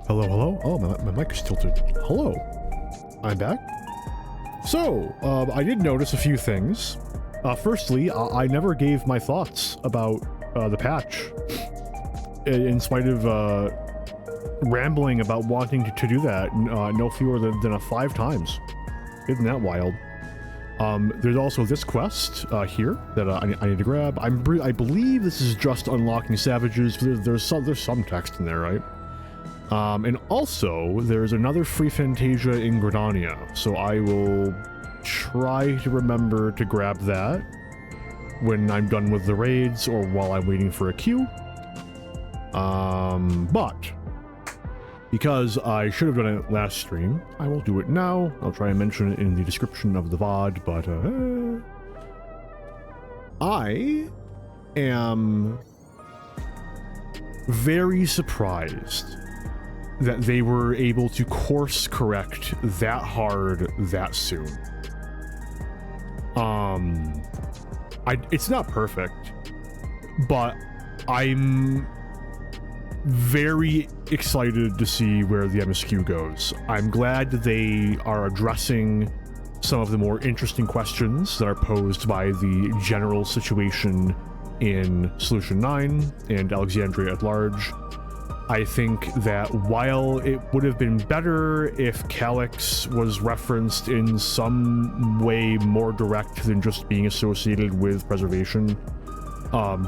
Hello, hello? Oh, my mic is tilted. Hello. I'm back. So, I did notice a few things. Firstly, I never gave my thoughts about the patch. In spite of rambling about wanting to do that no fewer than 5 times. Isn't that wild? There's also this quest here that I need to grab. I believe this is just unlocking savages. There's some text in there, right? And also, there's another free Fantasia in Gridania, so I will try to remember to grab that when I'm done with the raids or while I'm waiting for a queue. But because I should have done it last stream, I will do it now. I'll try and mention it in the description of the VOD, but I am very surprised that they were able to course correct that hard that soon. It's not perfect, but I'm very excited to see where the MSQ goes. I'm glad they are addressing some of the more interesting questions that are posed by the general situation in Solution 9 and Alexandria at large. I think that while it would have been better if Calyx was referenced in some way more direct than just being associated with preservation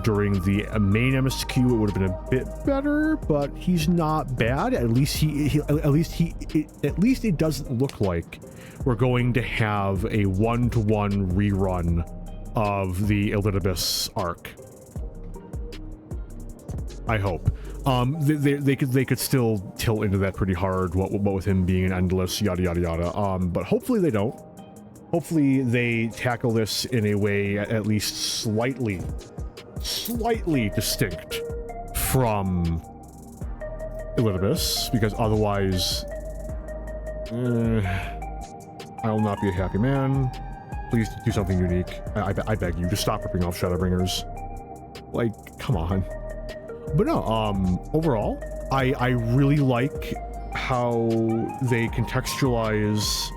during the main MSQ, it would have been a bit better, but he's not bad. At least it doesn't look like we're going to have a one-to-one rerun of the Elidibus arc. I hope. They could still tilt into that pretty hard, what with him being an endless yada yada yada. But hopefully they don't. Hopefully they tackle this in a way at least slightly distinct from Elidibus, because otherwise, I will not be a happy man. Please do something unique. I beg you, just stop ripping off Shadowbringers. Like, come on. But no, overall, I really like how they contextualize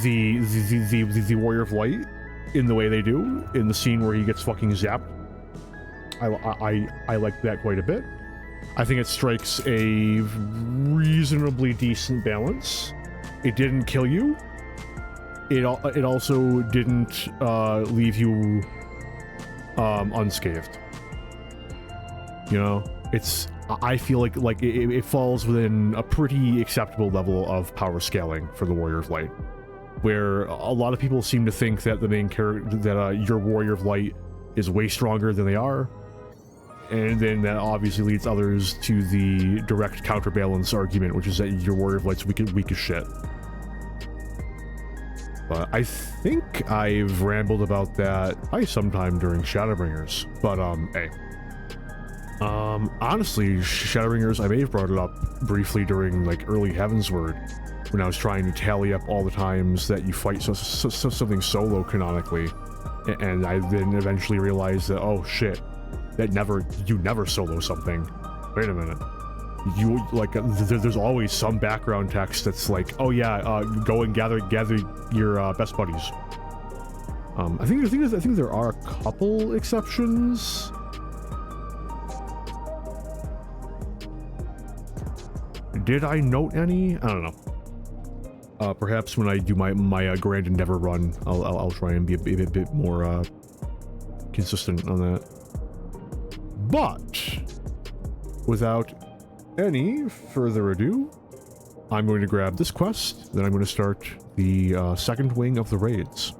the Warrior of Light in the way they do, in the scene where he gets fucking zapped. I like that quite a bit. I think it strikes a reasonably decent balance. It didn't kill you. It also didn't leave you unscathed. You know, I feel like it falls within a pretty acceptable level of power scaling for the Warrior of Light, where a lot of people seem to think that the main character, that your Warrior of Light is way stronger than they are, and then that obviously leads others to the direct counterbalance argument, which is that your Warrior of Light's weak as shit. But I think I've rambled about that probably sometime during Shadowbringers, but hey. Honestly, Shadowbringers, I may have brought it up briefly during like early Heavensward, when I was trying to tally up all the times that you fight something solo canonically, and I then eventually realized that, oh shit, you never solo something. Wait a minute. You like there's always some background text that's like, oh yeah, go and gather your best buddies. I think there are a couple exceptions. Did I note any? I don't know. Perhaps when I do my Grand Endeavor run, I'll try and be a bit more consistent on that. But without any further ado, I'm going to grab this quest, then I'm going to start the second wing of the raids.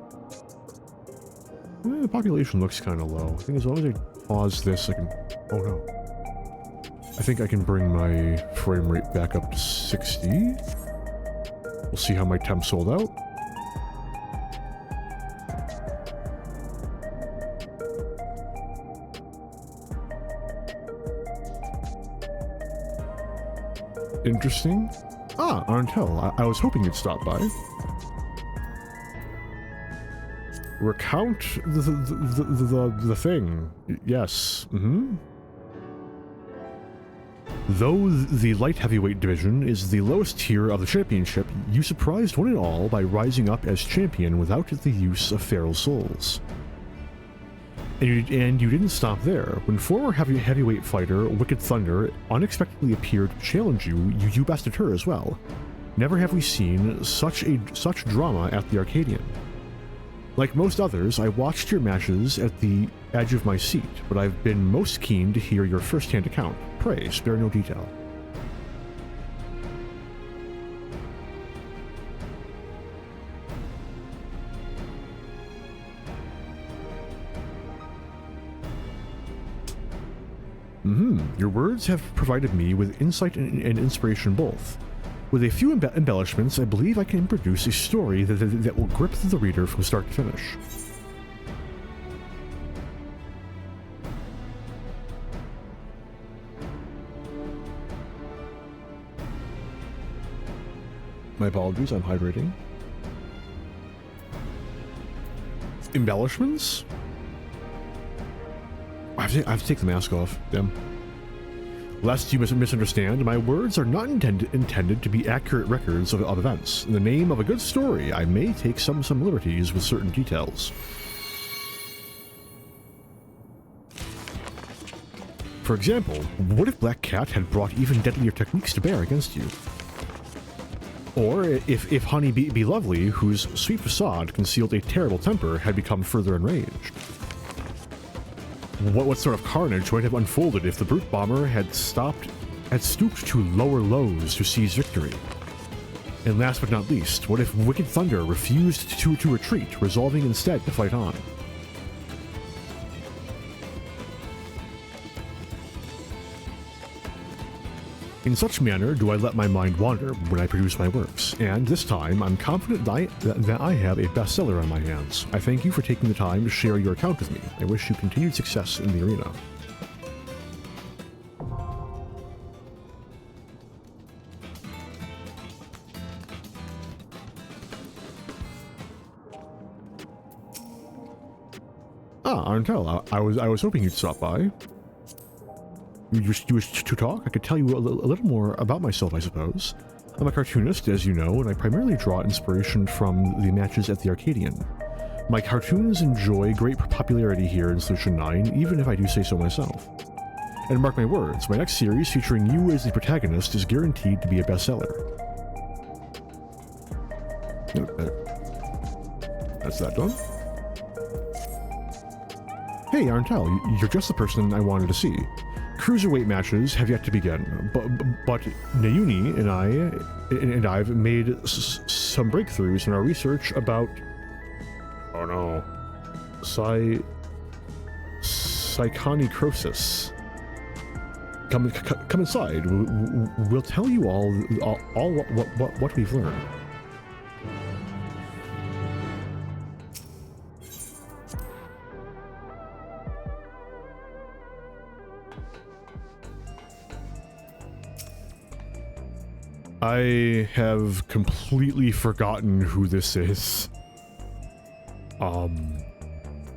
The population looks kind of low. I think as long as I pause this, I can... Oh no. I think I can bring my frame rate back up to 60. We'll see how my temp sold out. Interesting. Ah, Arntel, I was hoping you'd stop by. Recount the thing. Yes. Mm-hmm. Though the light heavyweight division is the lowest tier of the championship, you surprised one and all by rising up as champion without the use of feral souls. And you didn't stop there. When former heavyweight fighter Wicked Thunder unexpectedly appeared to challenge you bested her as well. Never have we seen such drama at the Arcadian. Like most others, I watched your matches at the edge of my seat, but I've been most keen to hear your first-hand account. Pray, spare no detail. Your words have provided me with insight and inspiration both. With a few embellishments, I believe I can produce a story that will grip the reader from start to finish. My apologies, I'm hydrating. Embellishments? I have to take the mask off. Damn. Lest you misunderstand, my words are not intended to be accurate records of events. In the name of a good story, I may take some liberties with certain details. For example, what if Black Cat had brought even deadlier techniques to bear against you? Or if Honey Be Lovely, whose sweet facade concealed a terrible temper, had become further enraged? What sort of carnage might have unfolded if the Brute Bomber had stooped to lower lows to seize victory? And last but not least, what if Wicked Thunder refused to retreat, resolving instead to fight on? In such manner do I let my mind wander when I produce my works, and this time I'm confident that I have a bestseller on my hands. I thank you for taking the time to share your account with me. I wish you continued success in the arena. Ah, Arntel, I was hoping you'd stop by. You wish to talk? I could tell you a little more about myself, I suppose. I'm a cartoonist, as you know, and I primarily draw inspiration from the matches at the Arcadian. My cartoons enjoy great popularity here in Solution 9, even if I do say so myself. And mark my words, my next series featuring you as the protagonist is guaranteed to be a bestseller. That's that done. Hey, Arntel, you're just the person I wanted to see. Cruiserweight matches have yet to begin, but Nayuni and I've made some breakthroughs in our research about... Oh no. Psychonecrosis. Come inside. We'll tell you all what we've learned. I have completely forgotten who this is.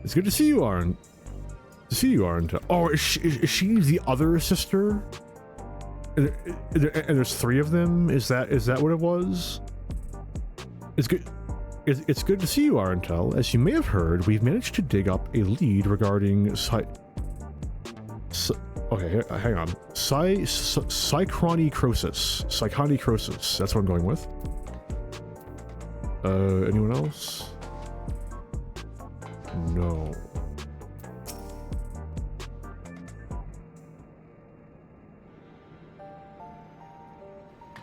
It's good to see you, Arn. Oh, is she the other sister? And there's 3 of them? Is that what it was? It's good. It's good to see you, Arntel. As you may have heard, we've managed to dig up a lead regarding okay, hang on. Psychonecrosis. That's what I'm going with. Anyone else? No.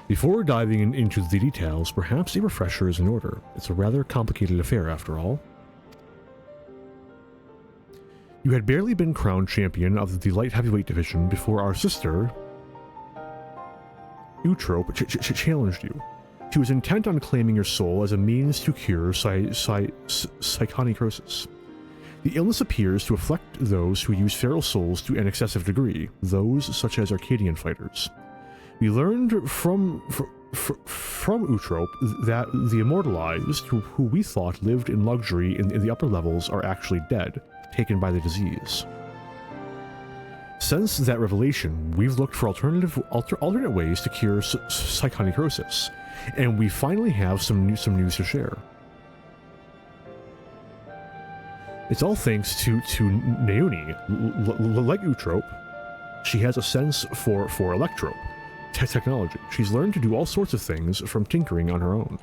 Before diving into the details, perhaps a refresher is in order. It's a rather complicated affair, after all. You had barely been crowned champion of the light heavyweight division before our sister, Eutrope, challenged you. She was intent on claiming your soul as a means to cure psychonecrosis. The illness appears to afflict those who use feral souls to an excessive degree, those such as Arcadian fighters. We learned from Eutrope that the immortalized, who we thought lived in luxury in the upper levels, are actually dead, taken by the disease. Since that revelation, we've looked for alternate ways to cure psychonecrosis, and we finally have some news to share. It's all thanks to Nayuni. Like Eutrope, she has a sense for electrope technology. She's learned to do all sorts of things from tinkering on her own.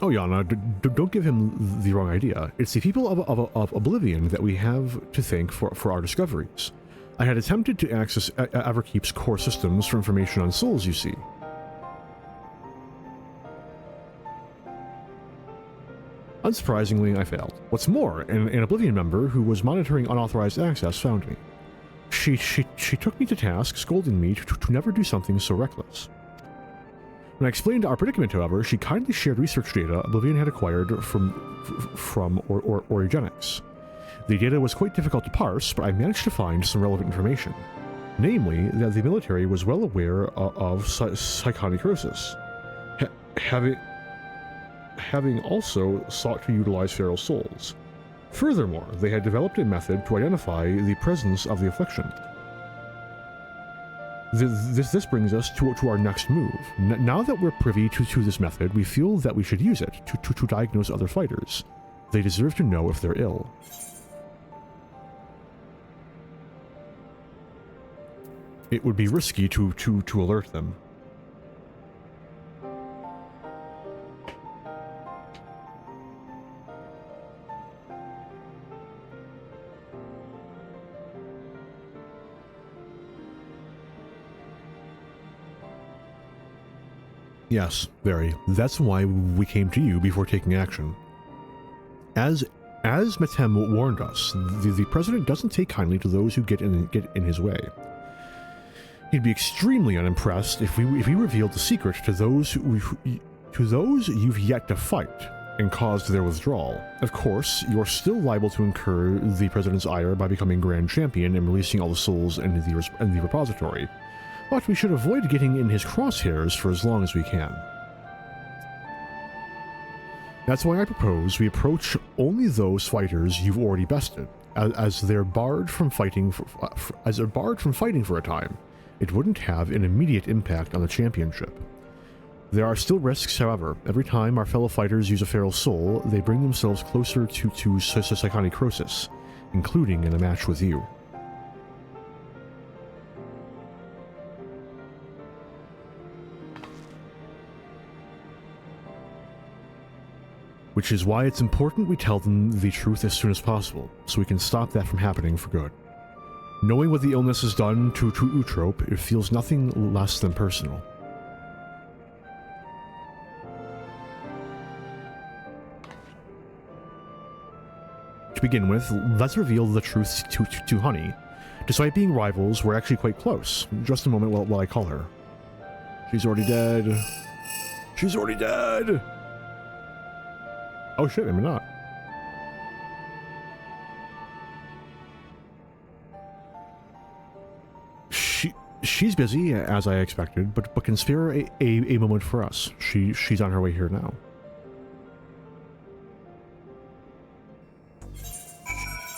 Oh, Yana, don't give him the wrong idea. It's the people of Oblivion that we have to thank for our discoveries. I had attempted to access Everkeep's core systems for information on souls, you see. Unsurprisingly, I failed. What's more, an Oblivion member who was monitoring unauthorized access found me. She took me to task, scolding me to never do something so reckless. When I explained our predicament, however, she kindly shared research data Oblivion had acquired from Origenics. The data was quite difficult to parse, but I managed to find some relevant information. Namely, that the military was well aware of psychonecrosis, having also sought to utilize feral souls. Furthermore, they had developed a method to identify the presence of the affliction. This brings us to our next move. Now that we're privy to this method, we feel that we should use it to diagnose other fighters. They deserve to know if they're ill. It would be risky to alert them. Yes, very. That's why we came to you before taking action. As Metem warned us, the president doesn't take kindly to those who get in his way. He'd be extremely unimpressed if we revealed the secret to those you've yet to fight and caused their withdrawal. Of course, you're still liable to incur the president's ire by becoming grand champion and releasing all the souls in the repository. But we should avoid getting in his crosshairs for as long as we can. That's why I propose we approach only those fighters you've already bested, as they're barred from fighting for a time. It wouldn't have an immediate impact on the championship. There are still risks, however. Every time our fellow fighters use a feral soul, they bring themselves closer to psychonicrosis, including in a match with you. Which is why it's important we tell them the truth as soon as possible, so we can stop that from happening for good. Knowing what the illness has done to Utrope, it feels nothing less than personal. To begin with, let's reveal the truth to Honey. Despite being rivals, we're actually quite close. Just a moment while I call her. She's already dead. She's already dead! Oh shit, maybe not. She's busy, as I expected, but can spare a moment for us. She's on her way here now.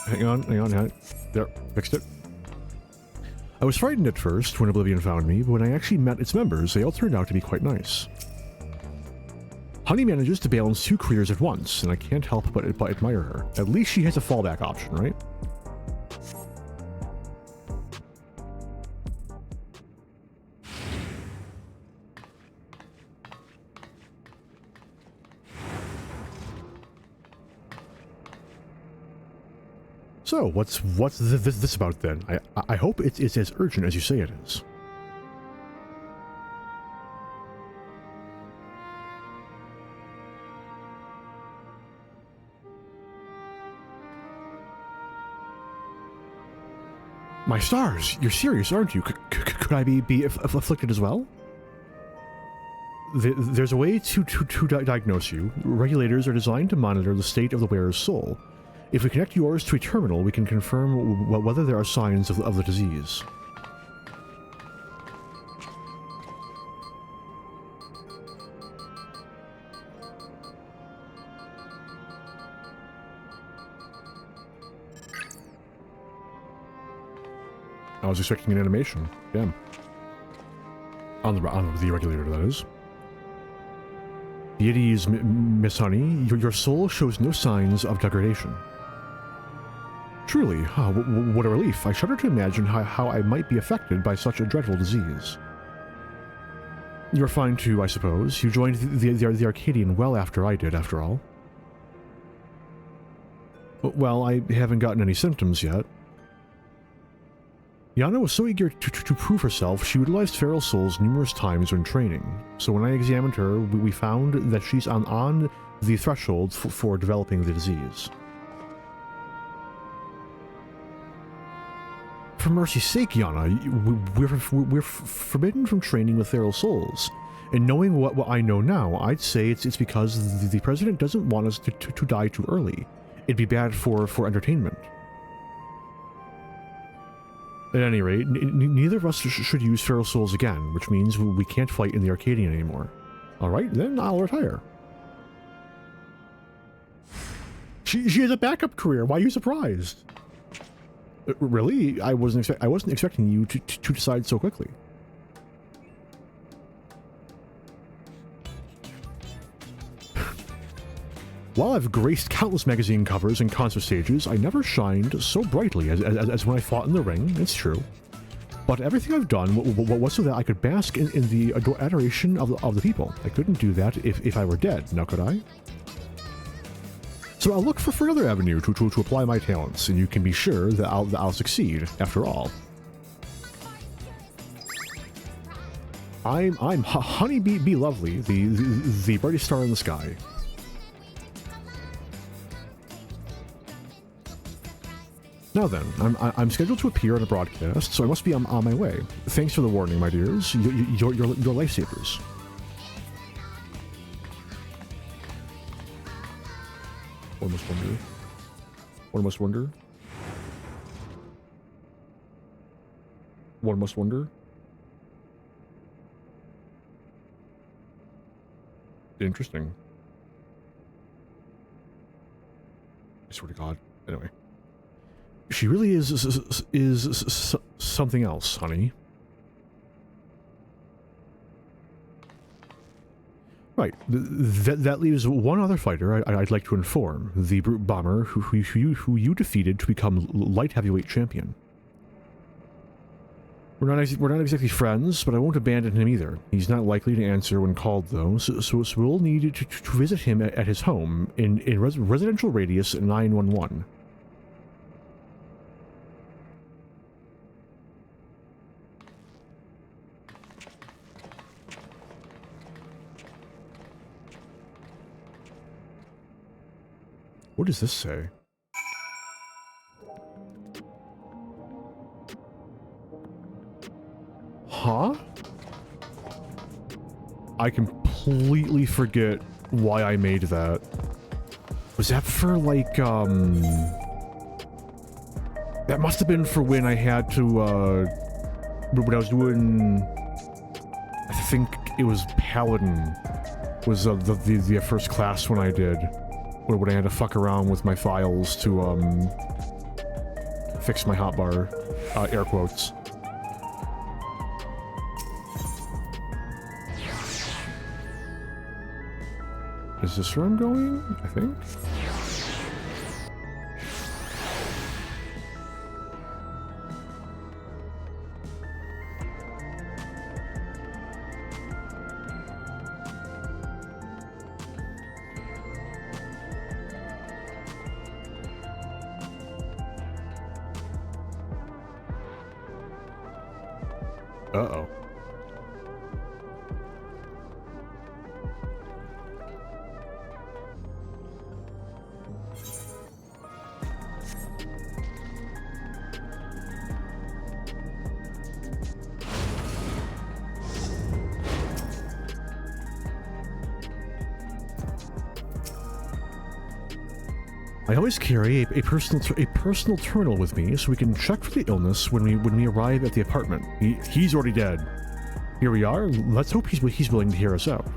Hang on. There, fixed it. I was frightened at first when Oblivion found me, but when I actually met its members, they all turned out to be quite nice. Honey manages to balance two careers at once, and I can't help but admire her. At least she has a fallback option, right? So, what's this about then? I hope it's as urgent as you say it is. My stars! You're serious, aren't you? Could I be afflicted as well? There's a way to diagnose you. Regulators are designed to monitor the state of the wearer's soul. If we connect yours to a terminal, we can confirm whether there are signs of the disease. I was expecting an animation. Damn. On the regulator, that is. Deities, Miss Honey, your soul shows no signs of degradation. Truly, what a relief. I shudder to imagine how I might be affected by such a dreadful disease. You're fine too, I suppose. You joined the Arcadian well after I did, after all. Well, I haven't gotten any symptoms yet. Yana was so eager to prove herself, she utilized feral souls numerous times when training. So when I examined her, we found that she's on the threshold for developing the disease. For mercy's sake, Yana, we're forbidden from training with feral souls. And knowing what I know now, I'd say it's because the president doesn't want us to die too early. It'd be bad for entertainment. At any rate, neither of us should use feral souls again, which means we can't fight in the Arcadian anymore. Alright, then I'll retire. She has a backup career, why are you surprised? Really? I wasn't expecting you to decide so quickly. While I've graced countless magazine covers and concert stages, I never shined so brightly as when I fought in the ring, it's true. But everything I've done was so that I could bask in the adoration of the people. I couldn't do that if I were dead, now could I? So I'll look for another avenue to apply my talents, and you can be sure that I'll succeed, after all. I'm Honey Bee Lovely, the brightest star in the sky. Now then, I'm scheduled to appear on a broadcast, so I must be on my way. Thanks for the warning, my dears. You're lifesavers. One must wonder. One must wonder. One must wonder. Interesting. I swear to God. Anyway. She really is something else, honey. Right. That leaves one other fighter I'd like to inform. The Brute Bomber, who you defeated to become light heavyweight champion. We're not exactly friends, but I won't abandon him either. He's not likely to answer when called, though, so we'll need to visit him at his home in residential radius 911. What does this say? Huh? I completely forget why I made that. Was that for, like, that must have been for when I had to, when I was doing... I think it was Paladin. Was, the first class one I did. When I had to fuck around with my files to, fix my hotbar. Air quotes. Is this where I'm going? I think. Uh-oh. I always carry a personal terminal with me so we can check for the illness when we arrive at the apartment. He's already dead. Here we are. Let's hope he's willing to hear us out.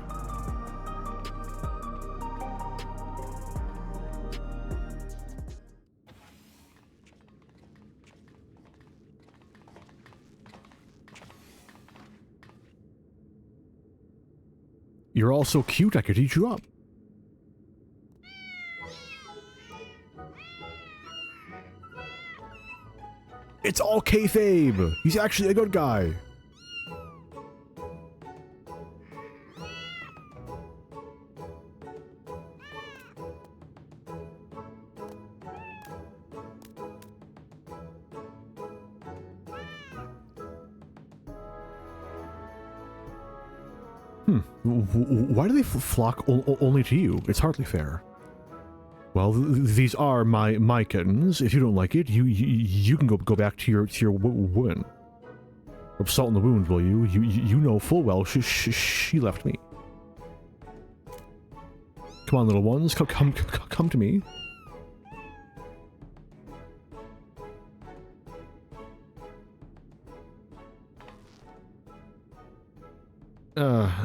You're all so cute, I could eat you up. It's all kayfabe! He's actually a good guy! Why do they flock only to you? It's hardly fair. Well, these are my kittens. If you don't like it, you can go back to your woman. Rub salt in the wound, will you? You know full well she left me. Come on, little ones, come to me.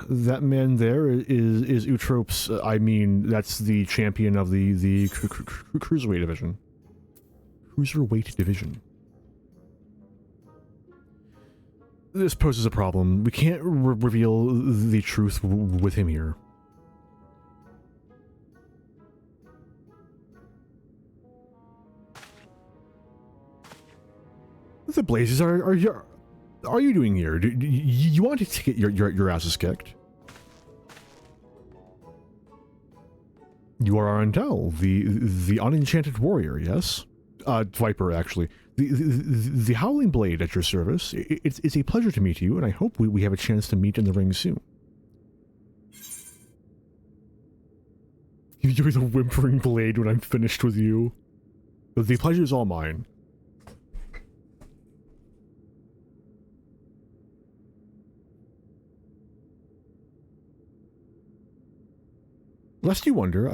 That man there is Eutrope's, I mean, that's the champion of the Cruiserweight division. Cruiserweight division. This poses a problem. We can't reveal the truth with him here. What the blazes are you doing here? Do you want to get your asses kicked? You are Arundel, the unenchanted warrior, yes? Viper, actually. The Howling Blade at your service. It's a pleasure to meet you, and I hope we have a chance to meet in the ring soon. You're the whimpering blade when I'm finished with you. The pleasure is all mine. Lest you wonder,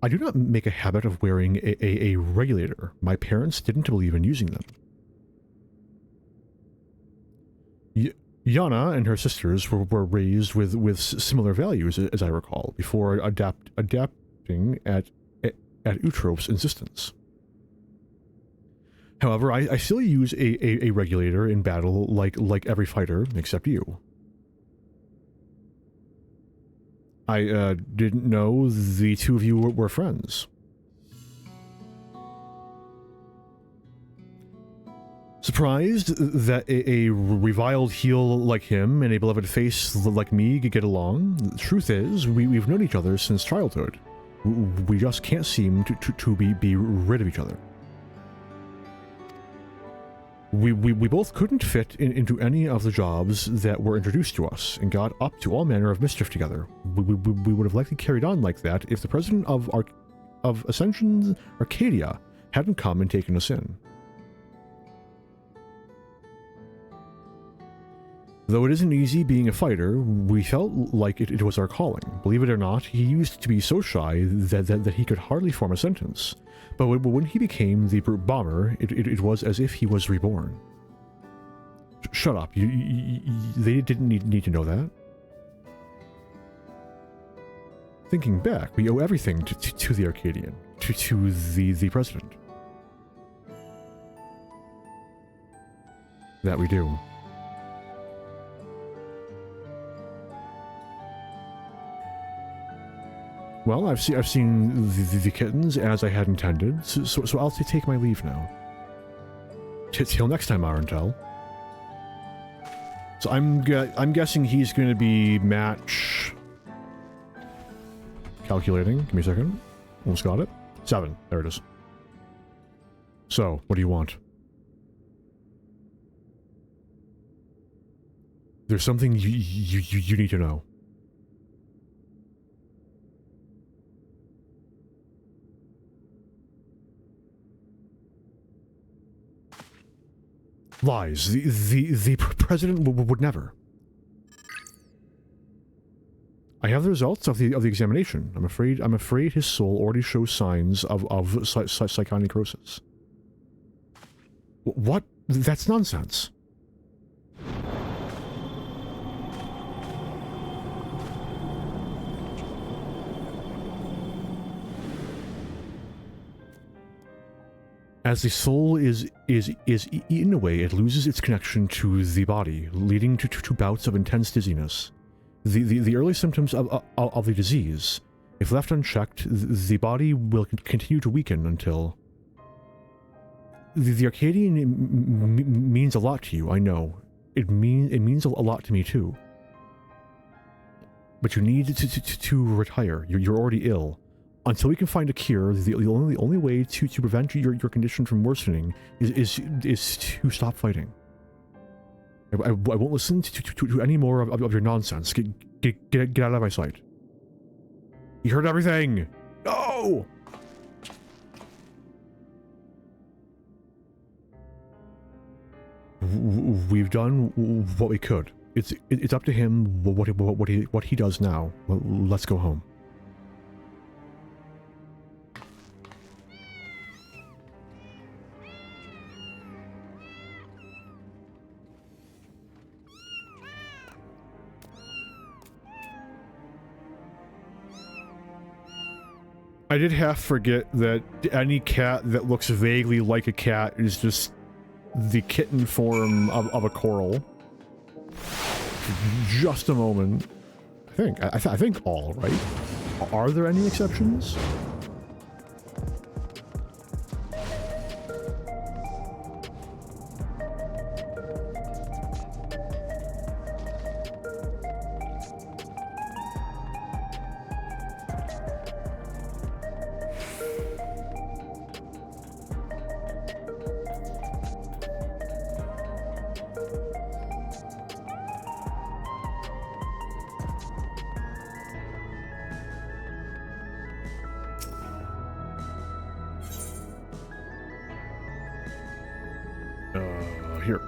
I do not make a habit of wearing a regulator. My parents didn't believe in using them. Yana and her sisters were raised with similar values, as I recall, before adapting at Eutrope's insistence. However, I still use a regulator in battle like every fighter except you. I didn't know the two of you were friends. Surprised that a reviled heel like him and a beloved face like me could get along? The truth is, we've known each other since childhood. We just can't seem to be rid of each other. We both couldn't fit into any of the jobs that were introduced to us, and got up to all manner of mischief together. We would have likely carried on like that if the president of Ascension Arcadia hadn't come and taken us in. Though it isn't easy being a fighter, we felt like it was our calling. Believe it or not, he used to be so shy that he could hardly form a sentence. But when he became the brute bomber, it was as if he was reborn. Shut up. They didn't need to know that. Thinking back, we owe everything to the Arcadian, to the president. That we do. Well, I've seen the kittens as I had intended, so I'll take my leave now. Till next time, Arentel. So I'm guessing he's going to be match. Calculating. Give me a second. Almost got it. 7. There it is. So, what do you want? There's something you need to know. Lies. The president would never. I have the results of the examination. I'm afraid his soul already shows signs of psychic necrosis. What? That's nonsense. As the soul is eaten away, it loses its connection to the body, leading to bouts of intense dizziness. The early symptoms of the disease, if left unchecked, the body will continue to weaken until... The Arcadian means a lot to you, I know. It means a lot to me too. But you need to retire. You're already ill. Until we can find a cure, the only way to prevent your condition from worsening is to stop fighting. I won't listen to any more of your nonsense. Get out of my sight. You heard everything! No! We've done what we could. It's up to him what he does now. Well, let's go home. I did half forget that any cat that looks vaguely like a cat is just the kitten form of a coral. Just a moment. I think all, right? Are there any exceptions? Here.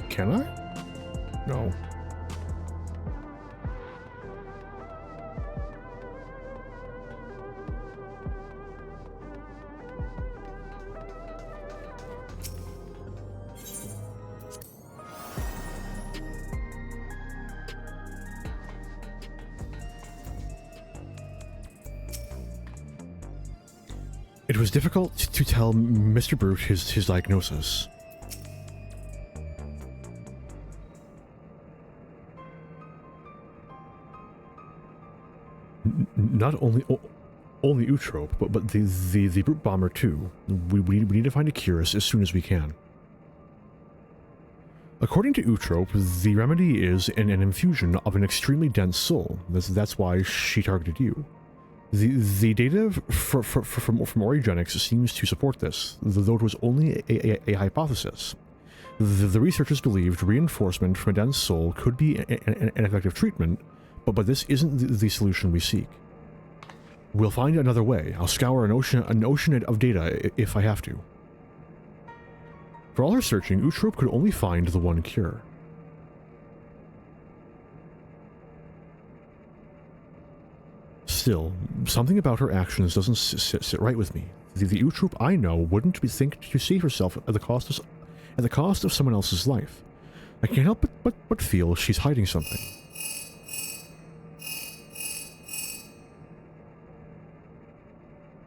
Can I? No. It was difficult to tell Mr. Brute his diagnosis. Not only Eutrope, but the Brute Bomber too. We need to find a cure as soon as we can. According to Eutrope, the remedy is an infusion of an extremely dense soul. That's why she targeted you. The data from Origenics seems to support this, though it was only a hypothesis. The researchers believed reinforcement from a dense soul could be an effective treatment, but this isn't the solution we seek. We'll find another way. I'll scour an ocean of data if I have to. For all her searching, Eutrope could only find the one cure. Still, something about her actions doesn't sit right with me. The Eutrope I know wouldn't think to save herself at the cost of someone else's life. I can't help but feel she's hiding something.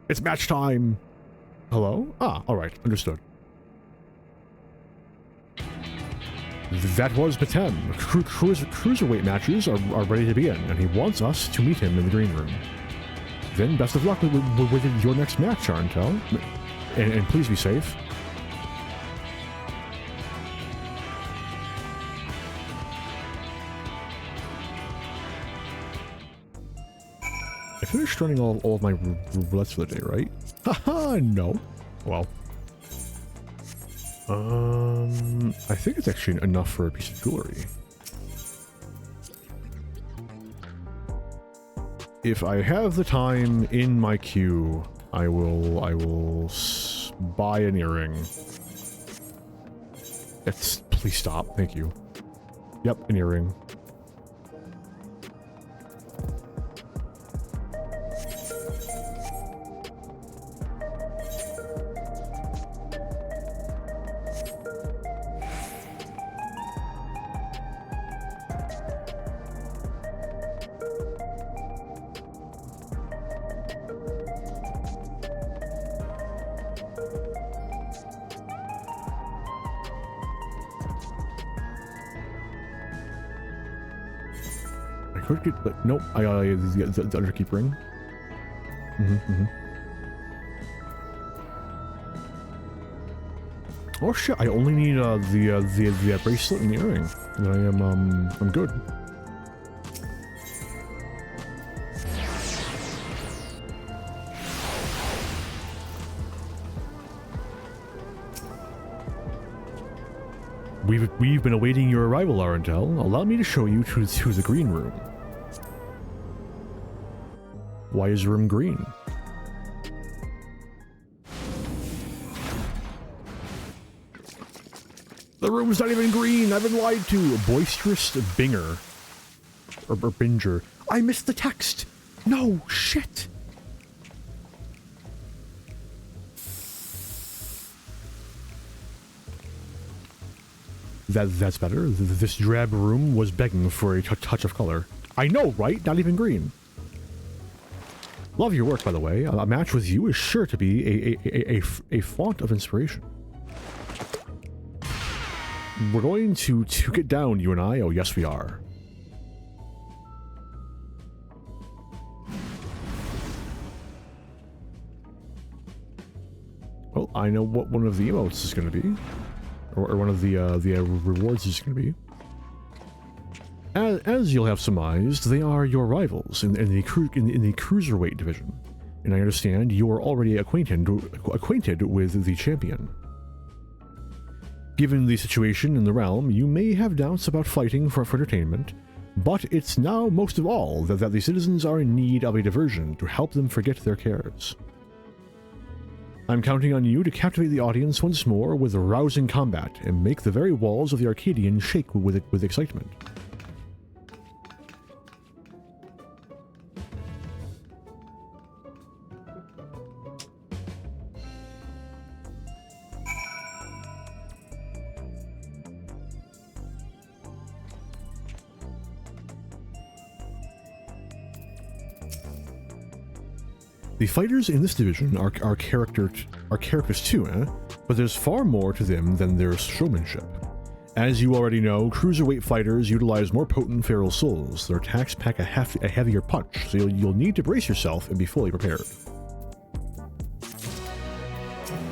It's match time! Hello? Ah, alright, understood. That was Batem. Cruiserweight matches are ready to begin, and he wants us to meet him in the green room. Then best of luck with your next match, Arntel. And please be safe. I finished running all of my roulettes for the day, right? Haha, no. Well. I think it's actually enough for a piece of jewelry. If I have the time in my queue, I will buy an earring. Please stop, thank you. Yep, an earring. But nope, I gotta get the Underkeep ring. Oh shit! I only need the bracelet and the earring, and I'm good. We've been awaiting your arrival, Arntel. Allow me to show you to the green room. Why is the room green? The room's not even green! I've been lied to! Boisterous Binger. Or Binger. I missed the text! No! Shit! That's better. This drab room was begging for a touch of color. I know, right? Not even green. Love your work, by the way. A match with you is sure to be a font of inspiration. We're going to get down, you and I. Oh, yes, we are. Well, I know what one of the emotes is going to be. Or one of the rewards is going to be. As you'll have surmised, they are your rivals in the cruiserweight division, and I understand you are already acquainted with the champion. Given the situation in the realm, you may have doubts about fighting for entertainment, but it's now most of all that the citizens are in need of a diversion to help them forget their cares. I'm counting on you to captivate the audience once more with rousing combat and make the very walls of the Arcadian shake with excitement. The fighters in this division are characters too, but there's far more to them than their showmanship. As you already know, cruiserweight fighters utilize more potent feral souls. Their attacks pack a heavier punch, so you'll need to brace yourself and be fully prepared.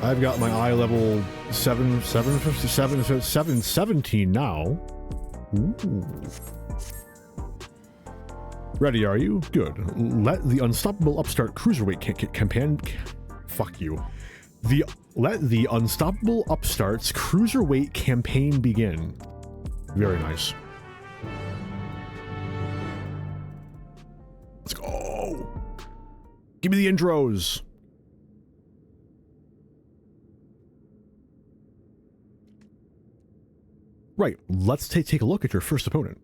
I've got my eye level 717 now. Ooh. Ready, are you? Good. Let the unstoppable upstart cruiserweight campaign. Fuck you. Let the unstoppable upstarts cruiserweight campaign begin. Very nice. Let's go. Give me the intros. Right, let's take a look at your first opponent.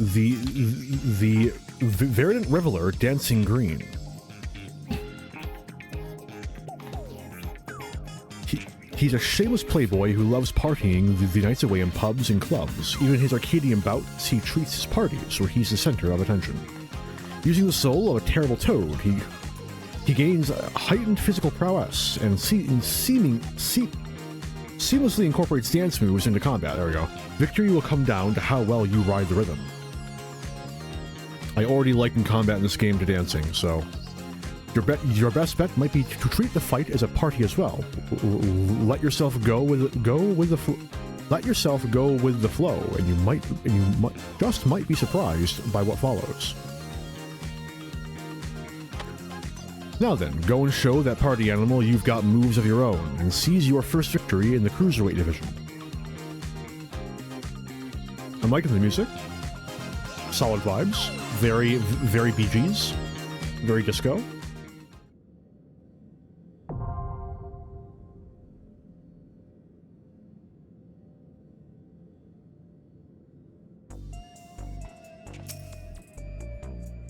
The Verdant Reveler, Dancing Green. He's a shameless playboy who loves partying the nights away in pubs and clubs. Even his Arcadian bouts, he treats his parties where he's the center of attention. Using the soul of a terrible toad, he gains heightened physical prowess and seamlessly incorporates dance moves into combat. There we go. Victory will come down to how well you ride the rhythm. I already liken combat in this game to dancing, so your best bet might be to treat the fight as a party as well. Let yourself go with the flow, and you might be surprised by what follows. Now then, go and show that party animal you've got moves of your own, and seize your first victory in the cruiserweight division. I'm liking the music. Solid vibes. Very, very Bee Gees. Very disco.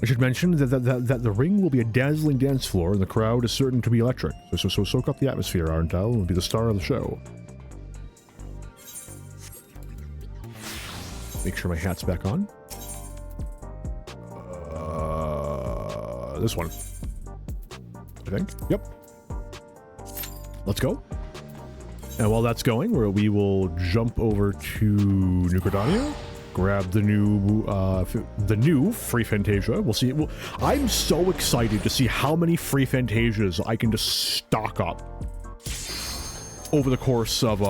I should mention that the ring will be a dazzling dance floor and the crowd is certain to be electric. So soak up the atmosphere, Arndal, and be the star of the show. Make sure my hat's back on. This one. I think. Yep. Let's go. And while that's going, we will jump over to New Gridania. Grab the new free Fantasia. We'll see. I'm so excited to see how many free Fantasias I can just stock up over the course of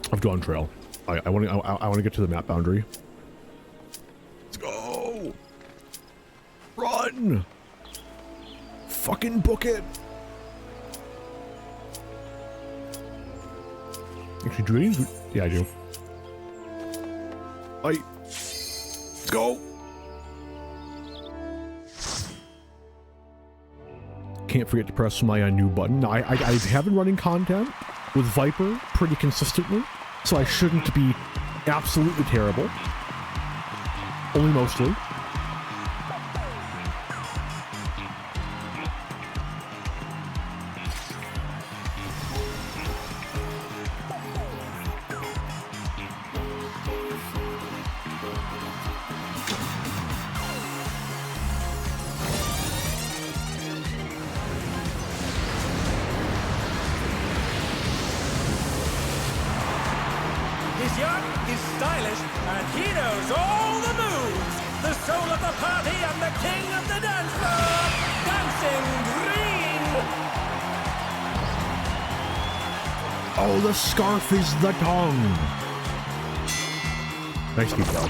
Dawntrail. I want to get to the map boundary. Let's go. Run. Fucking book it. Actually, do these? Yeah, I do. Let's go. Can't forget to press my new button. I have been running content with Viper pretty consistently, so I shouldn't be absolutely terrible. Only mostly. Oh, the scarf is the tongue. Nice detail.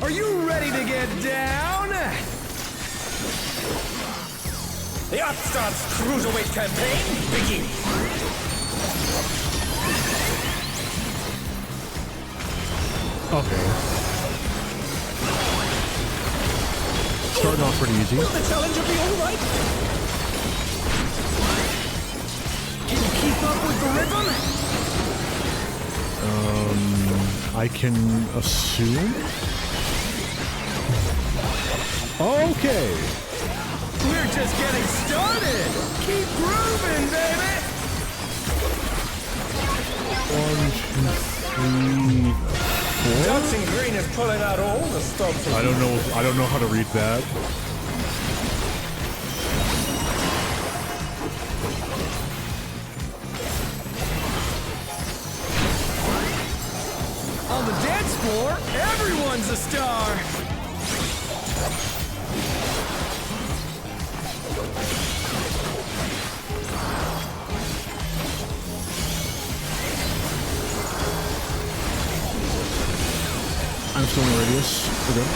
Are you ready to get down? The Upstarts Cruiserweight campaign begins. Okay. Starting off pretty easy. Will the challenger be all right? Can you keep keep up with the rhythm? I can assume. Okay. We're just getting started. Keep grooving, baby. 1, 2, 3, 4. Dancing Green is pulling out all the stops. I don't know how to read that. On the dance floor, everyone's a star. I'm still in the radius. We're good.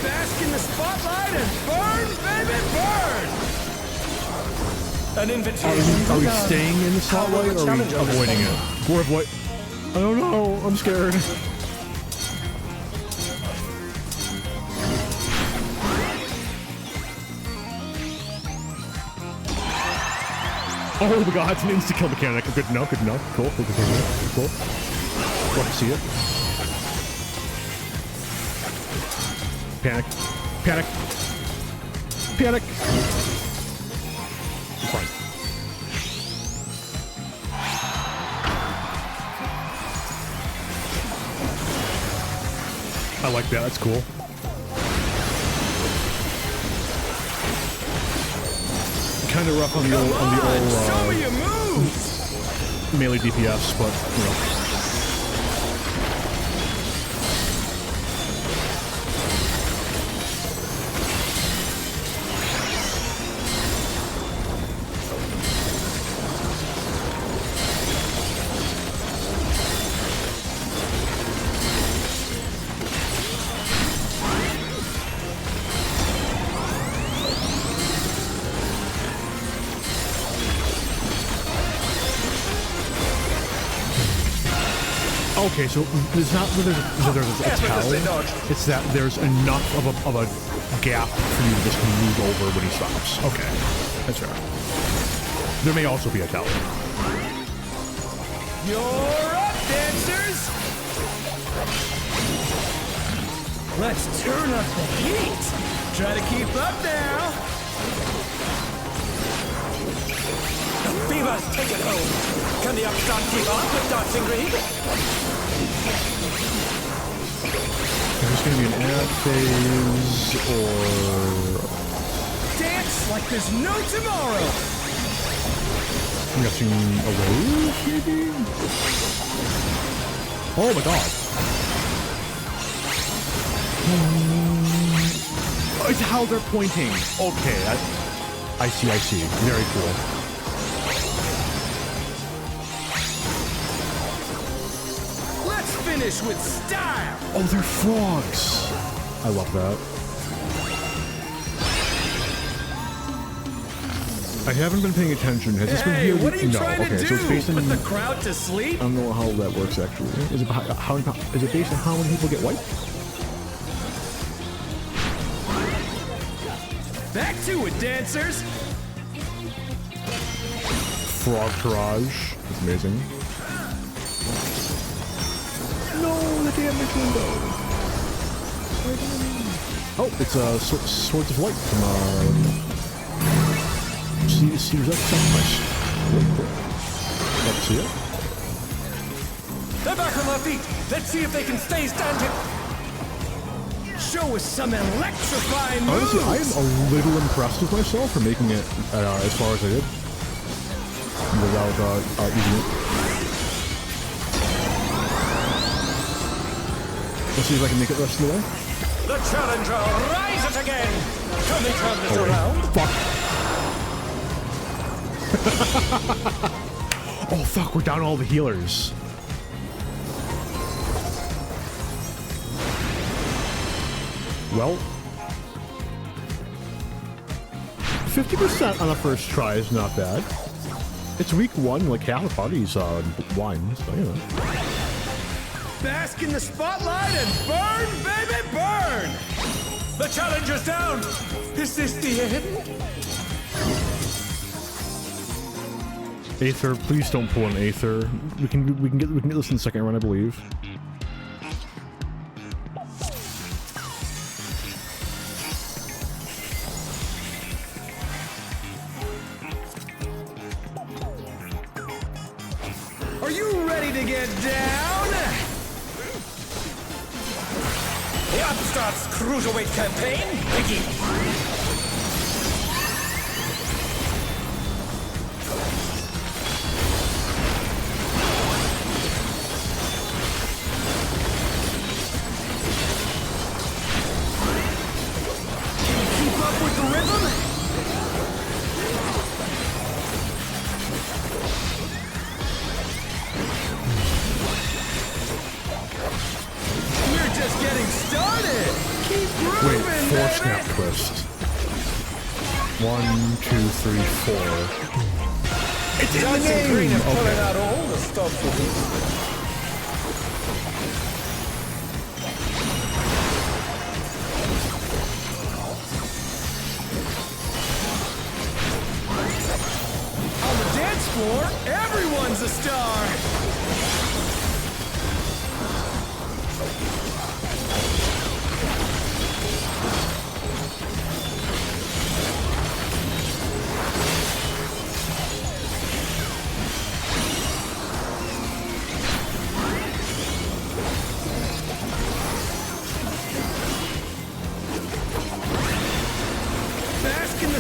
Bask in the spotlight and burn, baby, burn! An invitation. Are we staying in the spotlight or are we avoiding it? We're avoid. I don't know. I'm scared. Oh my god, it's an insta-kill mechanic. Good to know, good to know. Cool, cool, cool, cool. Love to see it. Panic. Panic. Panic. It's fine. I like that, that's cool. Kind of rough on the old, show me your moves. melee DPS, but you know. Okay, so it's not that there's a tower, it's that there's enough of a gap for you to just move over when he stops. Okay, that's fair. There may also be a tower. You're up, dancers! Let's turn up the heat! Try to keep up now! The Beavers take it home! Can the upstart keep up with Dancing Green? There's gonna be an ad phase or... Dance like there's no tomorrow! I'm guessing a wave, maybe? Oh my god! It's how they're pointing! Okay, I see. Very cool. Finish with style! Oh, they're frogs! I love that. I haven't been paying attention. Has this been here? What are you trying to do? So it's based on... Put the crowd to sleep? I don't know how that works actually. Is it based on how many people get wiped? Back to it, dancers! Frog Courage. That's amazing. No, the damn machine gun. Oh, it's Swords of Light from Sears Up Sacrifice. Love to see it. They're back on their feet. Let's see if they can stay standing. Show us some electrifying moves. Honestly, I am a little impressed with myself for making it as far as I did without using it. Let's see if I can make it the rest of the way. The challenger, rise it again! Can they turn this around? Fuck. Oh fuck, we're down all the healers. Well, 50% on the first try is not bad. It's week one, like half the party's blind, so you know. Bask in the spotlight and burn, baby, burn! The challenger's down! Is this the end? Aether, please don't pull an Aether. We can get this in the second run, I believe. Are you ready to get down? The Upstart's Cruiserweight campaign begins! Snap twist. 1, 2, 3, 4. It's in the name! Okay. Out all the stuff for this. On the dance floor, everyone's a star!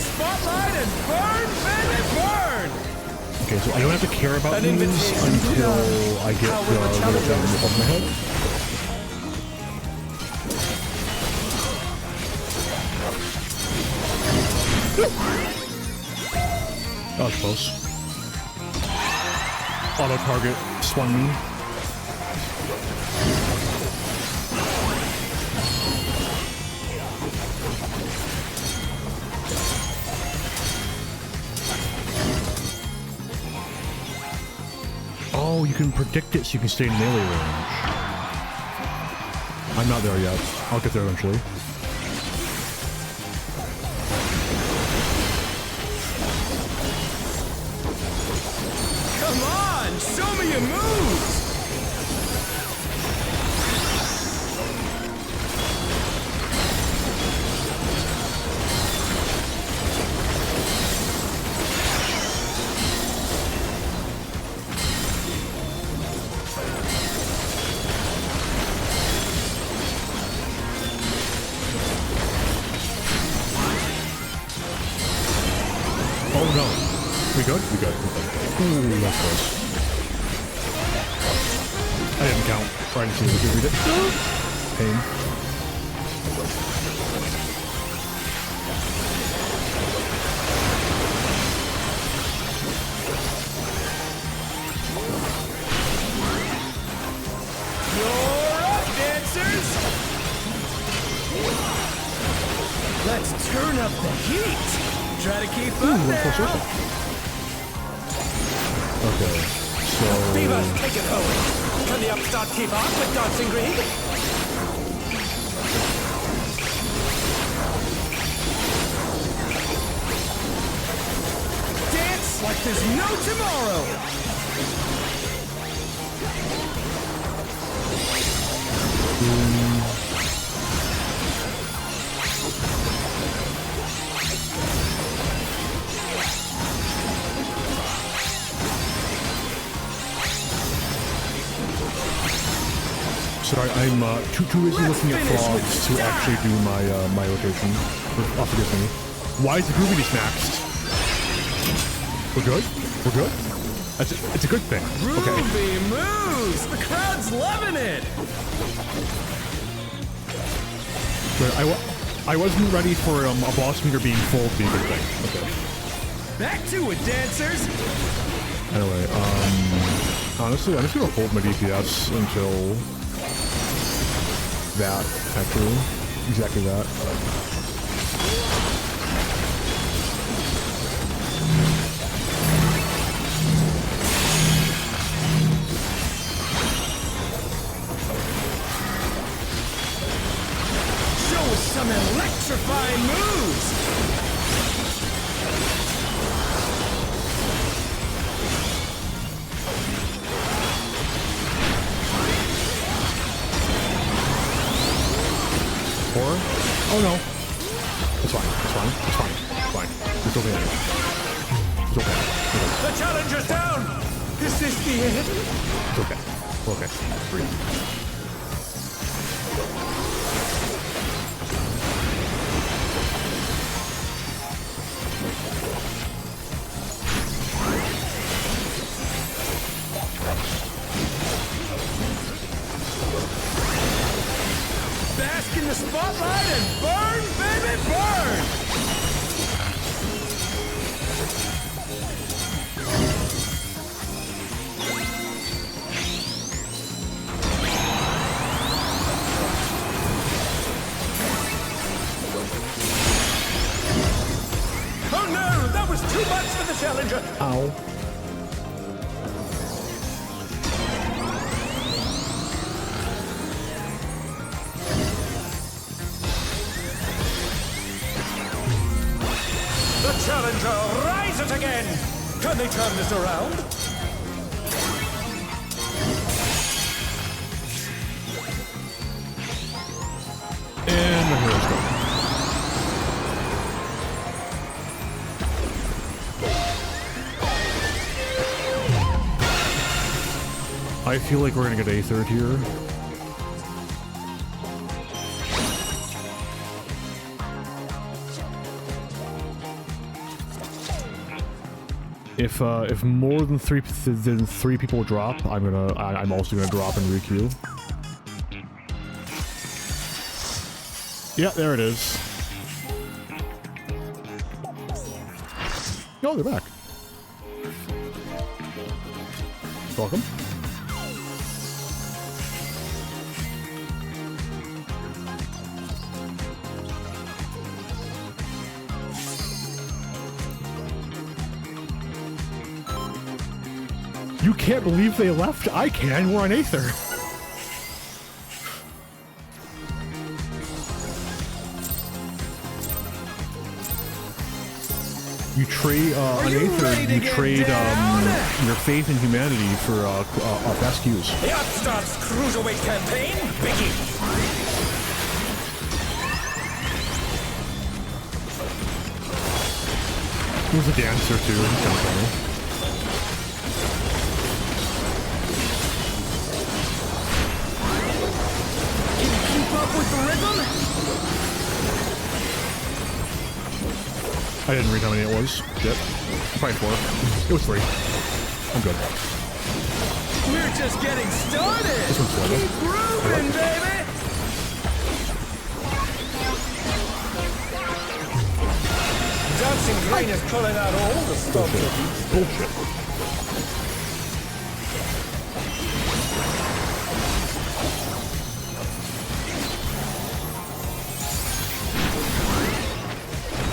Spotlight and burn, baby, burn! Okay, so I don't have to care about these until I get the little thing above my head. That was close. Auto target swung me. Oh, you can predict it so you can stay in melee range. I'm not there yet. I'll get there eventually. Come on, show me your moves! Oh no. We good? We good. Ooh, that's close. I didn't count. Trying to see if we can read it. Pain. You're up, dancers! Let's turn up the heat! Try to keep up now. Okay, so... Beavers, take it home. Can the Upstart keep up with Dancing Green? Dance like there's no tomorrow! Sorry, I'm too busy looking at frogs to actually do my rotation. Oh, forgive me. Why is the Groovity maxed? We're good? We're good? It's a good thing. Okay. Groovy moves! The crowd's loving it! But I wasn't ready for a boss meter being full to be a good thing. Okay. Back to it, dancers! Anyway, honestly, I'm just gonna hold my DPS until that, actually. Exactly that. Oh no. It's fine. It's fine. It's fine. It's fine. It's okay. It's okay. The challenger's down! Is this the end? It's okay. Okay. Breathe. Bask in the spotlight and burn, baby, burn! Oh no, that was too much for the challenger! Ow. The challenger rises again! Can they turn this around? And the hero's gone. I feel like we're gonna get Aether here. If more than three people drop, I'm also gonna drop and requeue. Yeah, there it is. Oh, they're back. Welcome. You can't believe they left? I can. We're on Aether. You trade on Aether. You trade your faith in humanity for fast queues. The Upstart's Cruiserweight campaign begins! There's a dancer too. He's kind of funny. With the rhythm? I didn't read how many it was. Yep. Probably 4. It was 3. I'm good. We're just getting started! This one's 4. Keep grooving, baby! Dancing Green is pulling out all the stuff. Bullshit.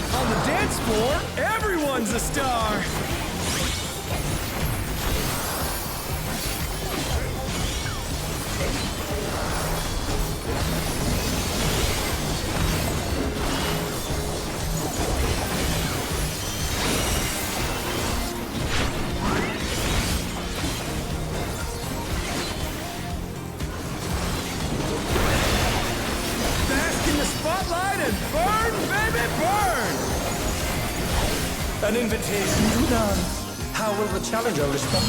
On the dance floor, everyone's a star! Bask in the spotlight and burn, baby, burn! An invitation to dance. How will the challenger respond?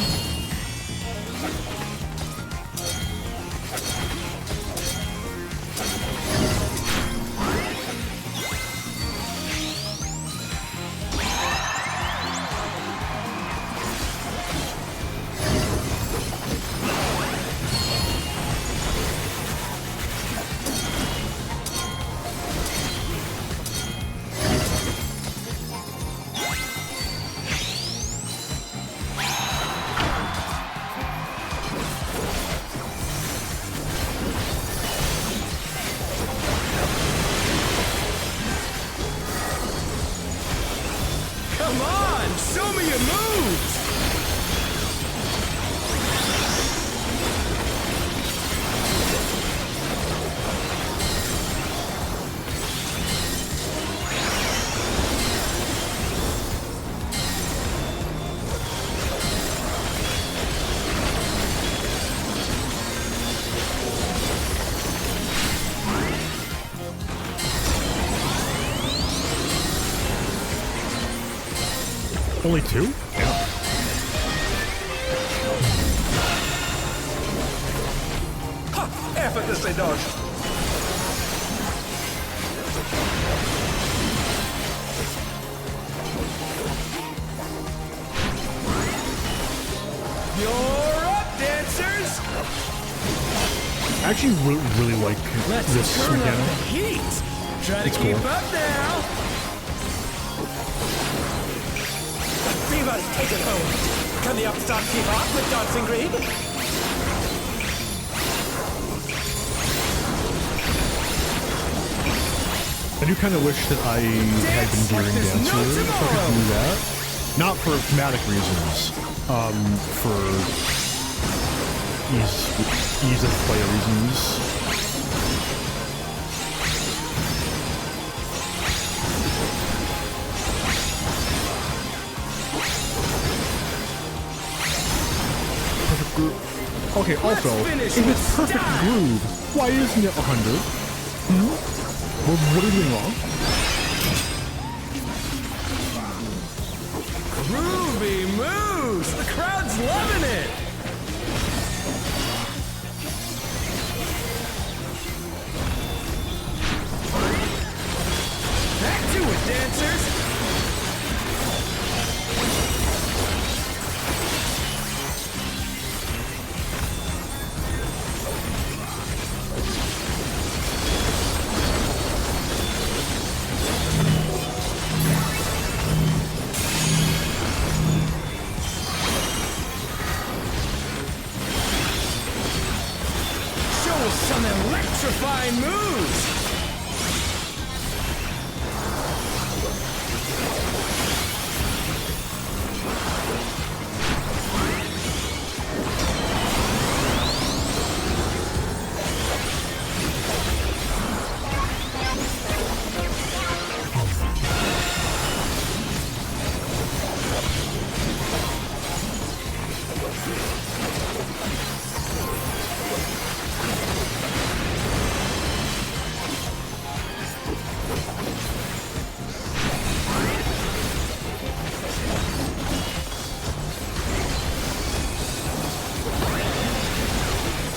Only 2? Yeah. Ha! Effortlessly dodged. You're up, dancers! I actually really like Let's this turn up the mechanic. heat! Try to It's keep cool. up now! The fever's taken hold! Can the upstart keep up with Dancing Green? I do kind of wish that I had been doing there's no Dancer so I could tomorrow. do that. Not for thematic reasons. For ease of play reasons. Perfect groove. Okay, also, finish if with it's perfect style. groove, why isn't it 100? What are we doing wrong? Groovy moves! The crowd's loving it! Back to it, dancers! Show us some electrifying moves!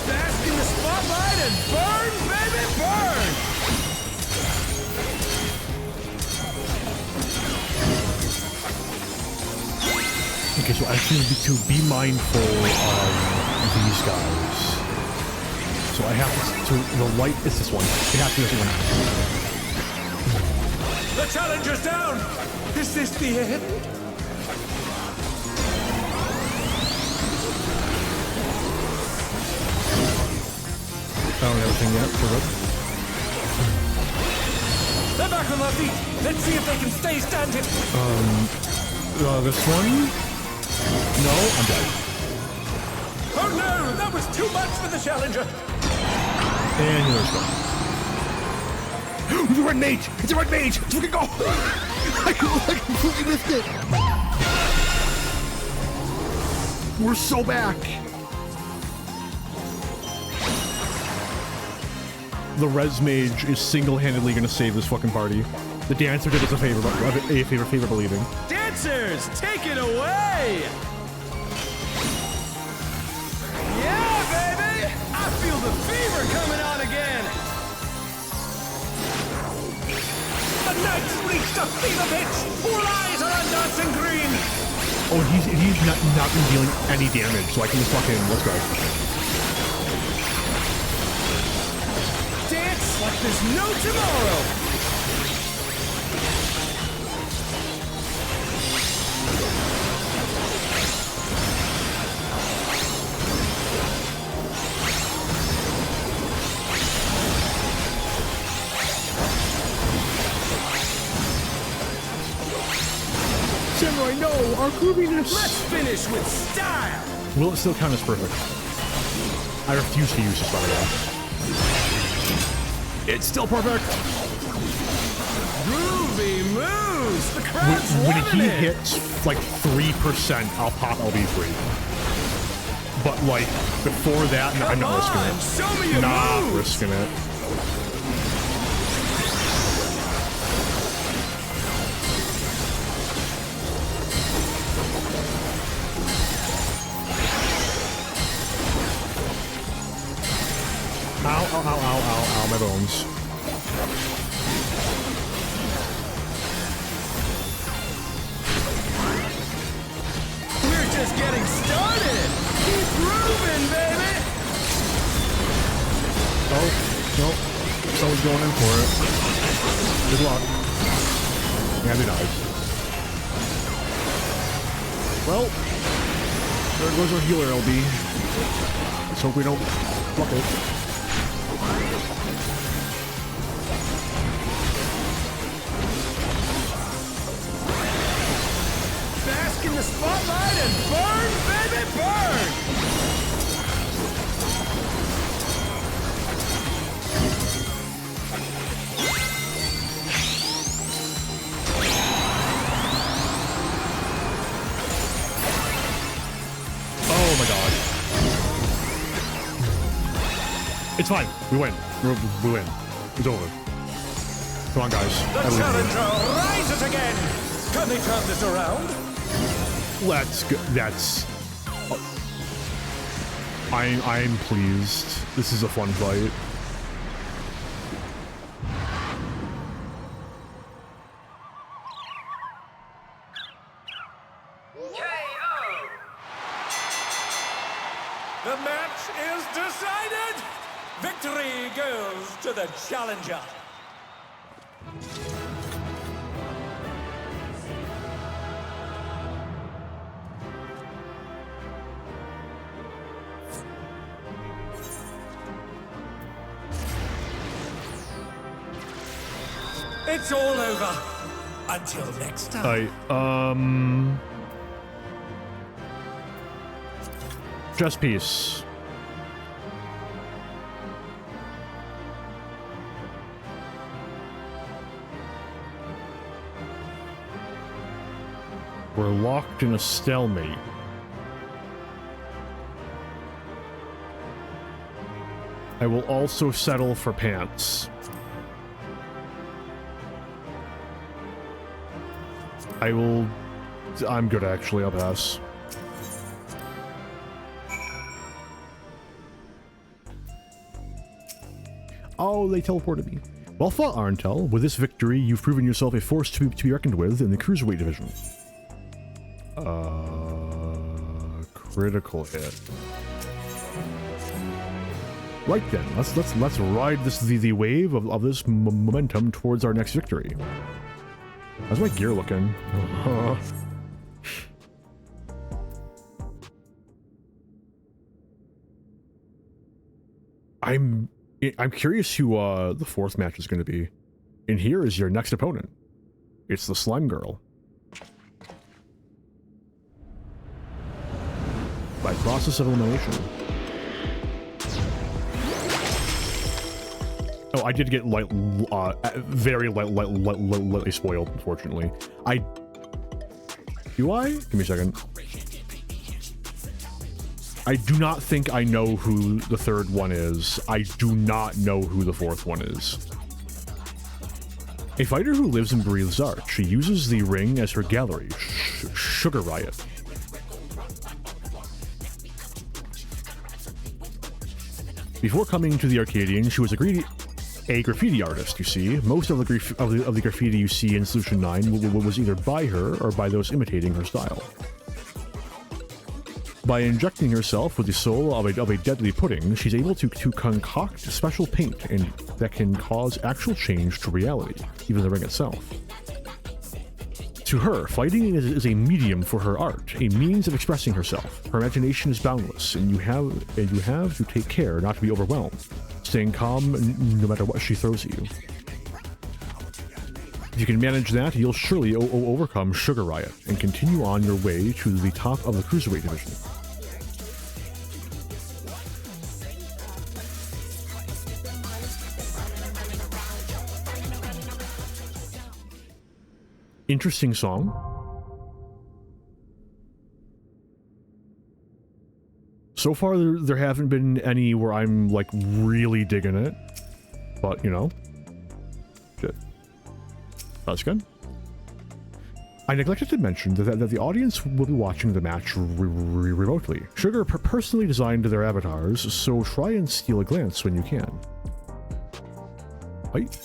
Bask in the spotlight and burn, baby, burn! Okay, so I actually need to be mindful of these guys. So I have to the light is this one. It has to be this one. The challenger's down! Is this the end? I don't have everything yet for it. They're back on their feet! Let's see if they can stay standing! This one? No, I'm dead. Oh no! That was too much for the challenger! And here we go. It's a red mage! It's a red mage! Let's fucking go! I completely missed it! We're so back! The res mage is single-handedly gonna save this fucking party. The dancer did us a favor believing. Dancers, take it away! Yeah, baby! I feel the fever coming on again! The knight's reached a fever pitch! All eyes are on Dancing Green! Oh, he's not been dealing any damage, so I can just fucking let's go. Dance like there's no tomorrow! Samurai, no! Our grooviness! Let's finish with style! Will it still count as perfect? I refuse to use this, by the way. It's still perfect! Groovy moves! The crowd's When loving he it! hits like 3%, I'll pop LB3. But like before that, no, I'm Come not risking on, it. show me your Not moves! risking it. my bones. We're just getting started. Keep grooving, baby. Oh, no. Someone's going in for it. Good luck. Yeah, they died. Well, there goes our healer, LB. Let's hope we don't fuck it. Bask in the spotlight and burn, baby, burn! Oh my god. It's fine. We win. We win. It's over. Come on, guys. The challenger rises again! Can they turn this around? Let's go. That's... I'm pleased. This is a fun fight. The match is decided! Victory goes to the challenger. It's all over. Until next time. Chess piece. We're locked in a stalemate. I will also settle for pants. I'm good actually, I'll pass. Oh, they teleported me. Well fought, Arntel. With this victory, you've proven yourself a force to be reckoned with in the Cruiserweight division. Critical hit. Right then, let's ride the wave of this momentum towards our next victory. How's my gear looking? I'm curious who the fourth match is going to be. And here is your next opponent. It's the Slime Girl. By process of elimination. Oh, I did get very lightly spoiled, unfortunately. Do I? Give me a second. I do not think I know who the third one is. I do not know who the fourth one is. A fighter who lives and breathes art. She uses the ring as her gallery. Sugar Riot. Before coming to the Arcadian, she was a graffiti artist, you see. Most of the graffiti you see in Solution 9 was either by her or by those imitating her style. By injecting herself with the soul of a deadly pudding, she's able to concoct special paint that can cause actual change to reality, even the ring itself. To her, fighting is a medium for her art, a means of expressing herself. Her imagination is boundless, and you have to take care not to be overwhelmed, staying calm no matter what she throws at you. If you can manage that, you'll surely overcome Sugar Riot and continue on your way to the top of the Cruiserweight division. Interesting song. So far, there haven't been any where I'm, like, really digging it. But, you know. Shit. That's good. I neglected to mention that the audience will be watching the match remotely. Sugar personally designed their avatars, so try and steal a glance when you can. Fight.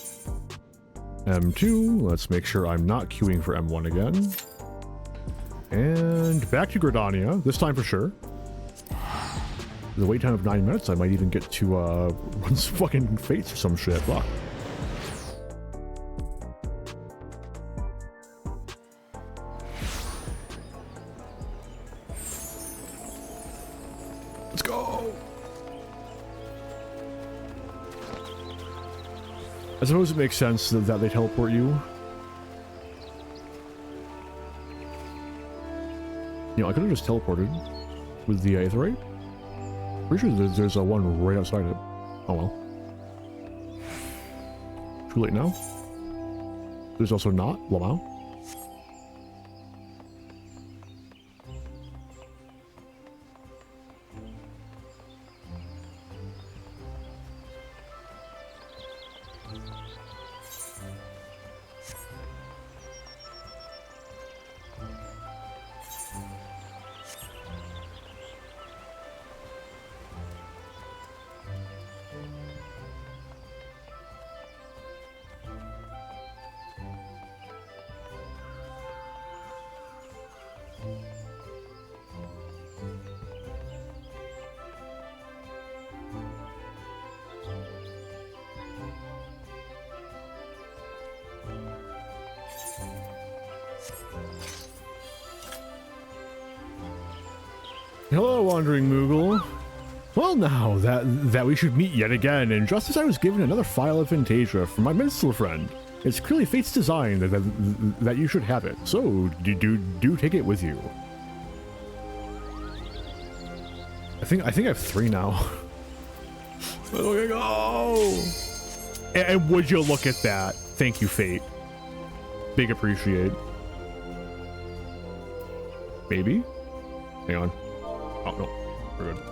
M2. Let's make sure I'm not queuing for M1 again. And back to Gridania, this time for sure. The wait time of 9 minutes, I might even get to run some fucking fates or some shit. Fuck. Let's go! I suppose it makes sense that they teleport you. You know, I could have just teleported with the Aetheryte. Pretty sure there's a one right outside it. Oh well. Too late now. There's also not. Lamau. Hello, Wandering Moogle. Well, now that we should meet yet again, and just as I was given another file of Fantasia from my minstrel friend, it's clearly fate's design that you should have it. So do take it with you. I think I have 3 now. Oh! And would you look at that? Thank you, Fate. Big appreciate. Maybe? Hang on. Oh, no. We're good.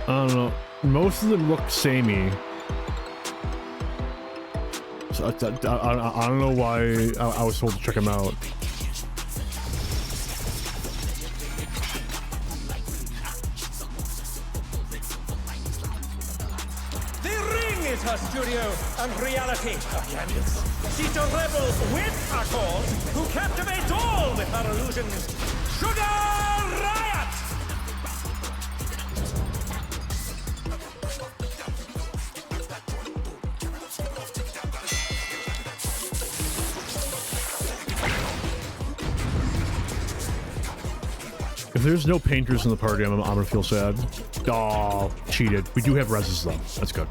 I don't know. Most of them look samey. So I don't know why I was told to check them out. Her studio and reality. She's a rebel with a cause who captivates all with her illusions. Sugar Riot! If there's no painters in the party, I'm gonna feel sad. Oh, cheated. We do have reses though. That's good.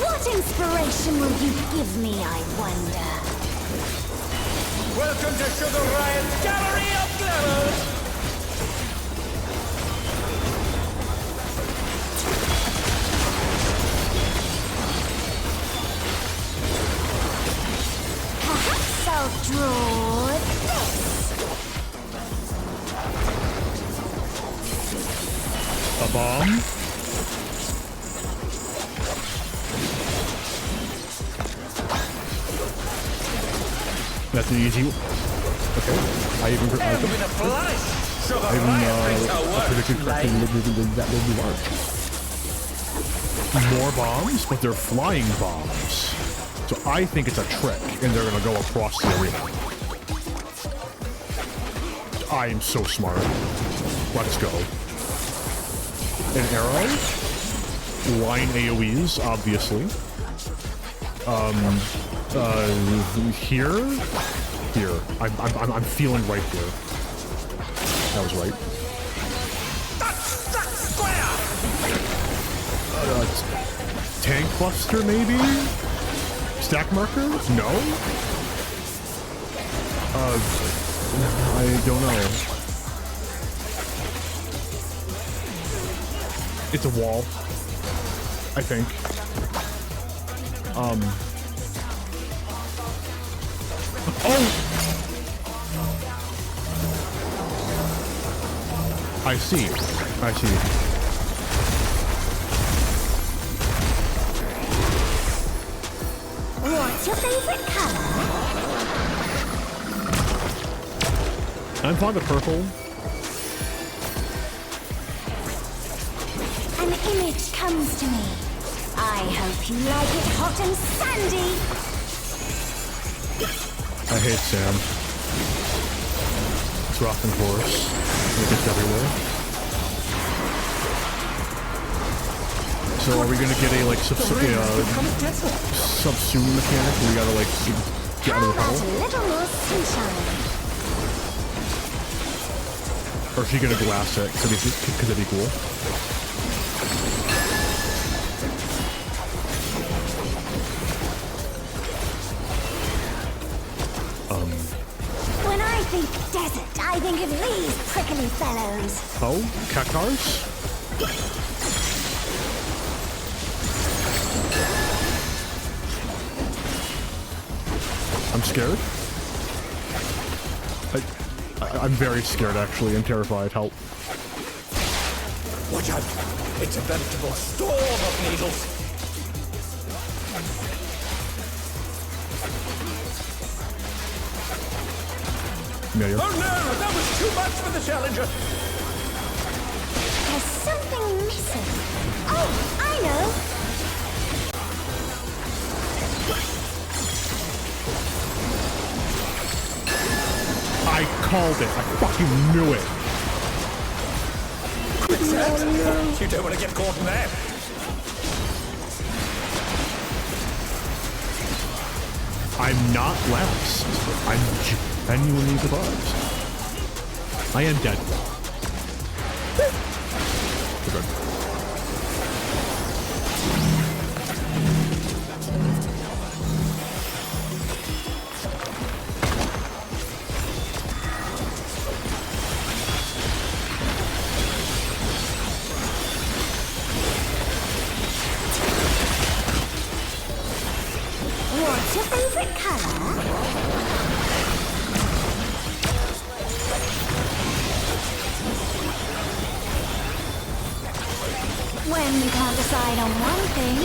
What inspiration will you give me, I wonder? Welcome to Sugar Riot's Gallery of Glamours! Perhaps I'll draw this. A bomb? That's an easy one. Okay. I even predicted correctly that will be large. More bombs, but they're flying bombs. So I think it's a trick, and they're gonna go across the arena. I am so smart. Let's go. An arrow. Line AoEs, obviously. Here. I'm feeling right here. That was right. Tank Buster, maybe? Stack marker? No? I don't know. It's a wall, I think. I see. I see. What's your favorite color? I'm fond of purple. An image comes to me. I hope you like it hot and sandy. I hate sand. It's rough and coarse. It gets everywhere. So are we gonna get a like subsume mechanic? We gotta like get out of the How about puddle? a little more sunshine? Or is she gonna glass it? Could that be cool? When I think desert, I think of these prickly fellows. Oh, cactars? I'm scared. I'm very scared, actually. I'm terrified. Help. Watch out! It's a veritable storm of needles! Familiar. Oh no! That was too much for the Challenger! There's something missing. Oh, I know. I called it. I fucking knew it. You don't want to get caught in that! I'm not last. I'm genuinely surprised. I am dead. We're good. What's your favorite color? When you can't decide on one thing.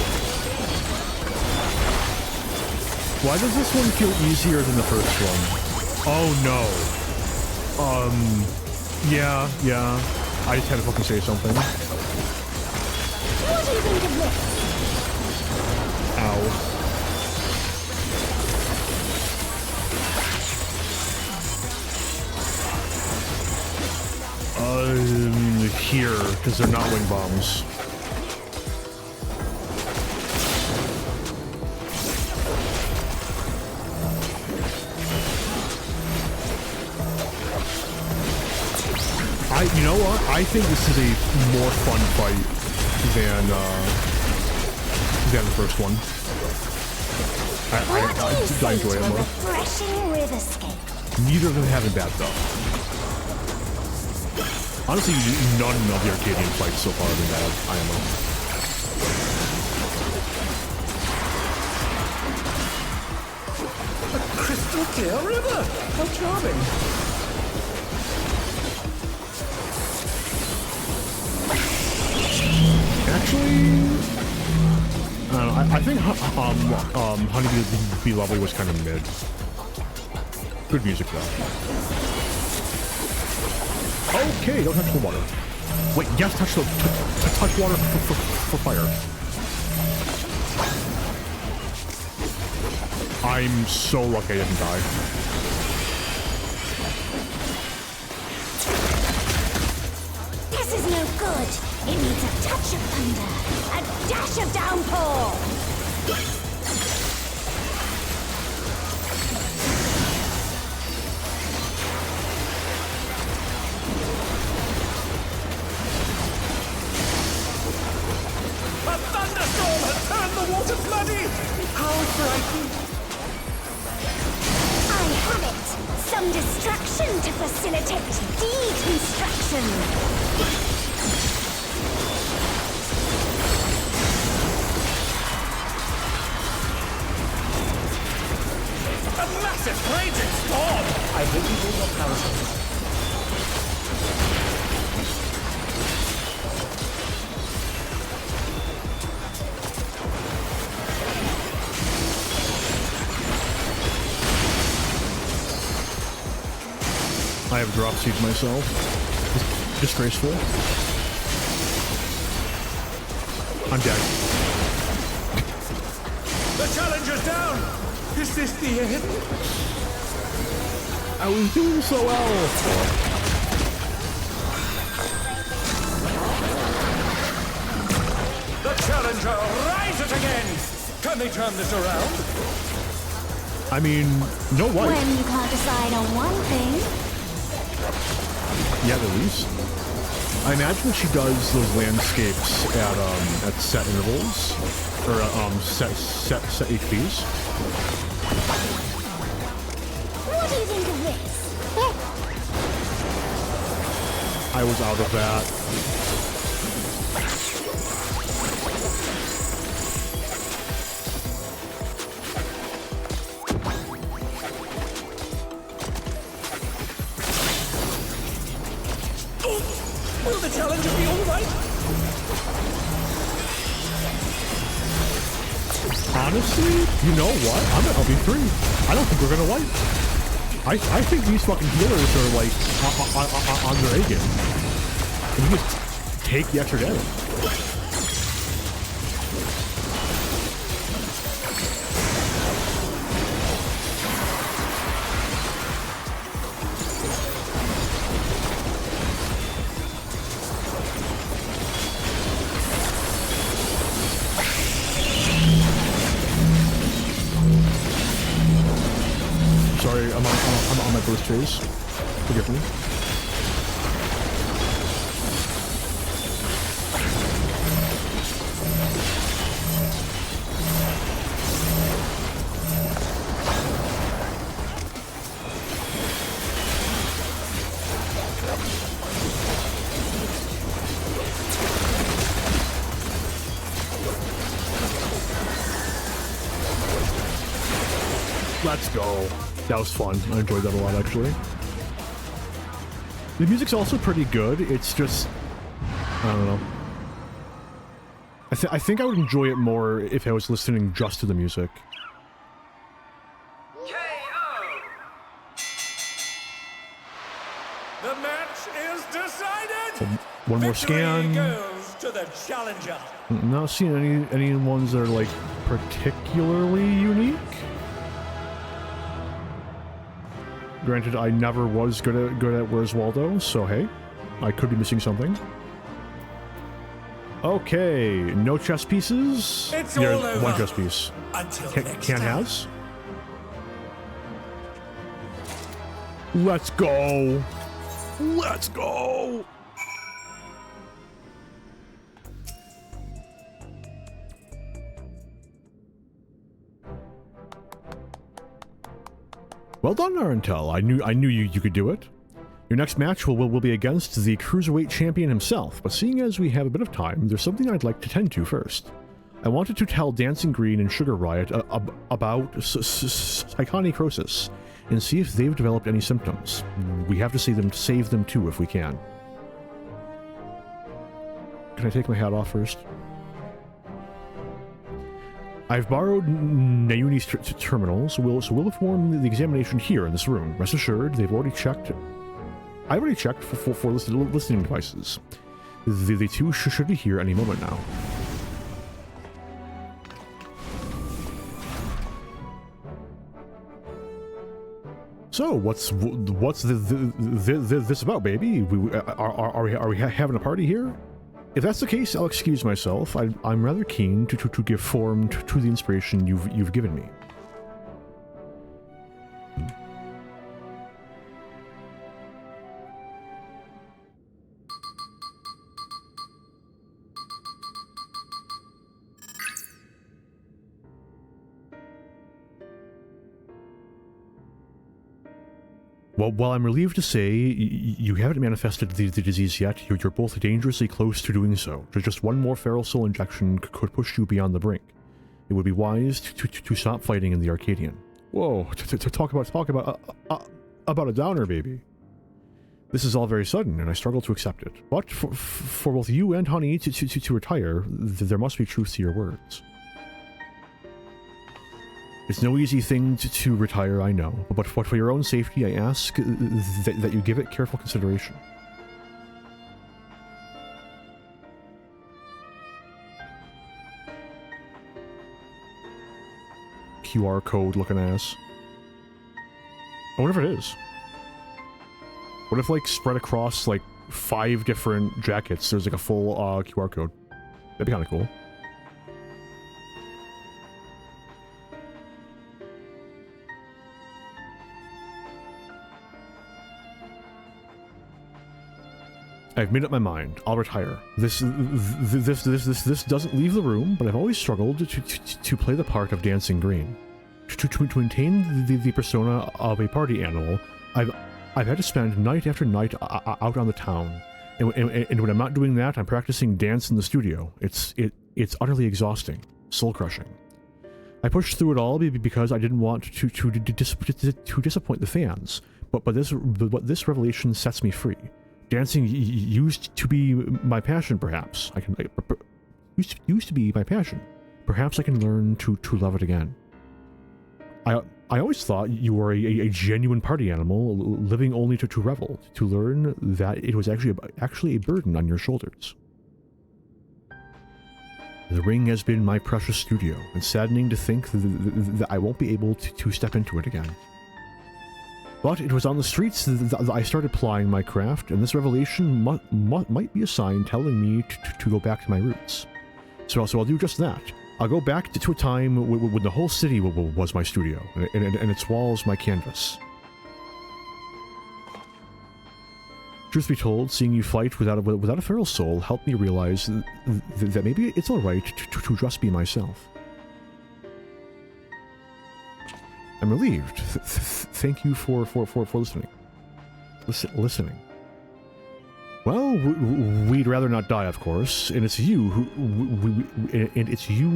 Why does this one feel easier than the first one? Oh no. Yeah. I just had to fucking say something. What do you think of this? Ow. Here, because they're not wing bombs. You know what? I think this is a more fun fight than the first one. I enjoy it a more. refreshing riverscape? Neither of them have been bad though. Honestly, none of the Arcadian fights so far have been bad. IMO. A crystal clear river! How charming! Actually, I don't know. I think Honeybee Be Lovely was kind of mid. Good music though. Okay, don't touch the water. Wait, yes, touch water for fire. I'm so lucky I didn't die. This is no good. It needs a touch of thunder, a dash of downpour. A thunderstorm has turned the water bloody! How frightening! I have it. Some destruction to facilitate deconstruction. waiting for your parasite. I have drop seed myself. Disgraceful. I'm dead. The challenger's down! Is this the end? I was doing so well. The challenger rises again! Can they turn this around? I mean, no white. When you can't decide on one thing, Yeah, at least. I imagine she does those landscapes at set intervals or set HPs. what do you think of this? I was out of that. Will the challenger be alright? Honestly, you know what? I'm at LB3. I don't think we're gonna wipe. I think these fucking healers are like on their A game. And you just take the extra damage. Sorry, I'm on my burst phase. Forgive me. Let's go. That was fun. I enjoyed that a lot, actually. The music's also pretty good. It's just, I don't know. I think I would enjoy it more if I was listening just to the music. The match is decided! One more Victory scan. goes to the challenger. Not seeing any ones that are like particularly unique. Granted, I never was good at Where's Waldo, so hey, I could be missing something. Okay, no chess pieces. It's all over. One chess piece. Until next Can time. has. Let's go. Let's go. Well done, Arantel. I knew you could do it. Your next match will be against the Cruiserweight Champion himself, but seeing as we have a bit of time, there's something I'd like to tend to first. I wanted to tell Dancing Green and Sugar Riot about psychonecrosis and see if they've developed any symptoms. We have to save them too if we can. Can I take my hat off first? I've borrowed Nayuni's terminal, so we'll perform the examination here in this room. Rest assured, I've already checked for listening devices. The two should be here any moment now. So, what's this about, baby? Are we having a party here? If that's the case, I'll excuse myself. I'm rather keen to give form to the inspiration you've given me. Well, while I'm relieved to say you haven't manifested the disease yet, you're both dangerously close to doing so. Just one more feral soul injection could push you beyond the brink. It would be wise to stop fighting in the Arcadian. Whoa, to talk about about a downer, baby. This is all very sudden, and I struggle to accept it. But for both you and Honey to retire, there must be truth to your words. It's no easy thing to retire, I know, but for your own safety, I ask that you give it careful consideration. QR code looking ass. I wonder if it is. What if, like, spread across, like, 5 different jackets, there's, like, a full, QR code? That'd be kinda cool. I've made up my mind. I'll retire. This doesn't leave the room, but I've always struggled to play the part of Dancing Green. To maintain the persona of a party animal, I've had to spend night after night out on the town, and when I'm not doing that, I'm practicing dance in the studio. It's utterly exhausting, soul crushing. I pushed through it all because I didn't want to disappoint the fans, but this revelation sets me free. Dancing used to be my passion, perhaps. Used to be my passion. Perhaps I can learn to love it again. I always thought you were a genuine party animal, living only to revel, to learn that it was actually a burden on your shoulders. The ring has been my precious studio, and saddening to think that I won't be able to step into it again. But it was on the streets that I started plying my craft, and this revelation might be a sign telling me to go back to my roots. So I'll do just that. I'll go back to a time when the whole city was my studio, and its walls my canvas. Truth be told, seeing you fight without a feral soul helped me realize that maybe it's alright to just be myself. I'm relieved. Thank you for listening. Listening. Well, we'd rather not die, of course, and it's you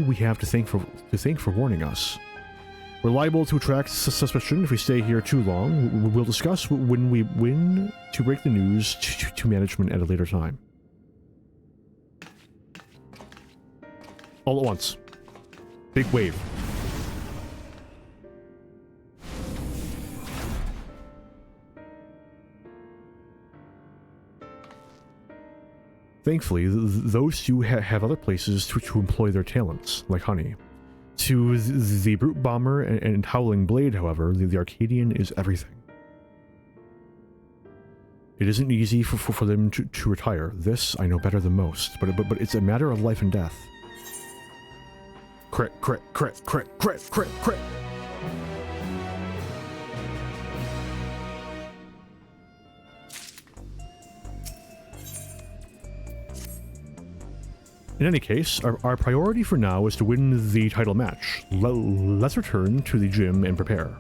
we have to thank for warning us. We're liable to attract suspicion if we stay here too long. We'll discuss when to break the news to management at a later time. All at once. Big wave. Thankfully, those two have other places to employ their talents, like Honey. To the Brute Bomber and Howling Blade, however, the Arcadian is everything. It isn't easy for them to retire. This I know better than most, but it's a matter of life and death. Crit, crit, crit, crit, crit, crit, crit. In any case, our priority for now is to win the title match. Let's return to the gym and prepare.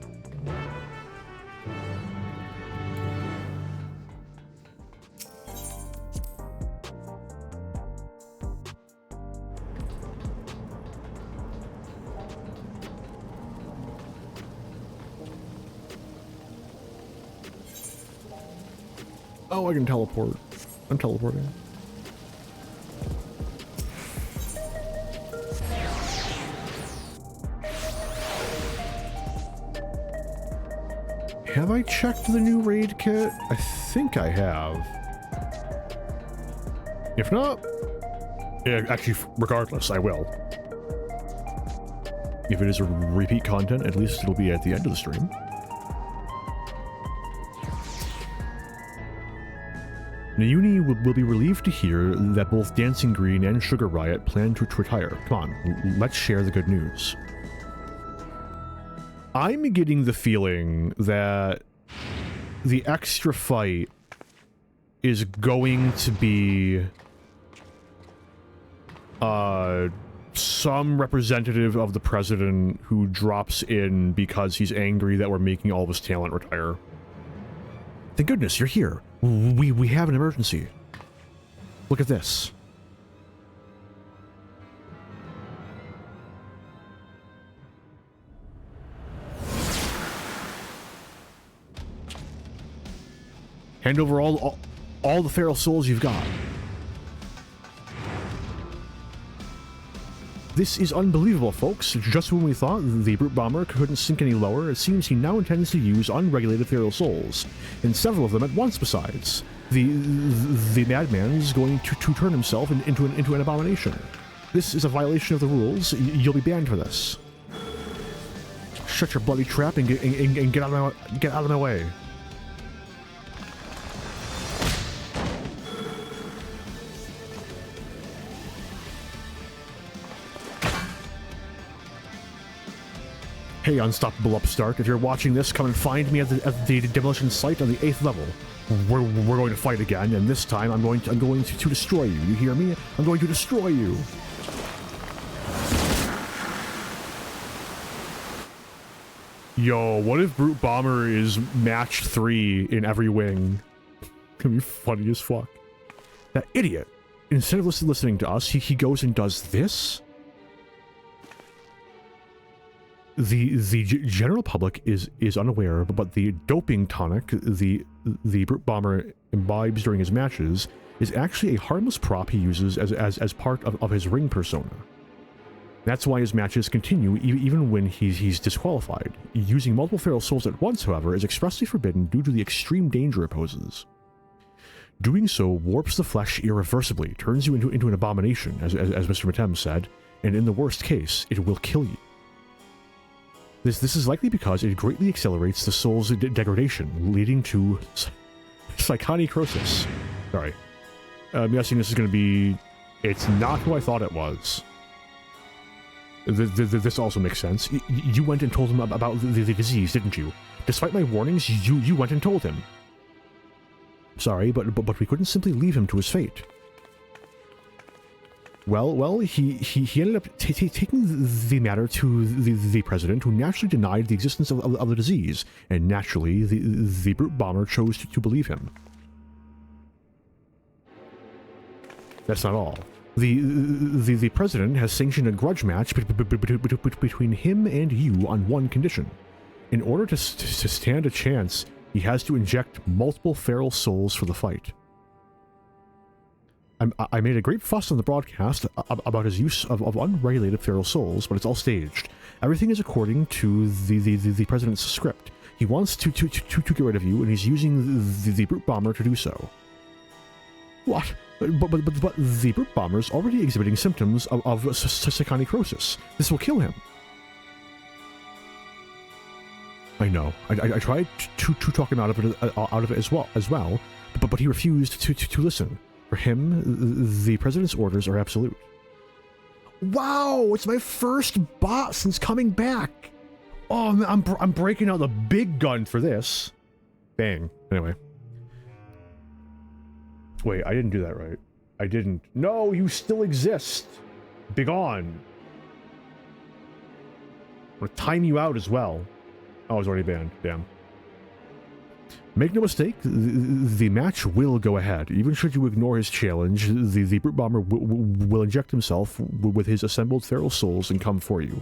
Oh, I can teleport. I'm teleporting. Have I checked the new raid kit? I think I have. If not, actually, regardless, I will. If it is a repeat content, at least it'll be at the end of the stream. Nayuni will be relieved to hear that both Dancing Green and Sugar Riot plan to retire. Come on, let's share the good news. I'm getting the feeling that the extra fight is going to be some representative of the president who drops in because he's angry that we're making all of his talent retire. Thank goodness you're here. We have an emergency. Look at this. Hand over all the feral souls you've got. This is unbelievable, folks. Just when we thought the Brute Bomber couldn't sink any lower, it seems he now intends to use unregulated feral souls, and several of them at once besides. The madman is going to turn himself into an abomination. This is a violation of the rules. You'll be banned for this. Shut your bloody trap and get out of my way. Hey, unstoppable upstart, if you're watching this, come and find me at the demolition site on the 8th level. We're going to fight again, and this time I'm going to destroy you. You hear me? I'm going to destroy you. Yo, what if Brute Bomber is match 3 in every wing? Gonna be funny as fuck. That idiot, instead of listening to us, he goes and does this? The general public is unaware, but the doping tonic the Brute Bomber imbibes during his matches is actually a harmless prop he uses as part of his ring persona. That's why his matches continue even when he's disqualified. Using multiple feral souls at once, however, is expressly forbidden due to the extreme danger it poses. Doing so warps the flesh irreversibly, turns you into an abomination, as Mr. Matem said, and in the worst case, it will kill you. This is likely because it greatly accelerates the soul's degradation, leading to psychonecrosis. Sorry. I'm guessing this is going to be... It's not who I thought it was. This also makes sense. You went and told him about the disease, didn't you? Despite my warnings, you went and told him. Sorry, but we couldn't simply leave him to his fate. Well, he ended up taking the matter to the president, who naturally denied the existence of the disease, and naturally, the Brute Bomber chose to believe him. That's not all. The president has sanctioned a grudge match between him and you on one condition. In order to stand a chance, he has to inject multiple feral souls for the fight. I made a great fuss on the broadcast about his use of unregulated feral souls, but it's all staged. Everything is according to the president's script. He wants to get rid of you, and he's using the Brute Bomber to do so. What? But the Brute Bomber's already exhibiting symptoms of psychonecrosis. This will kill him. I know. I tried to talk him out of it as well, but he refused to listen. For him, the president's orders are absolute. Wow, it's my first bot since coming back. Oh, I'm breaking out the big gun for this. Bang. Anyway. Wait, I didn't do that right. I didn't. No, you still exist. Begone. I'm gonna time you out as well. Oh, I was already banned. Damn. Make no mistake, the match will go ahead. Even should you ignore his challenge, the Brute Bomber will inject himself with his assembled feral souls and come for you.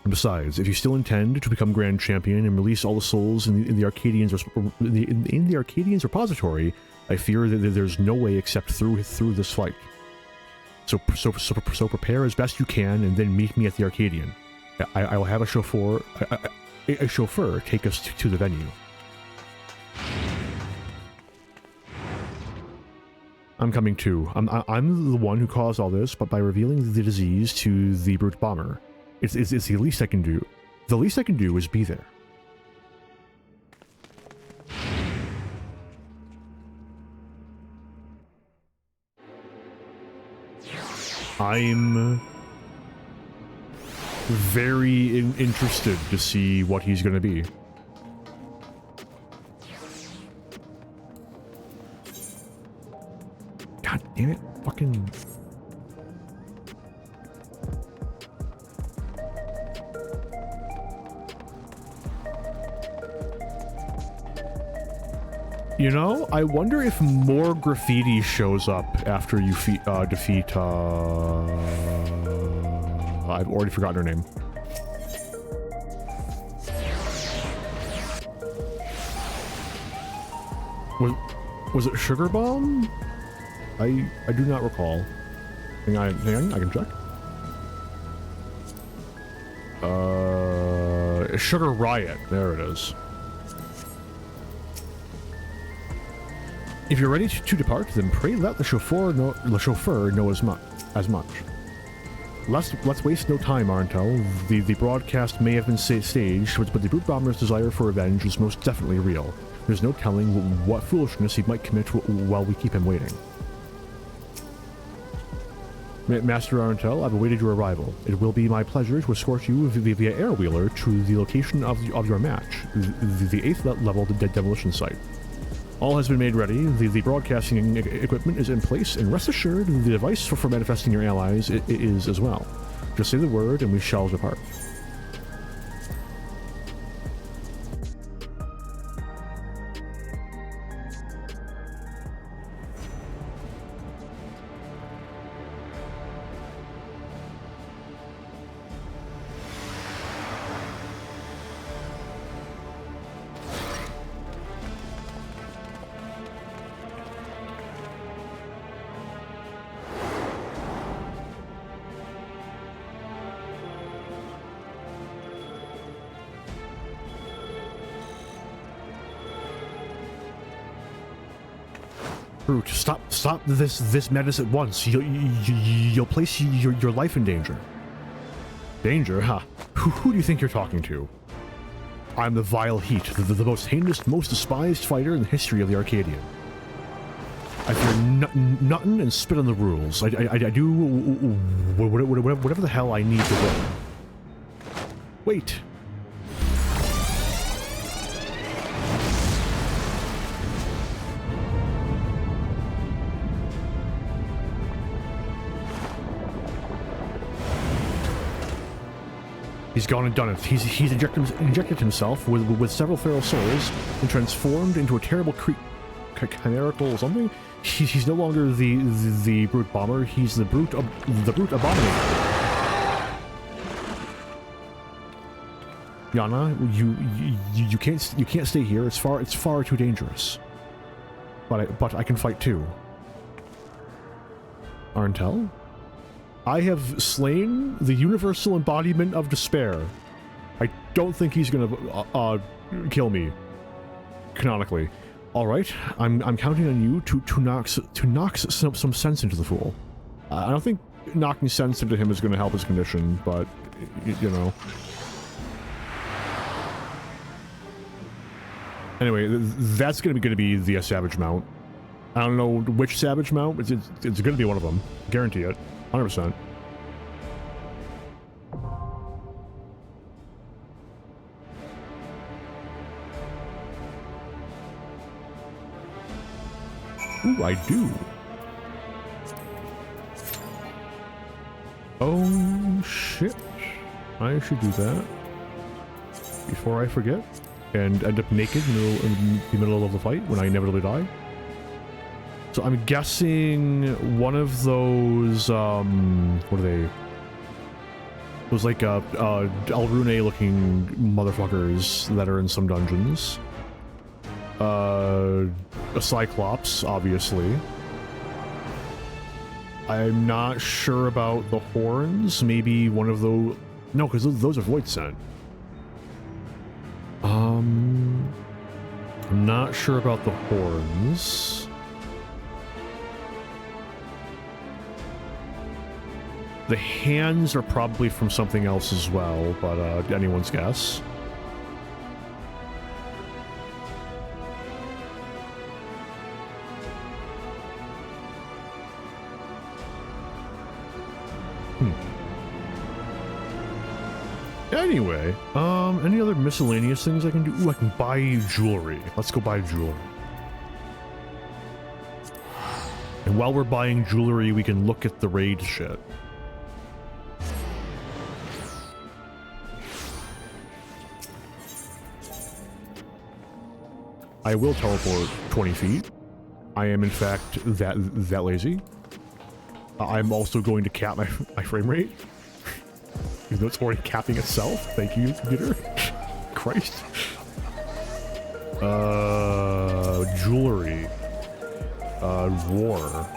And besides, if you still intend to become Grand Champion and release all the souls in the Arcadian's repository, I fear that there's no way except through this fight. So prepare as best you can, and then meet me at the Arcadian. I will have a chauffeur take us to the venue. I'm coming too. I'm the one who caused all this, but by revealing the disease to the Brute Bomber, it's the least I can do. The least I can do is be there. I'm very interested to see what he's going to be. God damn it. Fucking... You know, I wonder if more graffiti shows up after you defeat, I've already forgotten her name. Was it Sugar Bomb? I do not recall. Hang on, I can check. Sugar Riot. There it is. If you're ready to depart, then pray let the chauffeur know as much. Let's waste no time, Arntel. The broadcast may have been staged, but the Brute Bomber's desire for revenge is most definitely real. There's no telling what foolishness he might commit while we keep him waiting. Master Arntel, I've awaited your arrival. It will be my pleasure to escort you via airwheeler to the location of your match, the 8th level demolition site. All has been made ready, the broadcasting equipment is in place, and rest assured, the device for manifesting your allies is as well. Just say the word and we shall depart. Brute, stop this madness at once. You'll place your life in danger. Danger? Huh? Who do you think you're talking to? I'm the Vile Heat, the most heinous, most despised fighter in the history of the Arcadian. I fear nothing and spit on the rules. I do whatever the hell I need to win. Wait. He's gone and done it. He's injected himself with several feral souls and transformed into a terrible chimerical something. He's no longer the Brute Bomber. He's the Brute Abominator. Yana, you can't stay here. It's far too dangerous. But I can fight too. Arntel? I have slain the universal embodiment of despair. I don't think he's gonna kill me. Canonically. Alright, I'm counting on you to knock some sense into the fool. I don't think knocking sense into him is gonna help his condition, but you know. Anyway, that's gonna be the Savage Mount. I don't know which Savage Mount, it's gonna be one of them. Guarantee it. 100%. Ooh, I do. Oh, shit. I should do that before I forget and end up naked in the middle of the fight when I inevitably die. So I'm guessing one of those, what are they? Those like, Alrune looking motherfuckers that are in some dungeons. A Cyclops, obviously. I'm not sure about the horns. Maybe one of those... No, because those are Void Scent. I'm not sure about the horns. The hands are probably from something else as well, but anyone's guess. Anyway, any other miscellaneous things I can do? Ooh, I can buy jewelry. Let's go buy jewelry. And while we're buying jewelry, we can look at the raid shit. I will teleport 20 feet. I am, in fact, that lazy. I'm also going to cap my frame rate. Even though it's already capping itself. Thank you, computer. Christ. jewelry. War.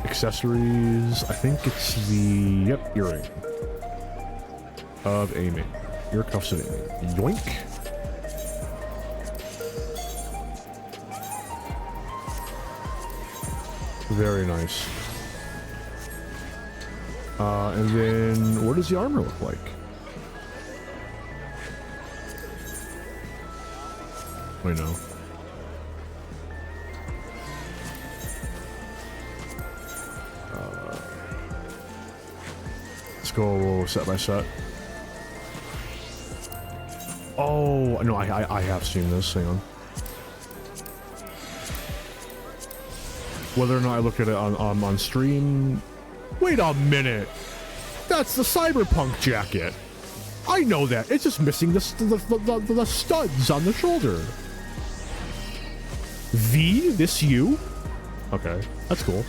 Accessories. I think it's the... Yep, earring. Of aiming. Earcuffs of aiming. Yoink. Very nice. And then what does the armor look like? Wait, no. Let's go set by set. Oh, no, I have seen this. Hang on. Whether or not I looked at it on stream... Wait a minute! That's the Cyberpunk jacket! I know that! It's just missing the studs on the shoulder! This you? Okay, that's cool.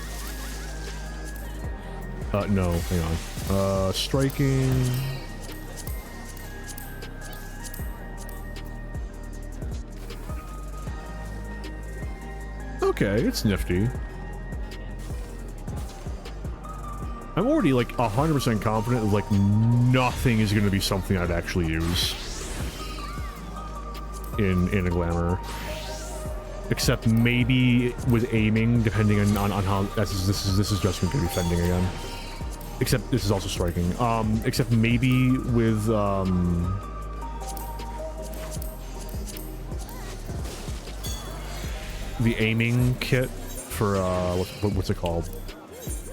No, hang on. Striking... Okay, it's nifty. I'm already like 100% confident that like nothing is going to be something I'd actually use in a glamour, except maybe with aiming, depending on how this is just going to be fending again. Except this is also striking. Except maybe with the aiming kit for what's it called?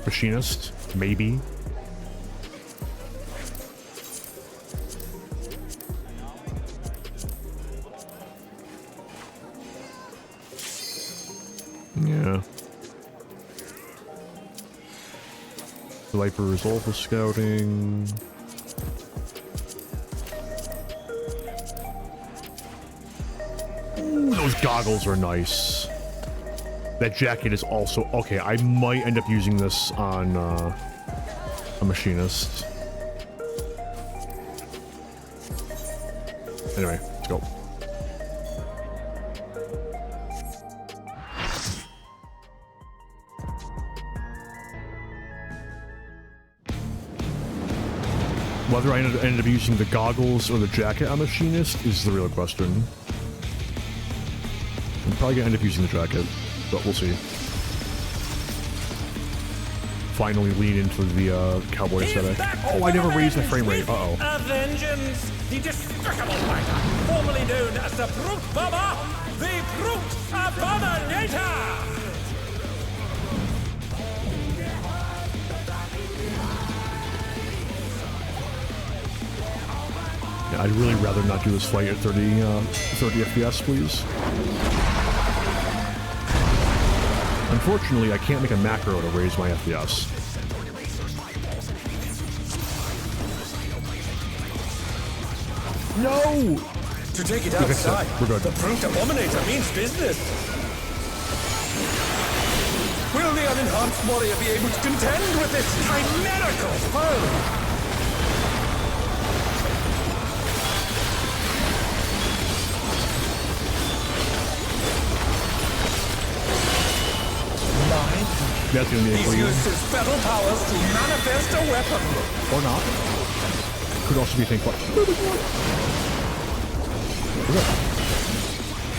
Machinist, maybe. Yeah. Viper is all for scouting. Ooh, those goggles are nice. That jacket is also... Okay, I might end up using this on a machinist. Anyway, let's go. Whether I end up using the goggles or the jacket on machinist is the real question. I'm probably gonna end up using the jacket, but we'll see. Finally lean into the cowboy aesthetic. Oh, I never raised the frame rate. Uh-oh. A vengeance! The despicable fighter, formerly known as the Brute Bomber, the Brute Abominator! Yeah, I'd really rather not do this fight at 30 FPS, please. Unfortunately, I can't make a macro to raise my FPS. No! To take it outside, we're good. The Brute Abominator means business. Will the unenhanced warrior be able to contend with this chimerical foe? That's gonna be a He's used his battle powers to manifest a weapon. Or not. Could also be a thing.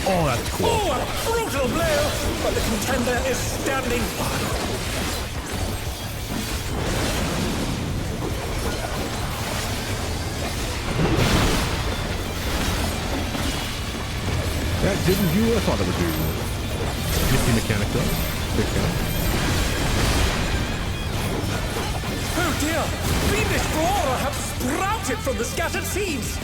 Oh, that's cool. Oh, a brutal blow! But the contender is standing by. That didn't do what I thought it would do. Nifty mechanic though. Big fan. Oh dear! Fiendish flora have sprouted from the scattered seeds!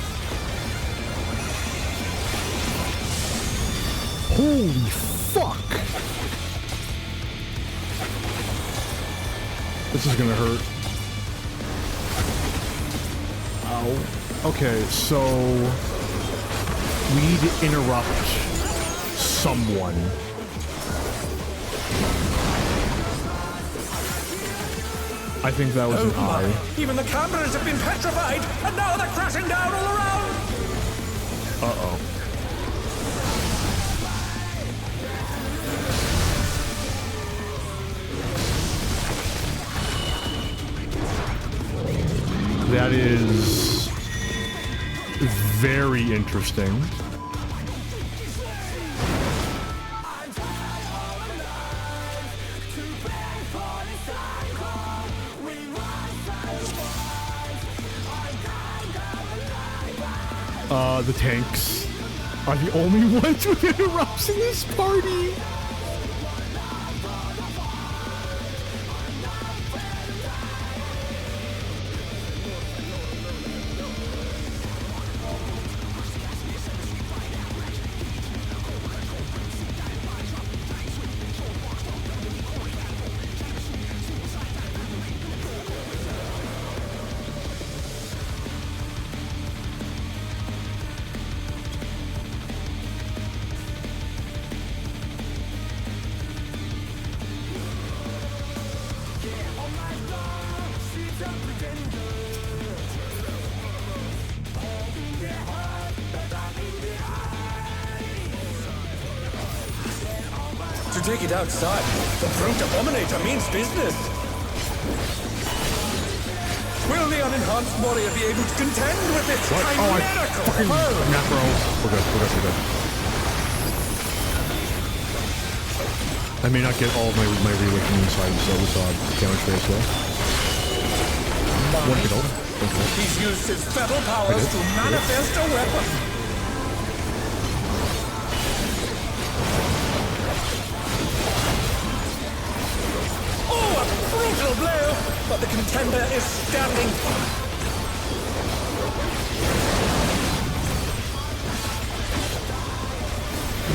Holy fuck! This is gonna hurt. Ow. Okay, so... we need to interrupt someone. I think that was an eye. Even the cameras have been petrified, and now they're crashing down all around! Uh-oh. That is very interesting. The tanks are the only ones with interrupts in this party. To take it outside, the brute abominator means business. Will the unenhanced warrior be able to contend with its What? Oh, I chimerical fucking foe? macro. We're good. I may not get all of my reawakening inside, so we saw damage base though. One hit over. Okay. He's used his feral powers to manifest a weapon. Oh, a brutal blow! But the contender is standing.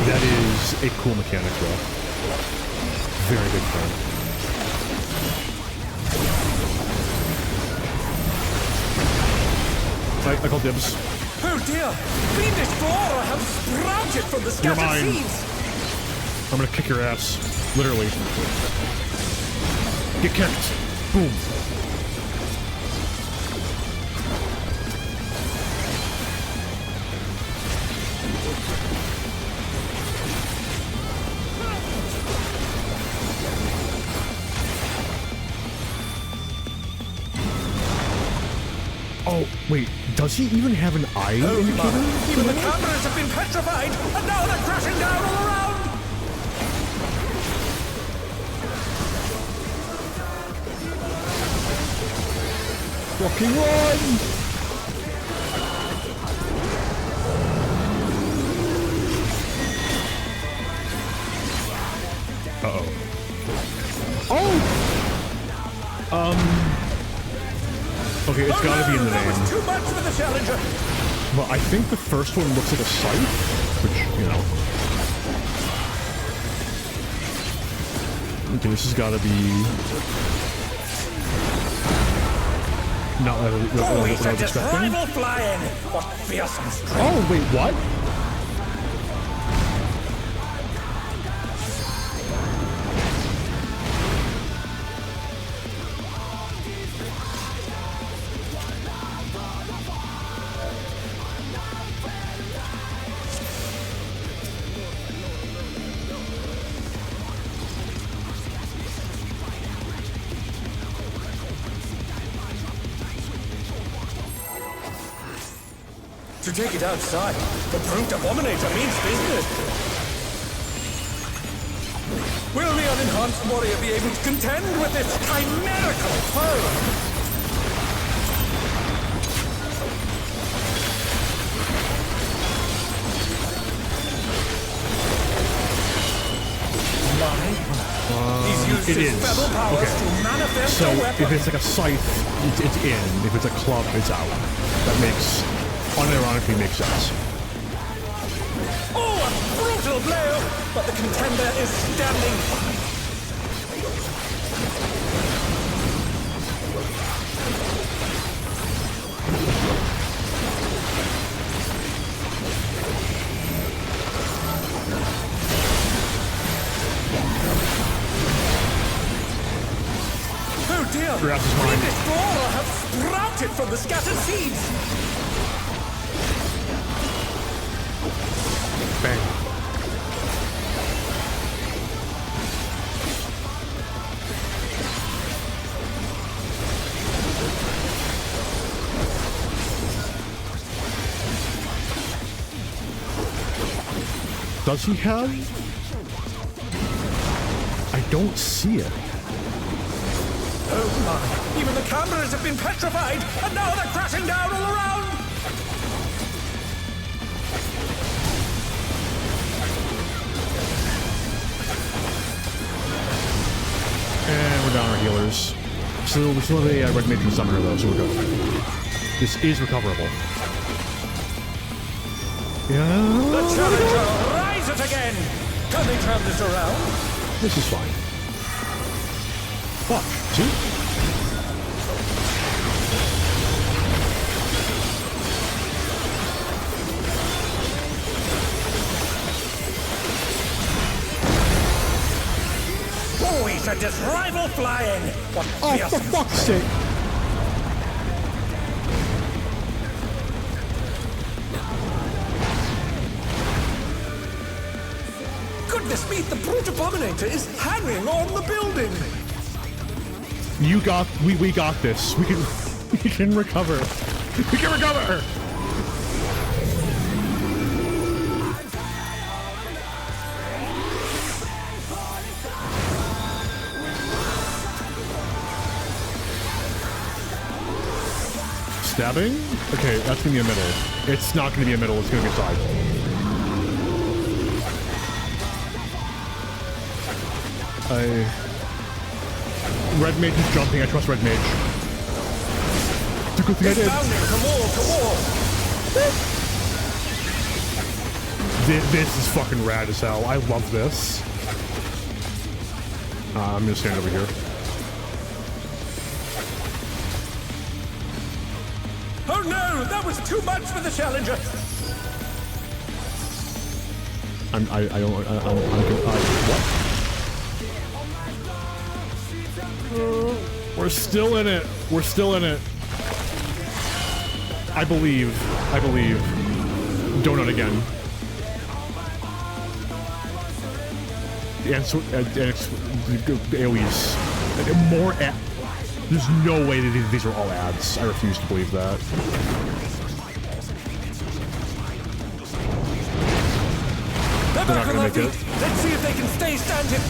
That is a cool mechanic though. Very big fan. I call dibs. Oh dear! Fiendish flora have sprouted from the You're scattered mine. seeds! I'm gonna kick your ass. Literally. Get kicked. Boom. Oh, wait. Does he even have an eye Oh indicator? my! Even the cameras have been petrified, and now they're crashing down all around! Fucking run! Uh-oh. Oh! Okay, it's gotta be in the That name. was too much for the challenger! But I think the first one looks like a scythe, which, you know. Okay, this has gotta be... not what Oh, I he's was a just expecting. rival flying! What fearsome strength! Oh, wait, what? To take it outside, the brute abominator means business. Will the unenhanced warrior be able to contend with its chimerical foe? He's used It his is. feral powers Okay. to manifest So a weapon. if it's like a scythe, it's in. If it's a club, it's out. That makes, unironically makes sense. Oh, a brutal blow! But the contender is standing. Oh dear! Grab his mind. Fiendish flora have sprouted from the scattered seeds! Bang. Does he have? I don't see it. Oh my! Even the cameras have been petrified, and now they're crashing down all around! And we're down our healers. So we still have a red mage and summoner though, so we're good. This is recoverable. Yeah. The challenger rises again! Can they turn this around? This is fine. Fuck. See? Oh, he sent his rival flying! What Oh, fierce for fuck's sake. Goodness me, the brute abominator is hanging on the building! We got this. We can recover. We can recover! Stabbing? Okay, that's gonna be a middle. It's not gonna be a middle, it's gonna be a side. Red Mage is jumping, I trust Red Mage. It's a good thing I did. This is fucking rad as hell. I love this. I'm gonna stand over here. Oh no, that was too much for the challenger! What? We're still in it. We're still in it. I believe. Donut again. And AoEs. More There's no way that these are all ads. I refuse to believe that. They're not gonna make it. Let's see if they can stay standing.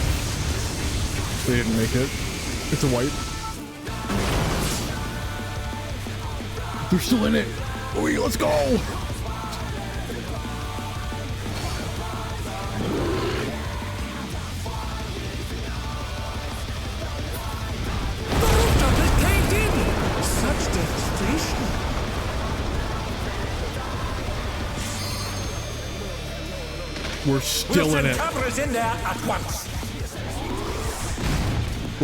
They didn't make it. It's a wipe. They're still in it. Oi, let's go. The rooftop is caved in. Such devastation. We're still in it. Cameras in there at once.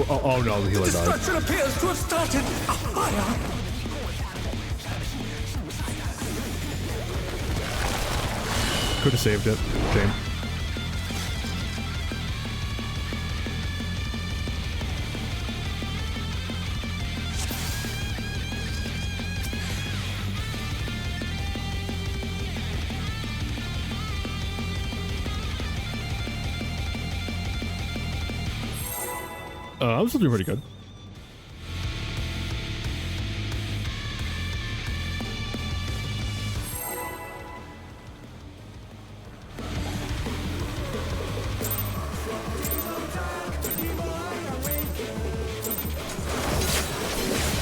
Oh no, the healer died. Destruction appears to have started a fire. Could have saved it. Shame. I'm still doing pretty good.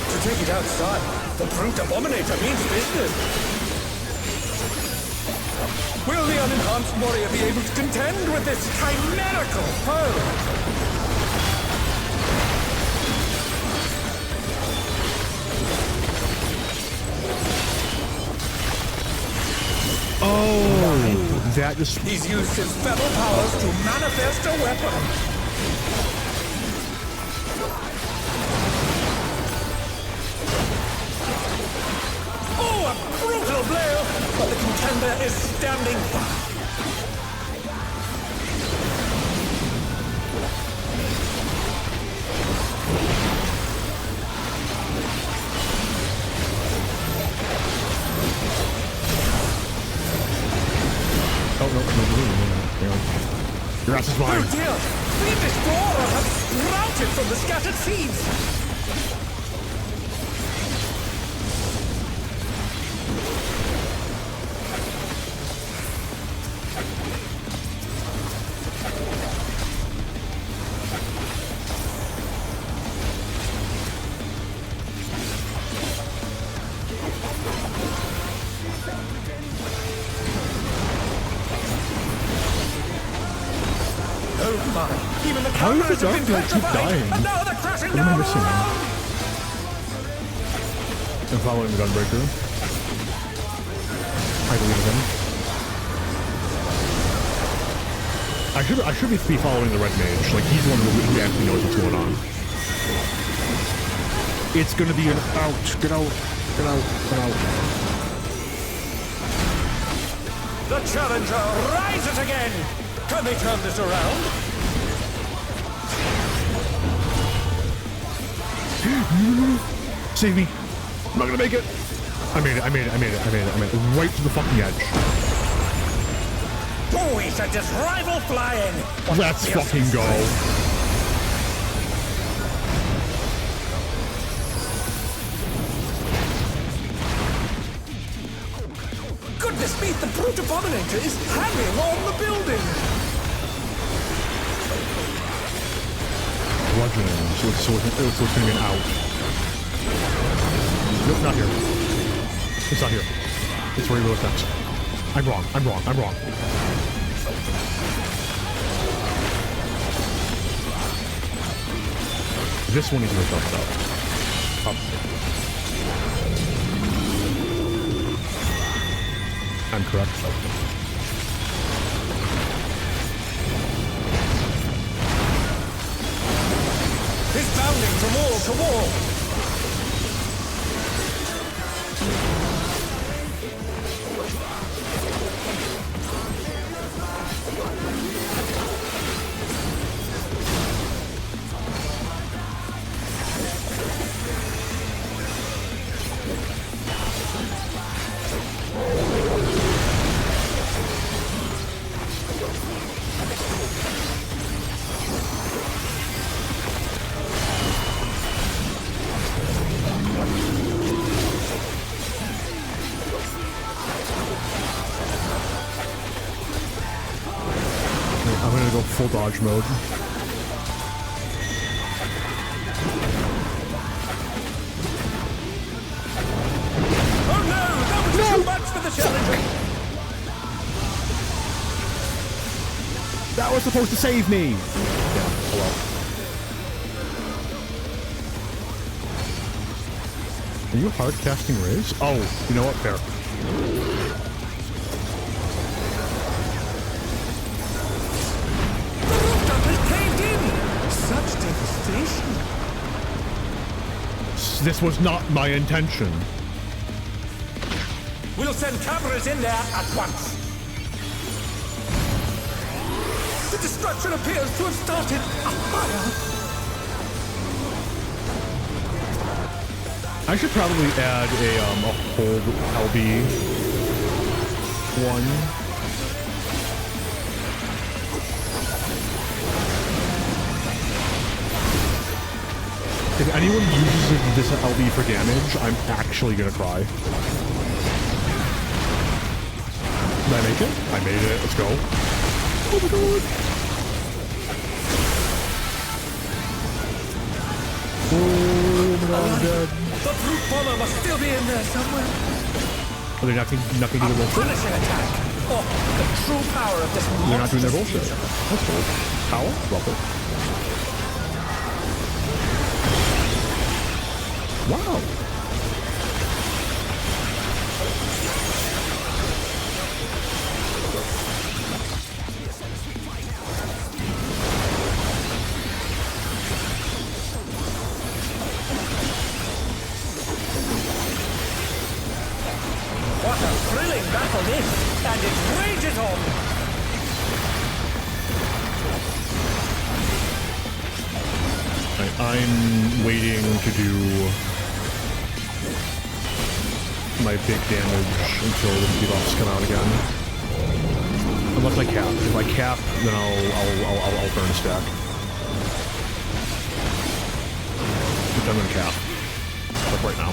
To take it outside, the brute abominator means business. Will the unenhanced warrior be able to contend with this chimerical foe? Oh, that just... He's used his feather powers to manifest a weapon. Oh, a brutal blow! But the contender is standing fast. Oh, no. Your ass is mine. Oh dear! The Explorer has sprouted from the scattered seeds! How is hammers it have dark been and I keep petrified, dying? and now they're crashing What am I down missing? around. I'm following the Gunbreaker. I believe him. I should be following the Red Mage. Like, he's the one who actually knows what's going on. It's gonna be an out. Get out. Get out. Get out. The challenger rises again. Can they turn this around? Save me. I'm not gonna make it. I made it. I made it. I made it. I made it. I made it. Right to the fucking edge. Oh, he sent his rival flying. Let's fucking go. Goodness me, the brute abominator is hanging on the building. Bludgeoning. So it's gonna be an out. Nope, not here. It's not here. It's where he goes next. I'm wrong. I'm wrong. I'm wrong. This one is gonna jump up. I'm correct. He's bounding from wall to wall. I'm gonna go full dodge mode. Oh no, that was too much for the challenger. That was supposed to save me! Yeah, oh well. Are you hard casting rays? Oh, you know what? Fair. The rooftop is caved in. Such devastation. This was not my intention. We'll send cameras in there at once. The destruction appears to have started a fire. I should probably add a hold LB one. If anyone uses this LB for damage, I'm actually gonna cry. Did I make it? I made it. Let's go. Oh my god. Oh my god, I'm dead. The brute bomber must still be in there somewhere. Are they not gonna do their bullshit? Punishing attack. Oh, the true power of this They're not doing their monstrous bullshit. creature. That's cool. Power? Ruffle. Wow. What a thrilling battle this, and it rages on. I'm waiting to do my big damage until the debuffs come out again. Unless I cap. If I cap, then I'll burn a stack. Which I'm gonna cap. Like right now.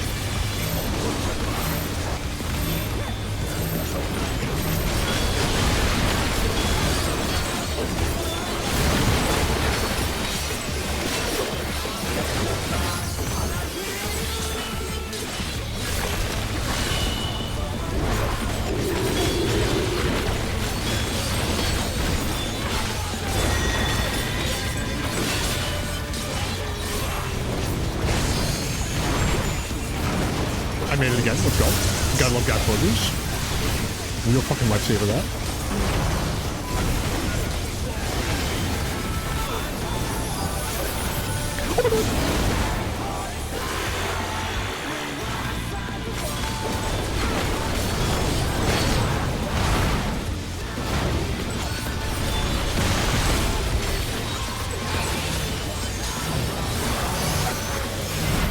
made it again. Let's go. Gotta love gap closers. Real fucking lifesaver that.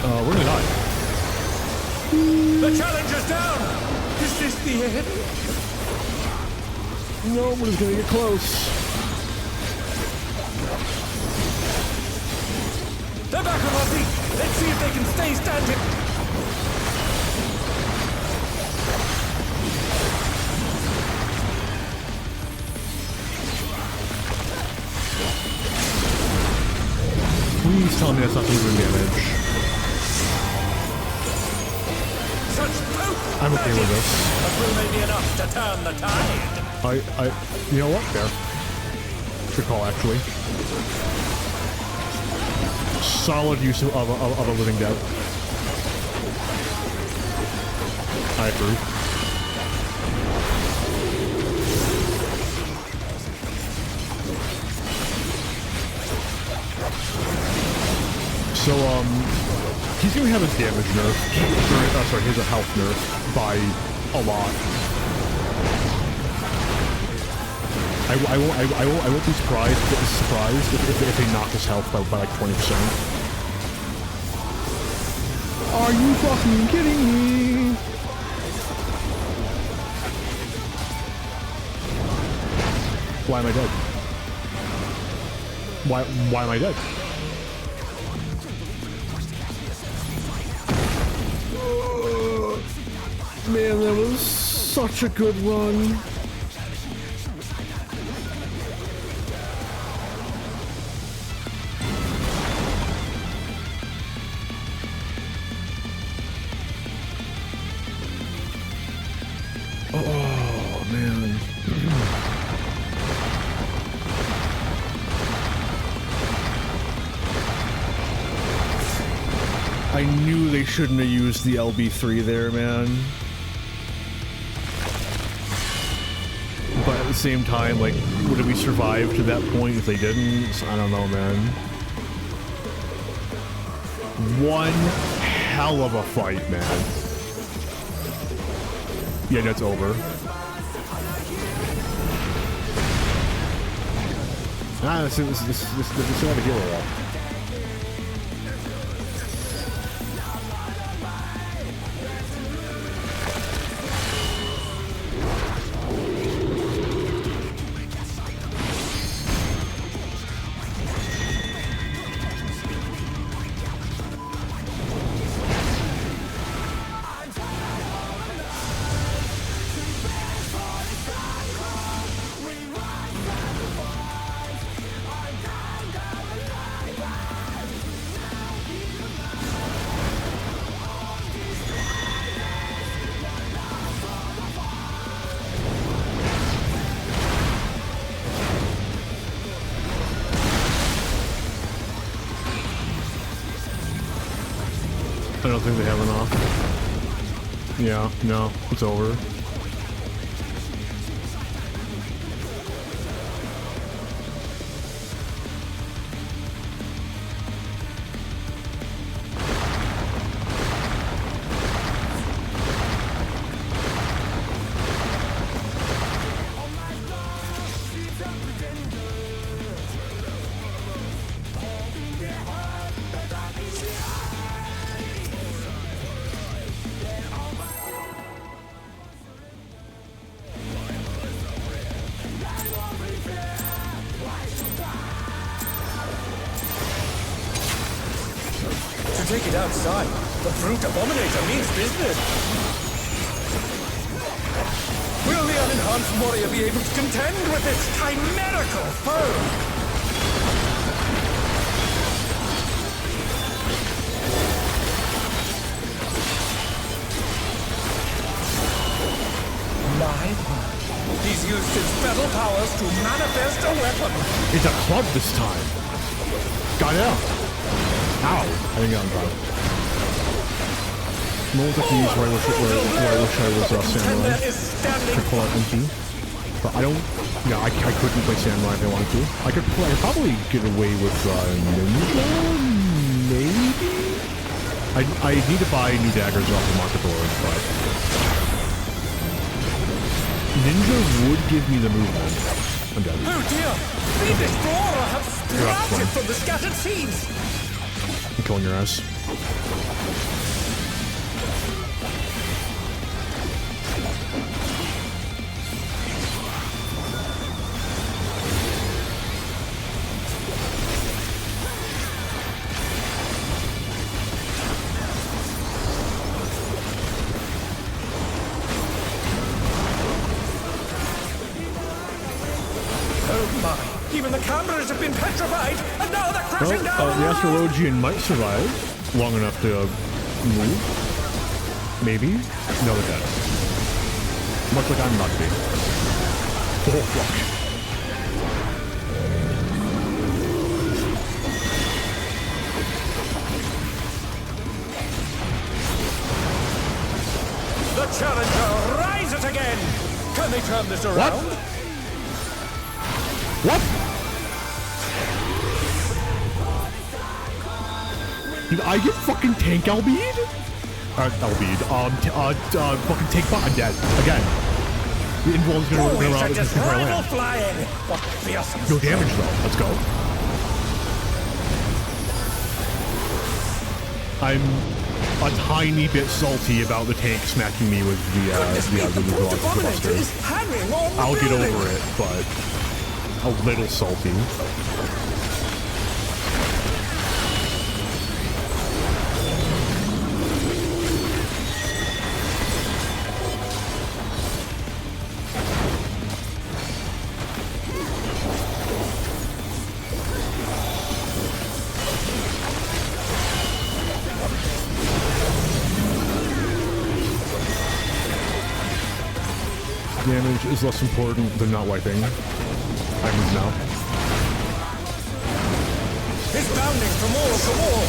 We're gonna die. The challenger's down! Is this the end? No, we're just gonna get close. They're back on our feet! Let's see if they can stay standing! Please tell me that's not doing damage. I'm okay with this. But will they be enough to turn the tide? You know what? Fair. Good call, actually. Solid use of a living dead. I approve. So, he's gonna have his damage nerfed. Sorry, his health nerfed by a lot. I won't be surprised if they knock his health by like 20%. Are you fucking kidding me? Why am I dead? Why am I dead? Man, that was such a good run. Oh, man. I knew they shouldn't have used the LB3 there, man. But at the same time, like, would we survive to that point if they didn't? I don't know, man. One hell of a fight, man. Yeah, that's over. This is not a hero. I don't think they have enough. Yeah, no, it's over. Take it outside. The brute abominator means business. Will the unenhanced warrior be able to contend with this chimerical foe? My word. He's used his spell powers to manifest a weapon. It's a club this time. Got out. Ow. I didn't get on top. moments like these where I wish I was Samurai. Contender is standing. To pull out MP. But I don't, I couldn't play Samurai if I wanted to. I could probably get away with Ninja, maybe? I need to buy new daggers off the market board, but Ninja would give me the movement. I'm dead. Oh dear! Fiendish Flora have sprouted from the scattered seeds! I'm killing your ass. Even the cameras have been petrified, and now they're crashing down! The Astrologian might survive long enough to move. Maybe? No, they're dead. Much like I'm about to be. Oh, fuck. The challenger rises again! Can they turn this around? What? Did I get fucking tank Albeed? Albeed. Fucking tank bot. I'm dead. Again. The Invol's gonna run around with his control flying. What fearsome. No damage though. Let's go. I'm a tiny bit salty about the tank smacking me with the Buster. I'll get over it, but a little salty. Damage is less important than not wiping. I move now. He's bounding from wall to wall.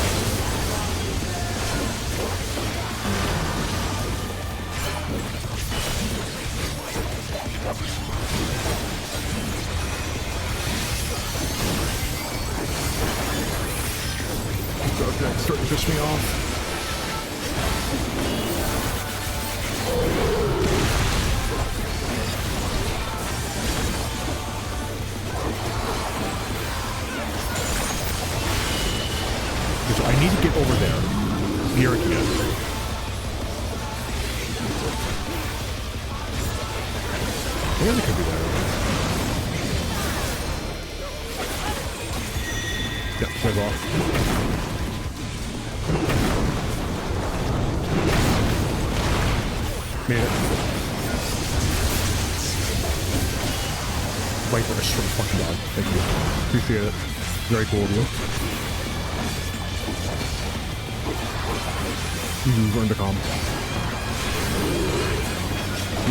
Okay, starting to piss me off. I need to get over there. Here it is. I guess it could be there. Yep, shove off. Made it. Viper is from fucking dog. Thank you. Appreciate it. Very cool of you. You learn to calm.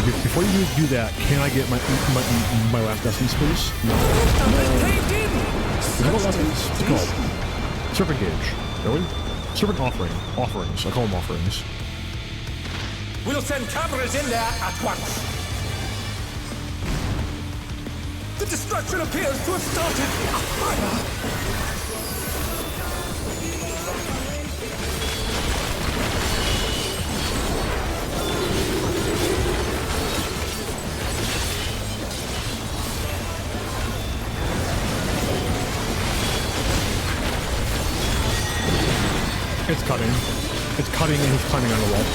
Before you do that, can I get my last essence, please? No. What lessons? What's it called? Serpent Gauge. Really? Serpent Offerings. I call them offerings. We'll send cameras in there at once. The destruction appears to have started a fire. It's cutting. It's cutting and he's climbing on the wall.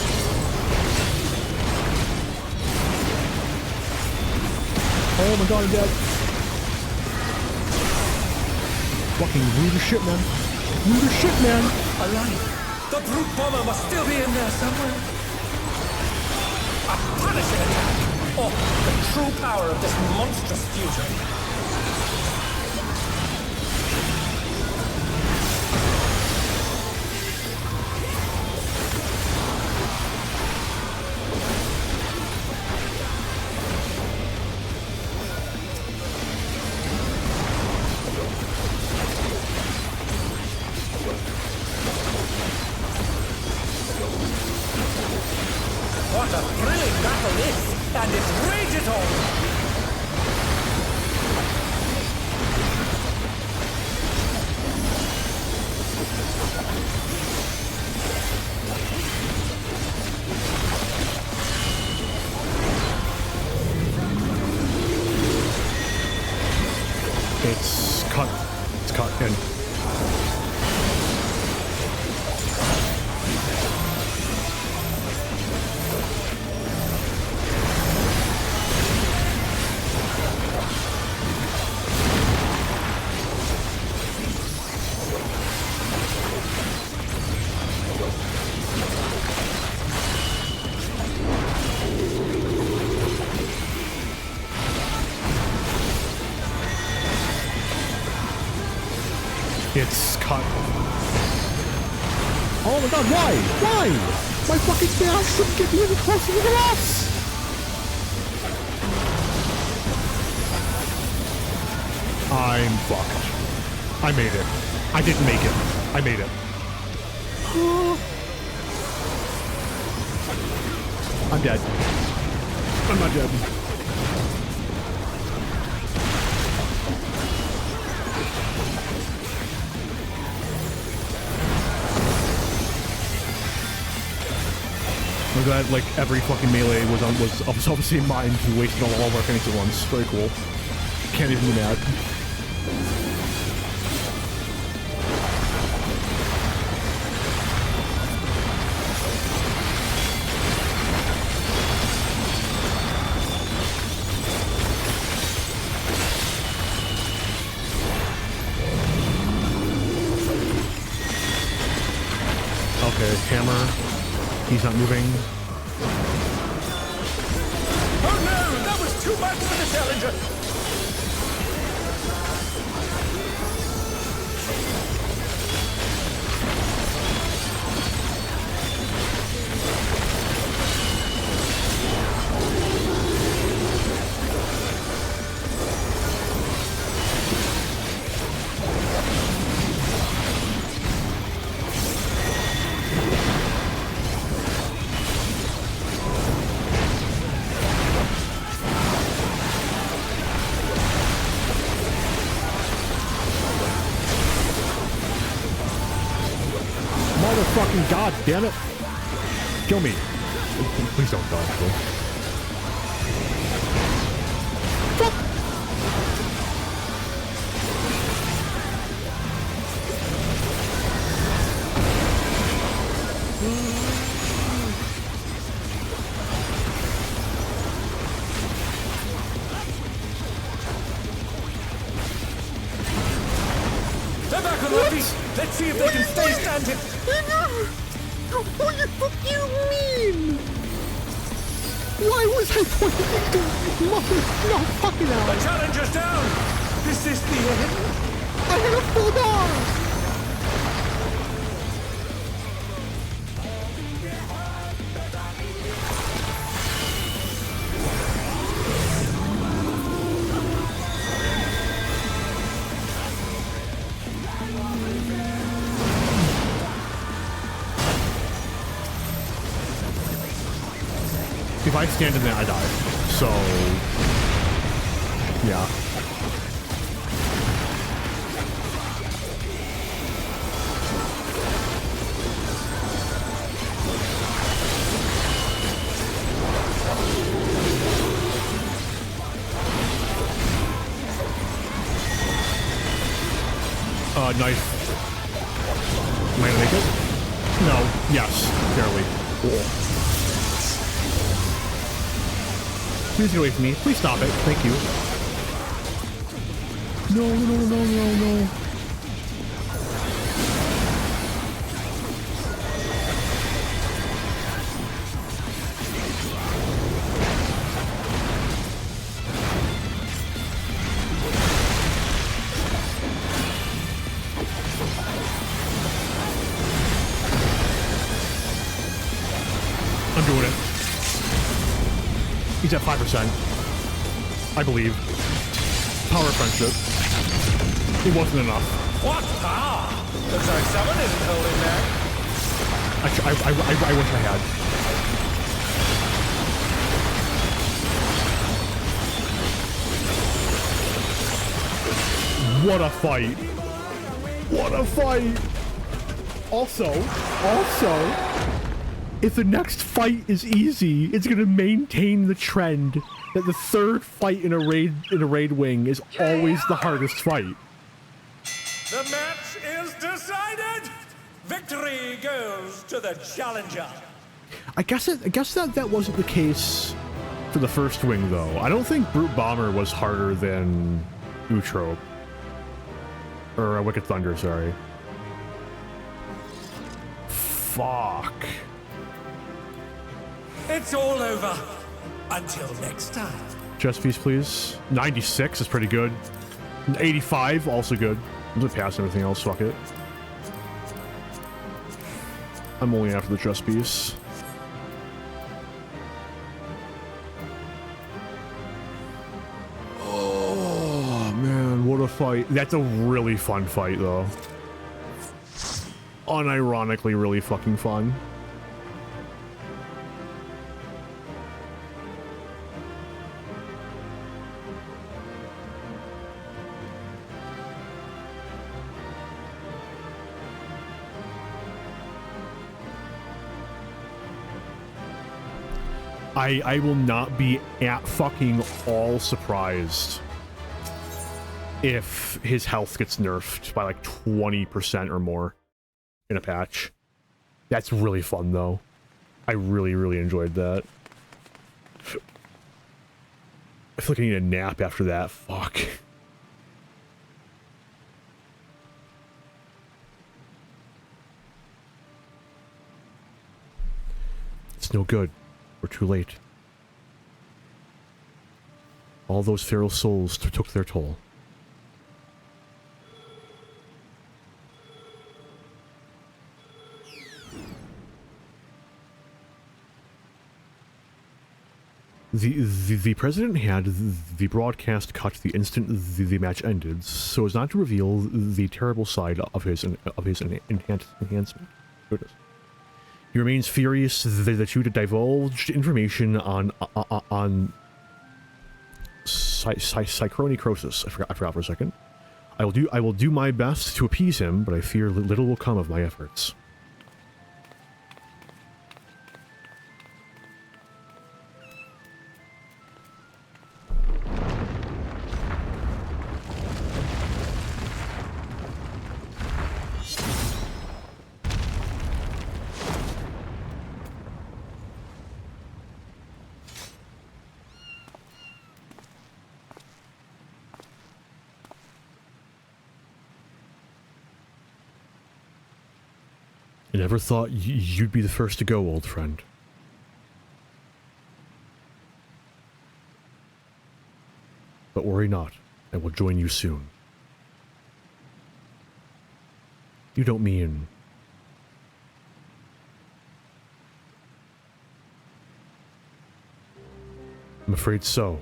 Oh my god, I'm dead. Fucking rude as shit, man. Rude as shit, man. Alive. The brute bomber must still be in there somewhere. A punishing attack. Oh, the true power of this monstrous fusion. What a thrilling battle this, and it's rages on! It's cut. It's cut in. It's cut. Oh my god, why? Why? My fucking gas shouldn't get me any closer to the boss! I'm fucked. I made it. I didn't make it. I made it. I'm dead. I'm not dead. I'm glad like every fucking melee was of the same mind who wasted all of our things at once. Very cool. Can't even be mad. Okay, hammer. He's not moving. Oh no! That was too much for the challenger! Motherfucking god damn it! Kill me. Please don't dodge, bro. Fuck! They're back on their feet! Let's see if they can stay standing! What the fuck do you mean? Why was I pointing to mother? No, fucking The hell. challenger's down! Is this the end? I had a full bar! If I stand in there, I die. So, yeah. Knife. Am I gonna make it? No. Yes. Barely. Cool. Please get away from me. Please stop it. Thank you. No, no, no, no, no. I'm doing it. He's at 5%. I believe. Power of friendship. It wasn't enough. What power? Looks like someone isn't holding back. I wish I had. What a fight! What a fight! Also, if the next fight is easy, it's gonna maintain the trend that the third fight in a raid wing is always the hardest fight. The match is decided! Victory goes to the challenger! I guess that wasn't the case for the first wing, though. I don't think Brute Bomber was harder than Utrope. Or Wicked Thunder, sorry. Fuck. It's all over. Until next time. Chest piece, please. 96 is pretty good. 85, also good. I'm gonna pass everything else, fuck it. I'm only after the chest piece. Oh, man, what a fight. That's a really fun fight, though. Unironically really fucking fun. I will not be at fucking all surprised if his health gets nerfed by like 20% or more in a patch. That's really fun, though. I really, really enjoyed that. I feel like I need a nap after that. Fuck. It's no good. We're too late. All those feral souls took their toll. The president had the broadcast cut the instant the match ended, so as not to reveal the terrible side of his enhancement. Goodness. He remains furious that you divulged information on Psychronecrosis. I forgot for a second. I will do my best to appease him, but I fear little will come of my efforts. I never thought you'd be the first to go, old friend. But worry not, I will join you soon. You don't mean... I'm afraid so.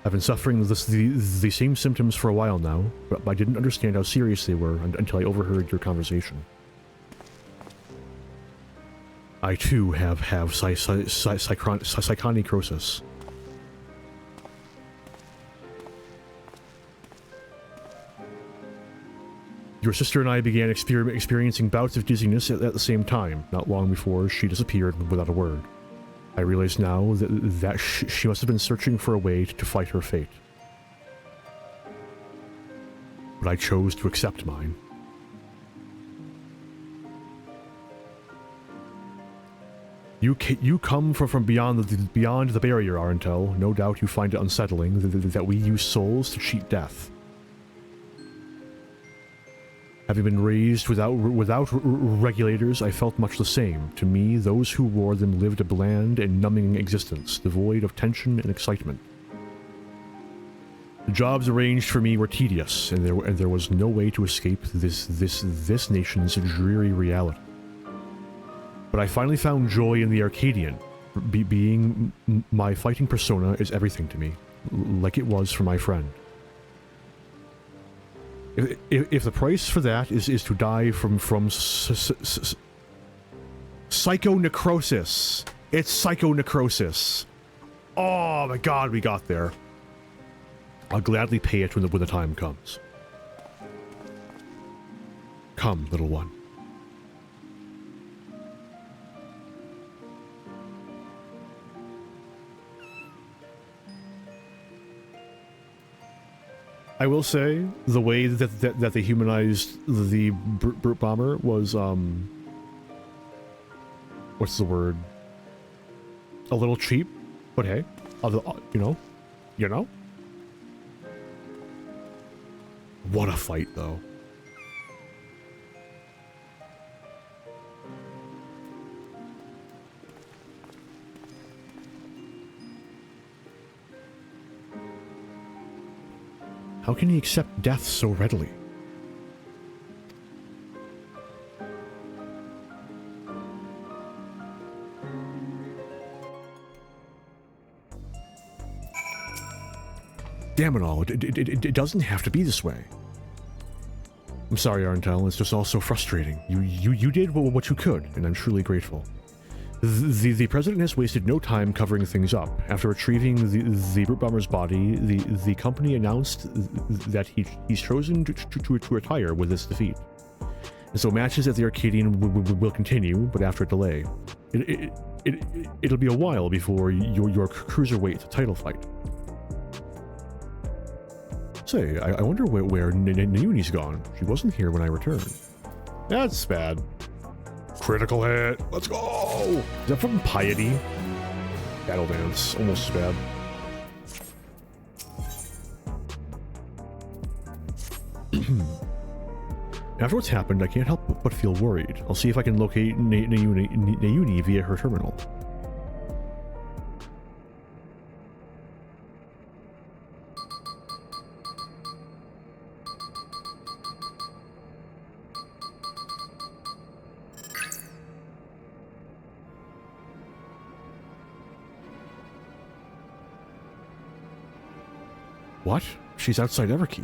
I've been suffering the same symptoms for a while now, but I didn't understand how serious they were until I overheard your conversation. I too have psychonecrosis. Your sister and I began experiencing bouts of dizziness at the same time, not long before she disappeared without a word. I realize now that she must have been searching for a way to fight her fate. But I chose to accept mine. You come from beyond the barrier, Arentel. No doubt you find it unsettling that we use souls to cheat death. Having been raised without regulators, I felt much the same. To me, those who wore them lived a bland and numbing existence, devoid of tension and excitement. The jobs arranged for me were tedious, and there was no way to escape this nation's dreary reality. But I finally found joy in the Arcadian. Being my fighting persona is everything to me, like it was for my friend. If the price for that is to die from psychonecrosis, it's psychonecrosis. Oh my god, we got there. I'll gladly pay it when the time comes. Come, little one. I will say the way that they humanized the brute bomber was what's the word? A little cheap, but hey, you know. What a fight, though. How can he accept death so readily? Damn it all, it doesn't have to be this way. I'm sorry, Arntel, it's just all so frustrating. You did what you could, and I'm truly grateful. The president has wasted no time covering things up. After retrieving the brute bomber's body, the company announced that he's chosen to retire with this defeat. And so matches at the Arcadian will continue, but after a delay. It'll be a while before your cruiserweight title fight. Say, I wonder where Nayuni's gone. She wasn't here when I returned. That's bad. Critical hit. Let's go. Is that from Piety? Battle Dance. Almost as bad. After what's happened, I can't help but feel worried. I'll see if I can locate Nayuni via her terminal. What? She's outside Everkeep.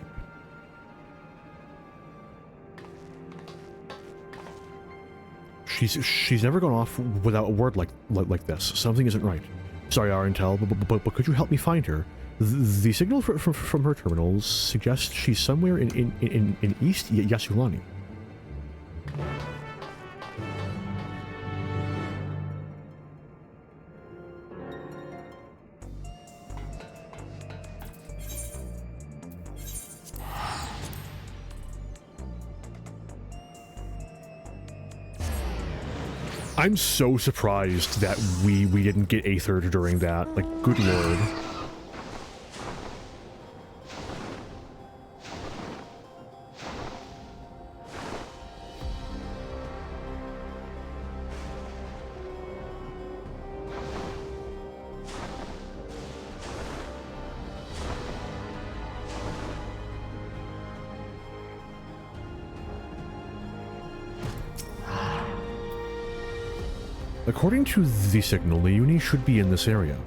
She's never gone off without a word like this. Something isn't right. Sorry, Arntel, but could you help me find her? The signal from her terminals suggests she's somewhere in East Yasulani. I'm so surprised that we didn't get Aethered during that. Like, good lord. According to the signal, Nayuni should be in this area.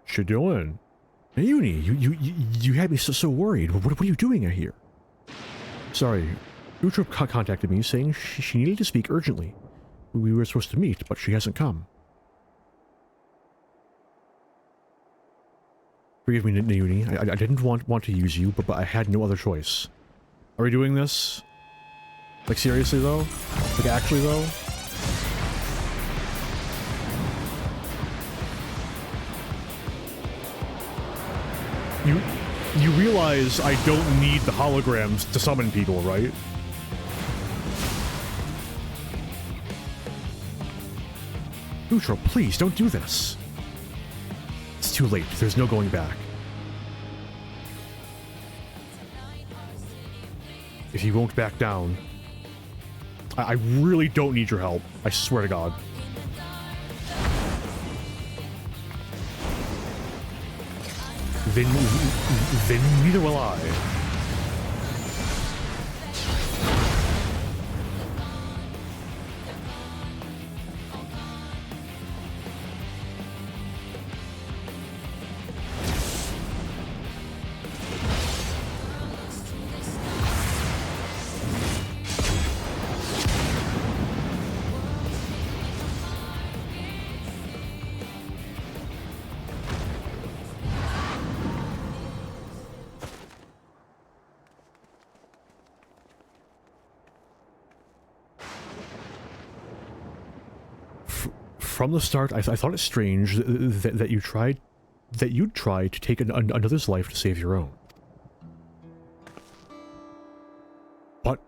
What you doing? Nayuni, you had me so worried. What are you doing out here? Sorry, Uhtred contacted me saying she needed to speak urgently. We were supposed to meet, but she hasn't come. Forgive me, Nayuni. I didn't want to use you, but I had no other choice. Are we doing this? Like, seriously, though? Like, actually, though? You realize I don't need the holograms to summon people, right? Uhtred, please, don't do this. It's too late. There's no going back. If you won't back down... I really don't need your help. I swear to God. Then neither will I. from the start, I thought it strange that you'd try to take another's life to save your own. But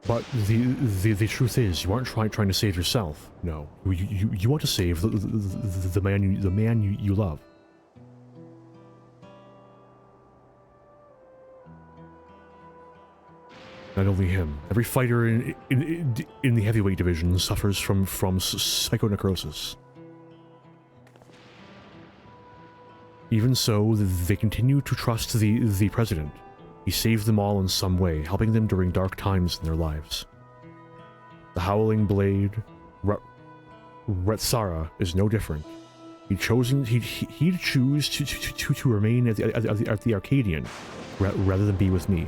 the truth is, you aren't trying to save yourself. No, you want to save the man you love. Not only him, every fighter in the heavyweight division suffers from psychonecrosis. Even so, they continue to trust the president. He saved them all in some way, helping them during dark times in their lives. The Howling Blade, Retsara, is no different. He'd choose to remain at the Arcadian rather than be with me.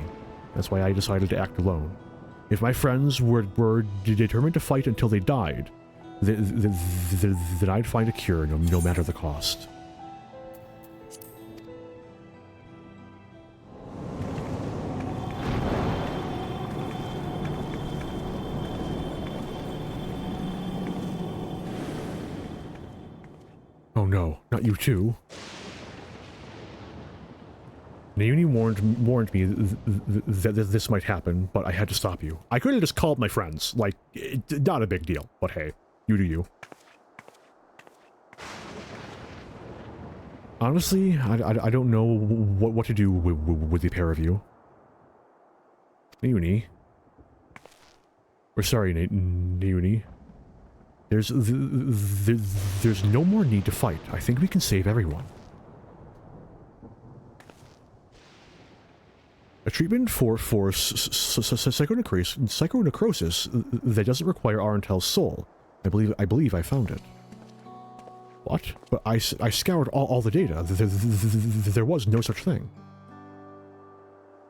That's why I decided to act alone. If my friends were determined to fight until they died, then I'd find a cure no matter the cost. Oh no, not you too. Naomi warned me that this might happen, but I had to stop you. I could have just called my friends. Like, not a big deal, but hey, you do you. Honestly, I don't know what to do with the pair of you. Naomi. We're sorry, Naomi. There's no more need to fight. I think we can save everyone. A treatment for psychonecrosis that doesn't require Arentel's soul. I believe I found it. What? But I scoured all the data. There was no such thing.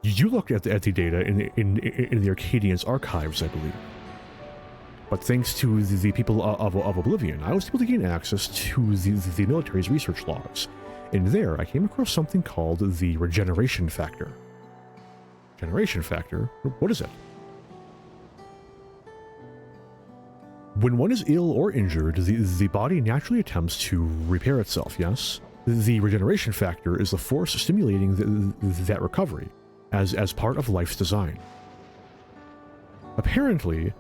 You looked at the data in the Arcadian's archives, I believe. But thanks to the people of Oblivion, I was able to gain access to the military's research logs. And there, I came across something called the regeneration factor. Generation factor? What is it? When one is ill or injured, the body naturally attempts to repair itself, yes? The regeneration factor is the force stimulating that recovery, as part of life's design. Apparently,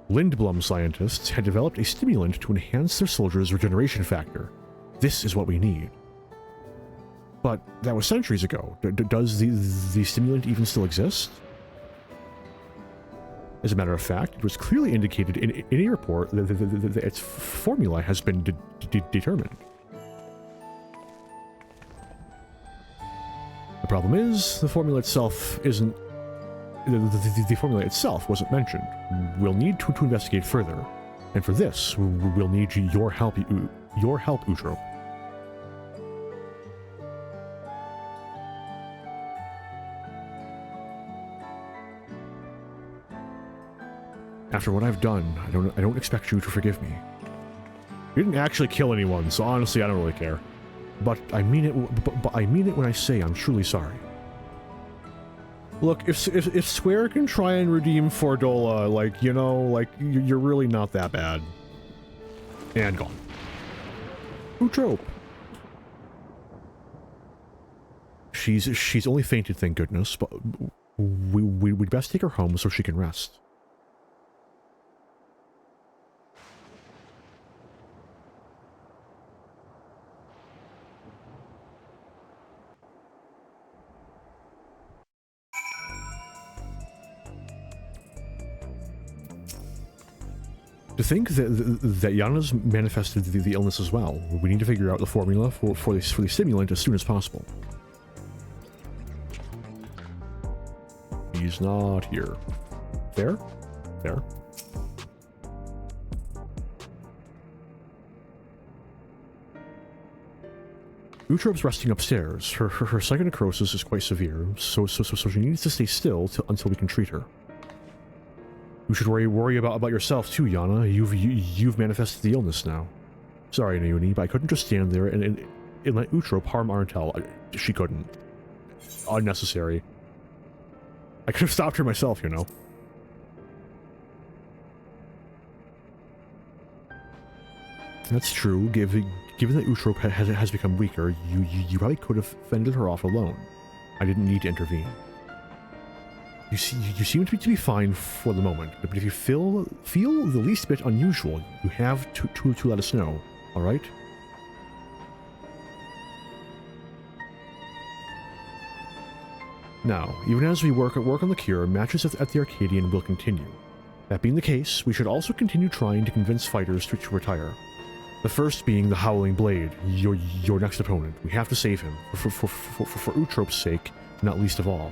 Lindblom scientists had developed a stimulant to enhance their soldiers' regeneration factor. This is what we need. But that was centuries ago. Does the stimulant even still exist? As a matter of fact, it was clearly indicated in a report that its formula has been determined. The problem is, the formula itself isn't... The formula itself wasn't mentioned. We'll need to investigate further. And for this, we'll need your help, Utrope. After what I've done, I don't expect you to forgive me. You didn't actually kill anyone, so honestly, I don't really care. But I mean it. But I mean it when I say I'm truly sorry. Look, if Square can try and redeem Fordola, like, you know, like, you're really not that bad. And gone. Utrope. She's only fainted, thank goodness. But we'd best take her home so she can rest. To think that Yana's manifested the illness as well, we need to figure out the formula for the stimulant as soon as possible. He's not here. There? There. Utrope's resting upstairs. Her psychonecrosis is quite severe, so she needs to stay still until we can treat her. You should worry about yourself too, Yana. You've manifested the illness now. Sorry, Naomi, but I couldn't just stand there and let Utrope harm Arentel. She couldn't. Unnecessary. I could have stopped her myself, you know. That's true. Given that Utrope has become weaker, you probably could have fended her off alone. I didn't need to intervene. You seem to be fine for the moment, but if you feel the least bit unusual, you have to let us know. All right? Now, even as we work on the cure, matches at the Arcadian will continue. That being the case, we should also continue trying to convince fighters to retire. The first being the Howling Blade, your next opponent. We have to save him, for Utrope's sake, not least of all.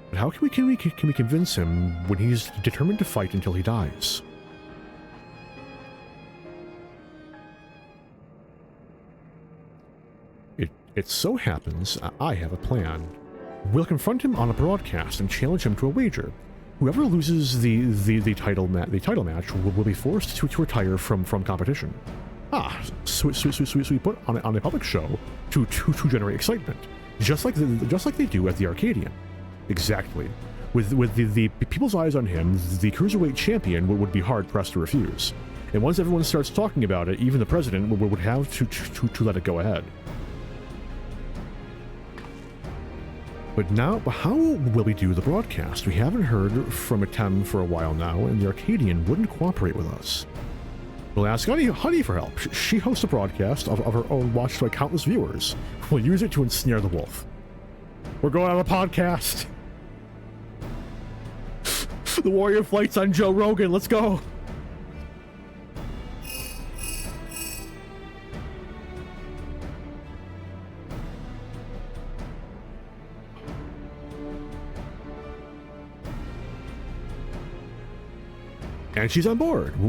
But how can we convince him when he's determined to fight until he dies? It so happens I have a plan. We'll confront him on a broadcast and challenge him to a wager. Whoever loses the title match will be forced to retire from competition. Sweet put on a public show to generate excitement, just like they do at the Arcadian. Exactly. With the people's eyes on him, the cruiserweight champion would be hard pressed to refuse. And once everyone starts talking about it, even the president would have to let it go ahead. But now, how will we do the broadcast? We haven't heard from Atem for a while now, and the Arcadian wouldn't cooperate with us. We'll ask Honey for help. She hosts a broadcast of her own watched by countless viewers. We'll use it to ensnare the wolf. We're going on a podcast! The Warrior Flight's on Joe Rogan, let's go! And she's on board.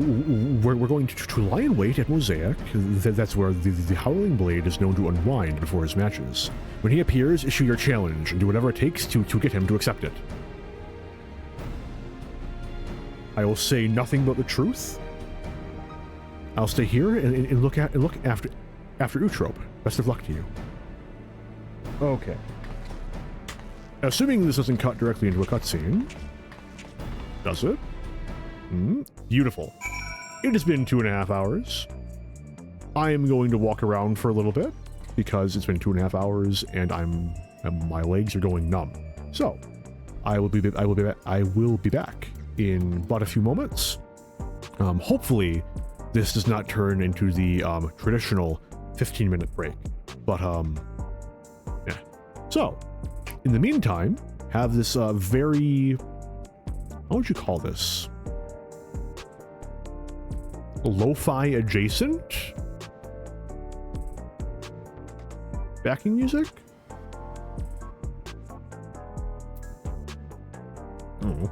We're going to lie in wait at Mosaic. That's where the Howling Blade is known to unwind before his matches. When he appears, issue your challenge and do whatever it takes to get him to accept it. I will say nothing but the truth. I'll stay here and look after Utrope. Best of luck to you. Okay. Assuming this doesn't cut directly into a cutscene. Does it? Beautiful. It has been 2.5 hours. I am going to walk around for a little bit because it's been 2.5 hours and my legs are going numb. So I will be back in but a few moments. Hopefully this does not turn into the traditional 15-minute break. But yeah. So in the meantime, have this very, how would you call this? Lo-fi adjacent backing music? Oh.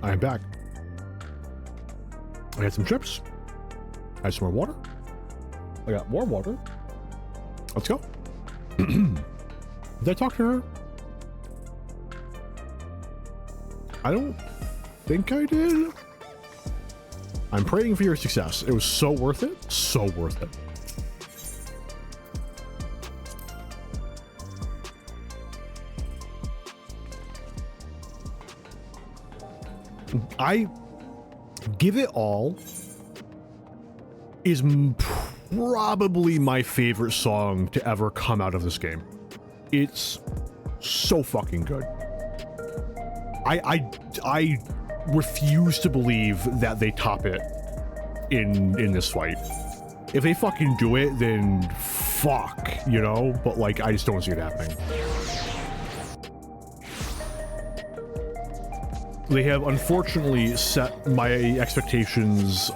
I'm back. I had some chips. I had some more water. I got more water. Let's go. Did I talk to her? I don't think I did. I'm praying for your success. It was so worth it. So worth it. I Give It All is probably my favorite song to ever come out of this game. It's so fucking good. I refuse to believe that they top it in this fight. If they fucking do it, then fuck, you know? But like, I just don't see it happening. They have unfortunately set my expectations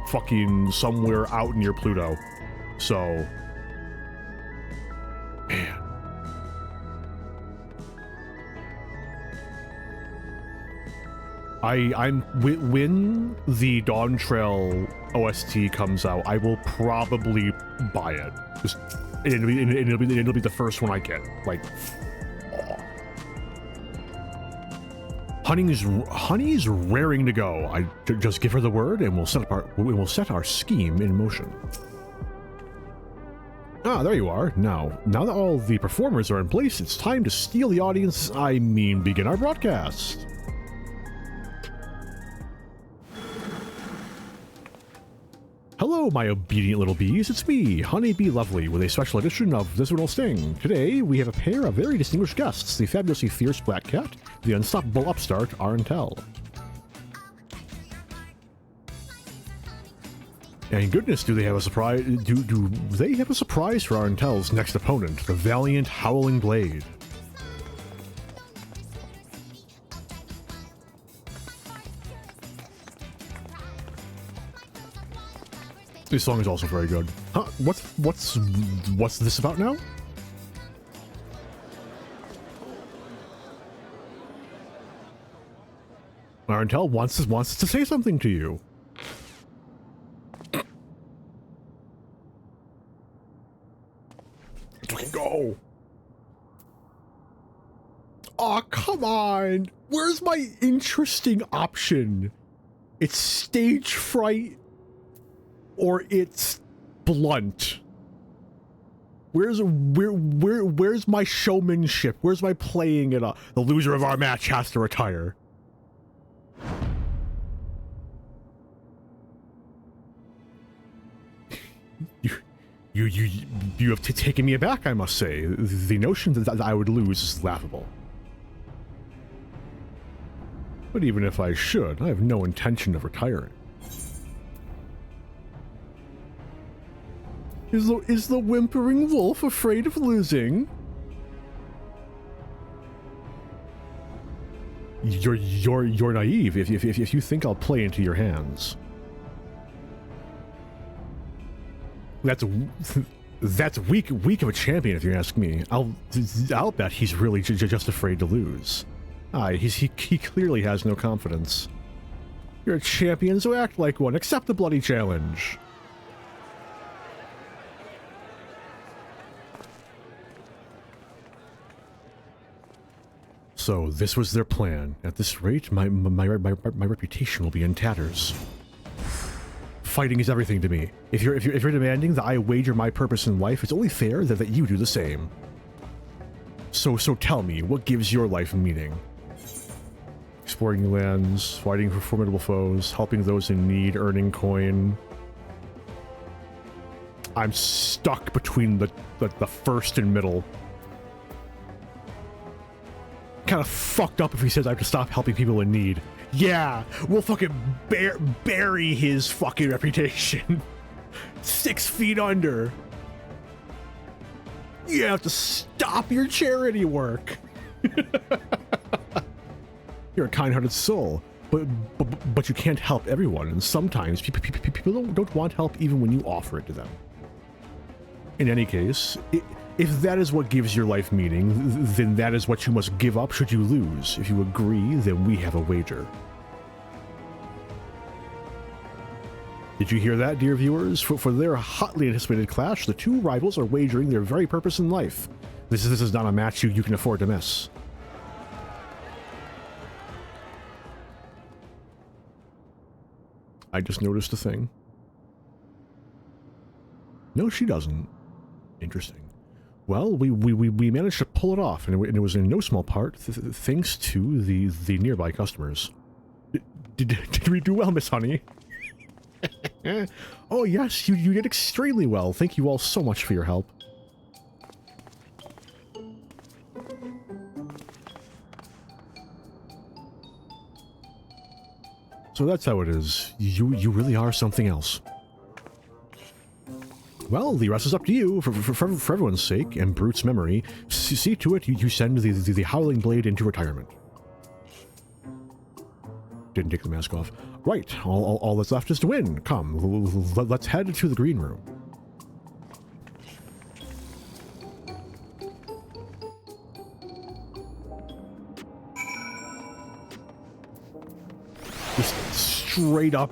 fucking somewhere out near Pluto. So, man. When the Dawn Trail OST comes out, I will probably buy it. It'll be the first one I get. Like, Honey's raring to go. I just give her the word, and we'll set our scheme in motion. Ah, there you are. Now that all the performers are in place, it's time to steal the audience. I mean, begin our broadcast. Hello, my obedient little bees. It's me, Honeybee Lovely, with a special edition of This One Will Sting. Today, we have a pair of very distinguished guests, the fabulously fierce Black Cat, the unstoppable upstart, Arantel. And goodness, do they have a surprise? Do they have a surprise for Arantel's next opponent, the valiant Howling Blade? This song is also very good. Huh? What's this about now? Arantel wants to say something to you. Go. Oh, come on. Where's my interesting option? It's stage fright or it's blunt. Where's my showmanship? Where's my playing it up? The loser of our match has to retire. You have taken me aback, I must say. The notion that I would lose is laughable. But even if I should, I have no intention of retiring. Is the whimpering wolf afraid of losing? You're naive if you think I'll play into your hands. That's weak of a champion, if you ask me. I'll bet he's really just afraid to lose. He clearly has no confidence. You're a champion, so act like one. Accept the bloody challenge. So this was their plan. At this rate, my reputation will be in tatters. Fighting is everything to me. If you're demanding that I wager my purpose in life, it's only fair that you do the same. So tell me, what gives your life meaning? Exploring new lands, fighting for formidable foes, helping those in need, earning coin. I'm stuck between the first and middle. Kind of fucked up if he says I have to stop helping people in need. Yeah, we'll fucking bury his fucking reputation. 6 feet under. You have to stop your charity work. You're a kind-hearted soul, but you can't help everyone, and sometimes people don't want help even when you offer it to them. In any case, If that is what gives your life meaning, then that is what you must give up should you lose. If you agree, then we have a wager. Did you hear that, dear viewers? For their hotly anticipated clash, the two rivals are wagering their very purpose in life. This is not a match you can afford to miss. I just noticed a thing. No, she doesn't. Interesting. Well, we managed to pull it off, and it was in no small part thanks to the nearby customers. Did we do well, Miss Honey? Oh yes, you did extremely well. Thank you all so much for your help. So that's how it is. You really are something else. Well, the rest is up to you. For everyone's sake and Brute's memory, see to it you send the Howling Blade into retirement. Didn't take the mask off. Right, all that's left is to win. Come, let's head to the green room. Just straight up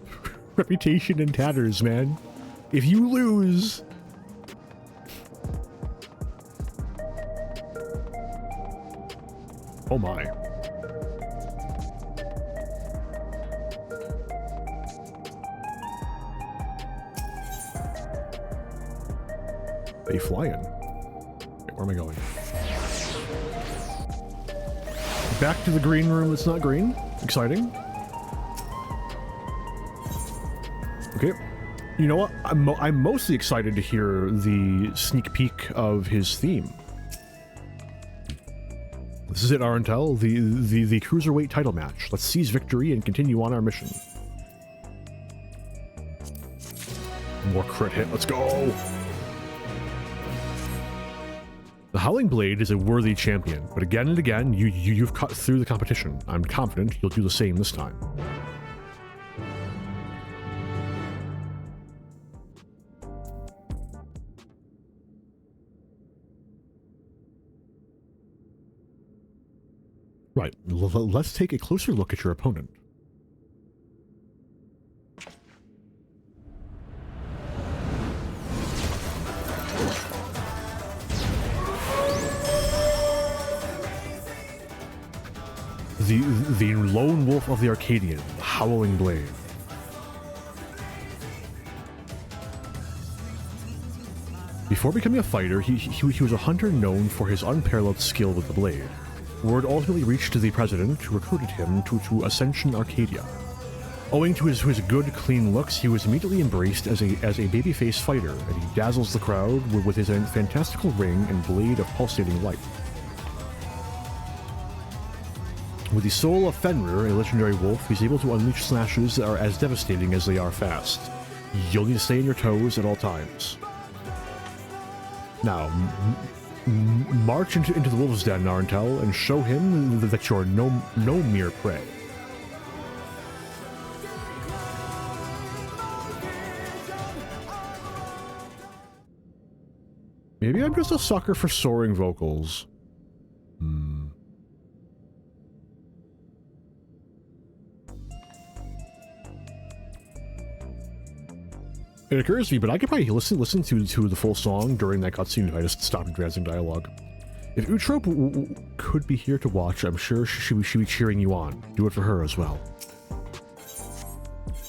reputation in tatters, man. If you lose... Oh my. They flying. Okay, where am I going? Back to the green room. It's not green. Exciting. Okay. You know what? I'm mostly excited to hear the sneak peek of his theme. This is it, Arentel. The Cruiserweight title match. Let's seize victory and continue on our mission. More crit hit. Let's go! The Howling Blade is a worthy champion, but again and again, you've cut through the competition. I'm confident you'll do the same this time. Right, let's take a closer look at your opponent. The lone wolf of the Arcadian, the Howling Blade. Before becoming a fighter, he was a hunter known for his unparalleled skill with the blade. Word ultimately reached to the president, who recruited him to Ascension Arcadia. Owing to his good, clean looks, he was immediately embraced as a babyface fighter, and he dazzles the crowd with his fantastical ring and blade of pulsating light. With the soul of Fenrir, a legendary wolf, he's able to unleash slashes that are as devastating as they are fast. You'll need to stay on your toes at all times. Now, march into the wolf's den, Arentel, and show him that you're no mere prey. Maybe I'm just a sucker for soaring vocals. It occurs to me, but I could probably listen to the full song during that cutscene if I just stopped advancing dialogue. If Utrope could be here to watch, I'm sure she would be cheering you on. Do it for her as well.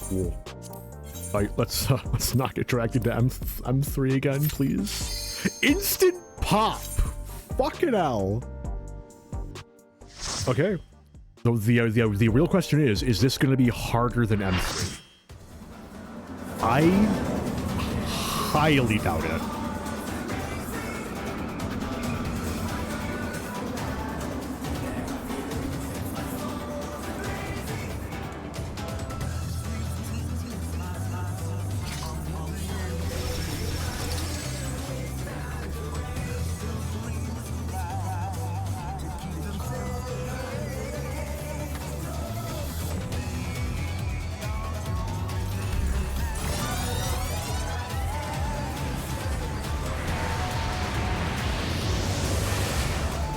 Cool. Alright, let's not get dragged into M3 again, please. Instant pop! Fucking hell! Okay. So the real question is this going to be harder than M3? I highly doubt it.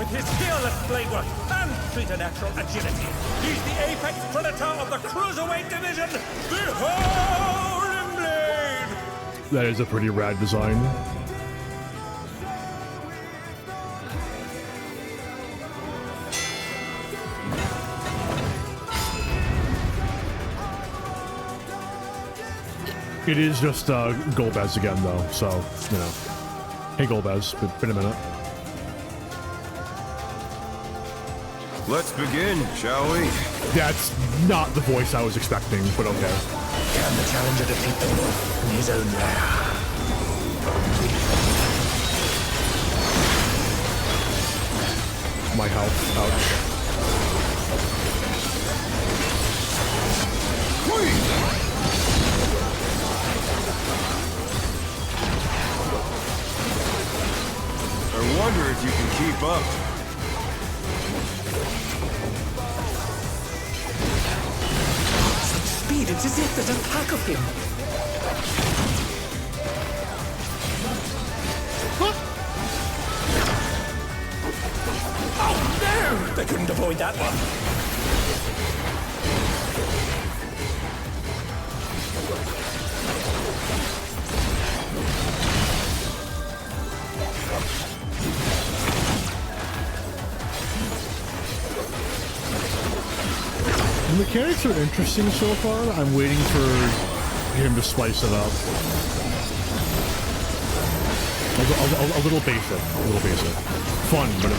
with his fearless blade work and preternatural agility. He's the apex predator of the cruiserweight division, the Howling Blade! That is a pretty rad design. It is just Golbez again, though, so, you know. Hey, Golbez, been a minute. Let's begin, shall we? That's not the voice I was expecting, but okay. Can the challenger defeat the wolf in his own lair? My health, ouch. I wonder if you can keep up. Such speed, it's as if there's a pack of him. Oh no! They couldn't avoid that one. The mechanics are interesting so far. I'm waiting for him to spice it up. A little basic. A little basic. Fun, but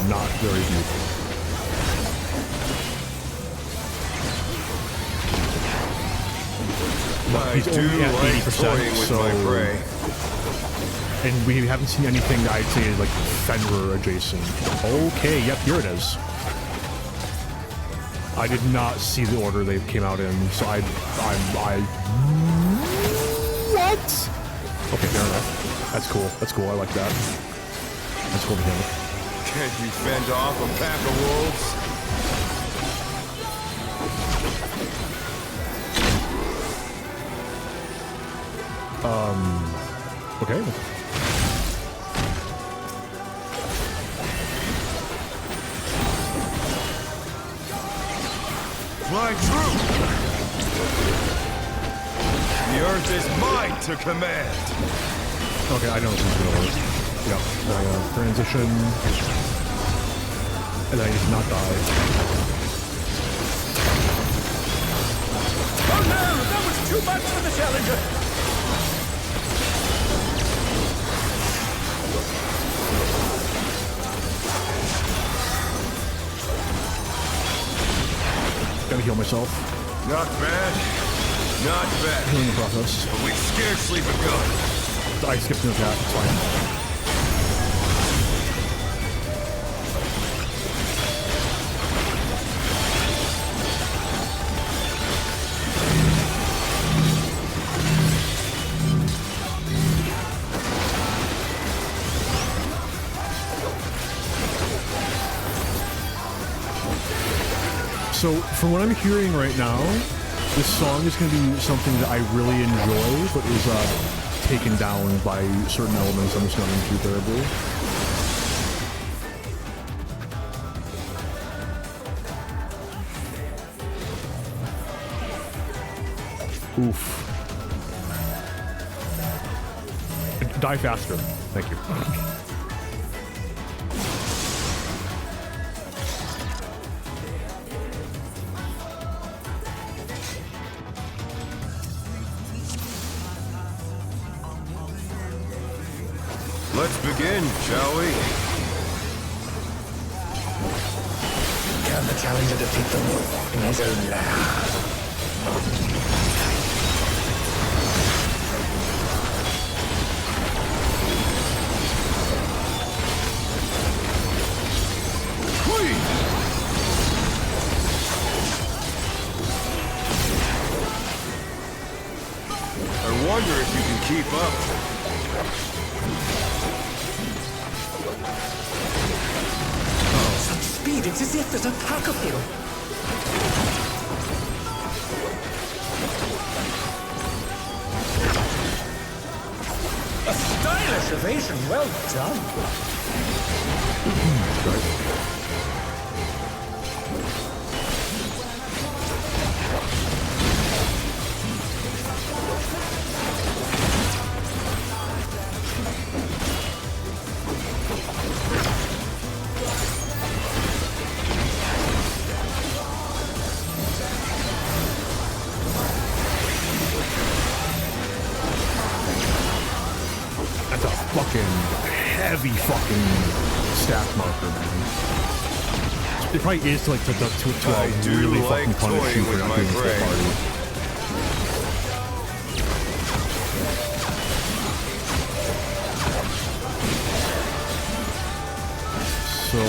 not very deep. I He's do only at like 80%, toying with so... my prey. And we haven't seen anything that I'd say is like Fenrir adjacent. Okay, yep, here it is. I did not see the order they came out in, so I what? Okay, fair enough. That's cool. That's cool. I like that. That's cool to hear. Can you fend off a pack of wolves? Okay. Fly through! The earth is mine to command! Okay, I know this is gonna work. Yep. Transition. And then I just not die. Oh no! That was too much for the challenger! Gotta heal myself. Not bad. Not bad. Healing the process. But we've scarcely begun. I skipped an attack. It's fine. So, from what I'm hearing right now, this song is going to be something that I really enjoy, but is taken down by certain elements I'm just not into terribly. Oof. Die faster. Thank you. Let's begin, shall we? Can the challenger defeat the wolf in his own lair? I wonder if you can keep up. It's as if there's a pack of him. A stylish evasion, well done. right? That's a fucking heavy fucking stack marker, man. It probably is to like to I do really like fucking punish you toying for with not my being full brain. party. So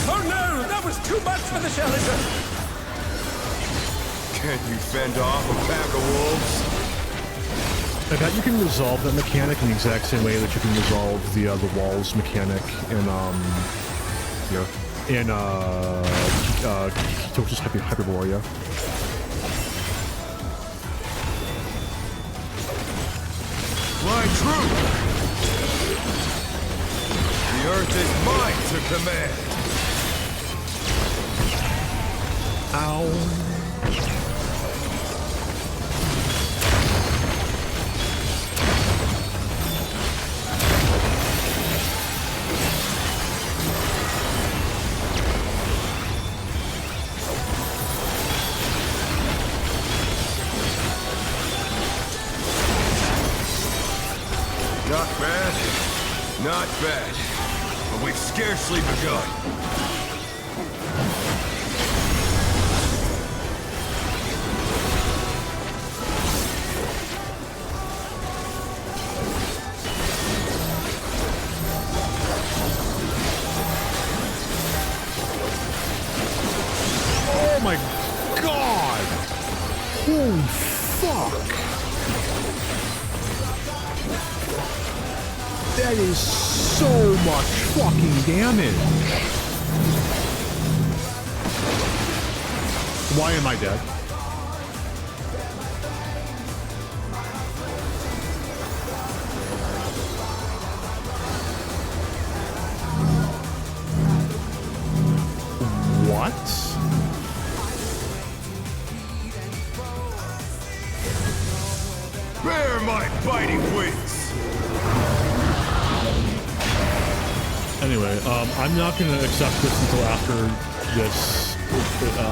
Oh no, that was too much for the challenger. Can you fend off a pack of wolves? I bet you can resolve that mechanic in the exact same way that you can resolve the walls mechanic in Ketosis Hyperborea. My true! The earth is mine to command! Ow. Not bad. Not bad. But we've scarcely begun. Oh my god! Holy fuck! That is so much fucking damage! Why am I dead? What? Bear my biting wings! Anyway, I'm not gonna accept this until after this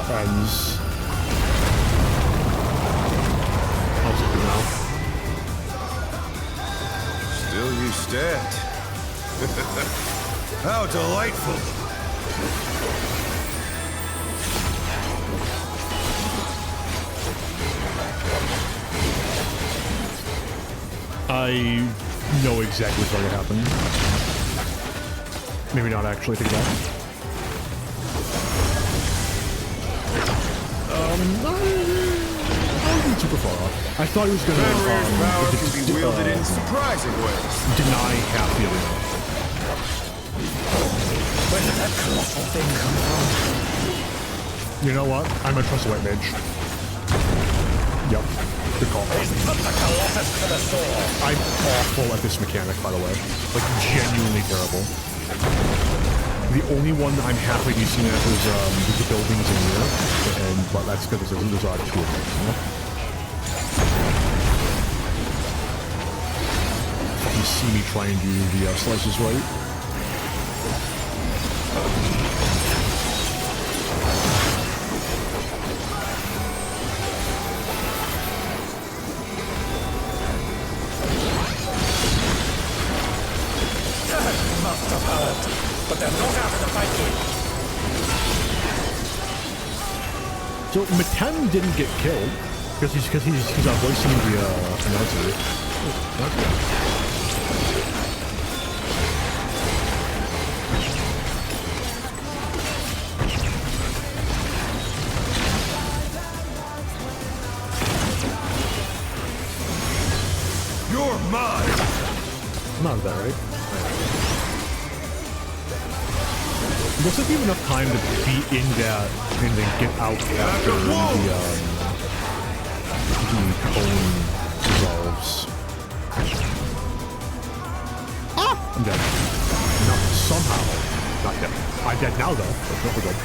ends. How's it now? Still you stand. How delightful! I know exactly what's going to happen. Maybe not actually, take that. I wasn't super far off. I thought he was going Fenrir's power to can be wielded in surprising ways. deny half the other. Where did that colossal thing come from? You know what? I'm gonna trust the white mage. Yep. Good call. He's put the Colossus to the sword. I'm awful at this mechanic, by the way. Like, genuinely terrible. The only one that I'm halfway decent at is the buildings in here, and well, that's because there's two of them. You know? You see me try and do the slices right. Must have heard. But they're not out of the fight yet. So Matem didn't get killed because he's voicing the announcer. Oh, that's good. You're mine! Not that right. Looks like you have enough time to be in that and then get out after the cone resolves. I'm dead. No, somehow. Not dead. I'm dead now, though. We're good.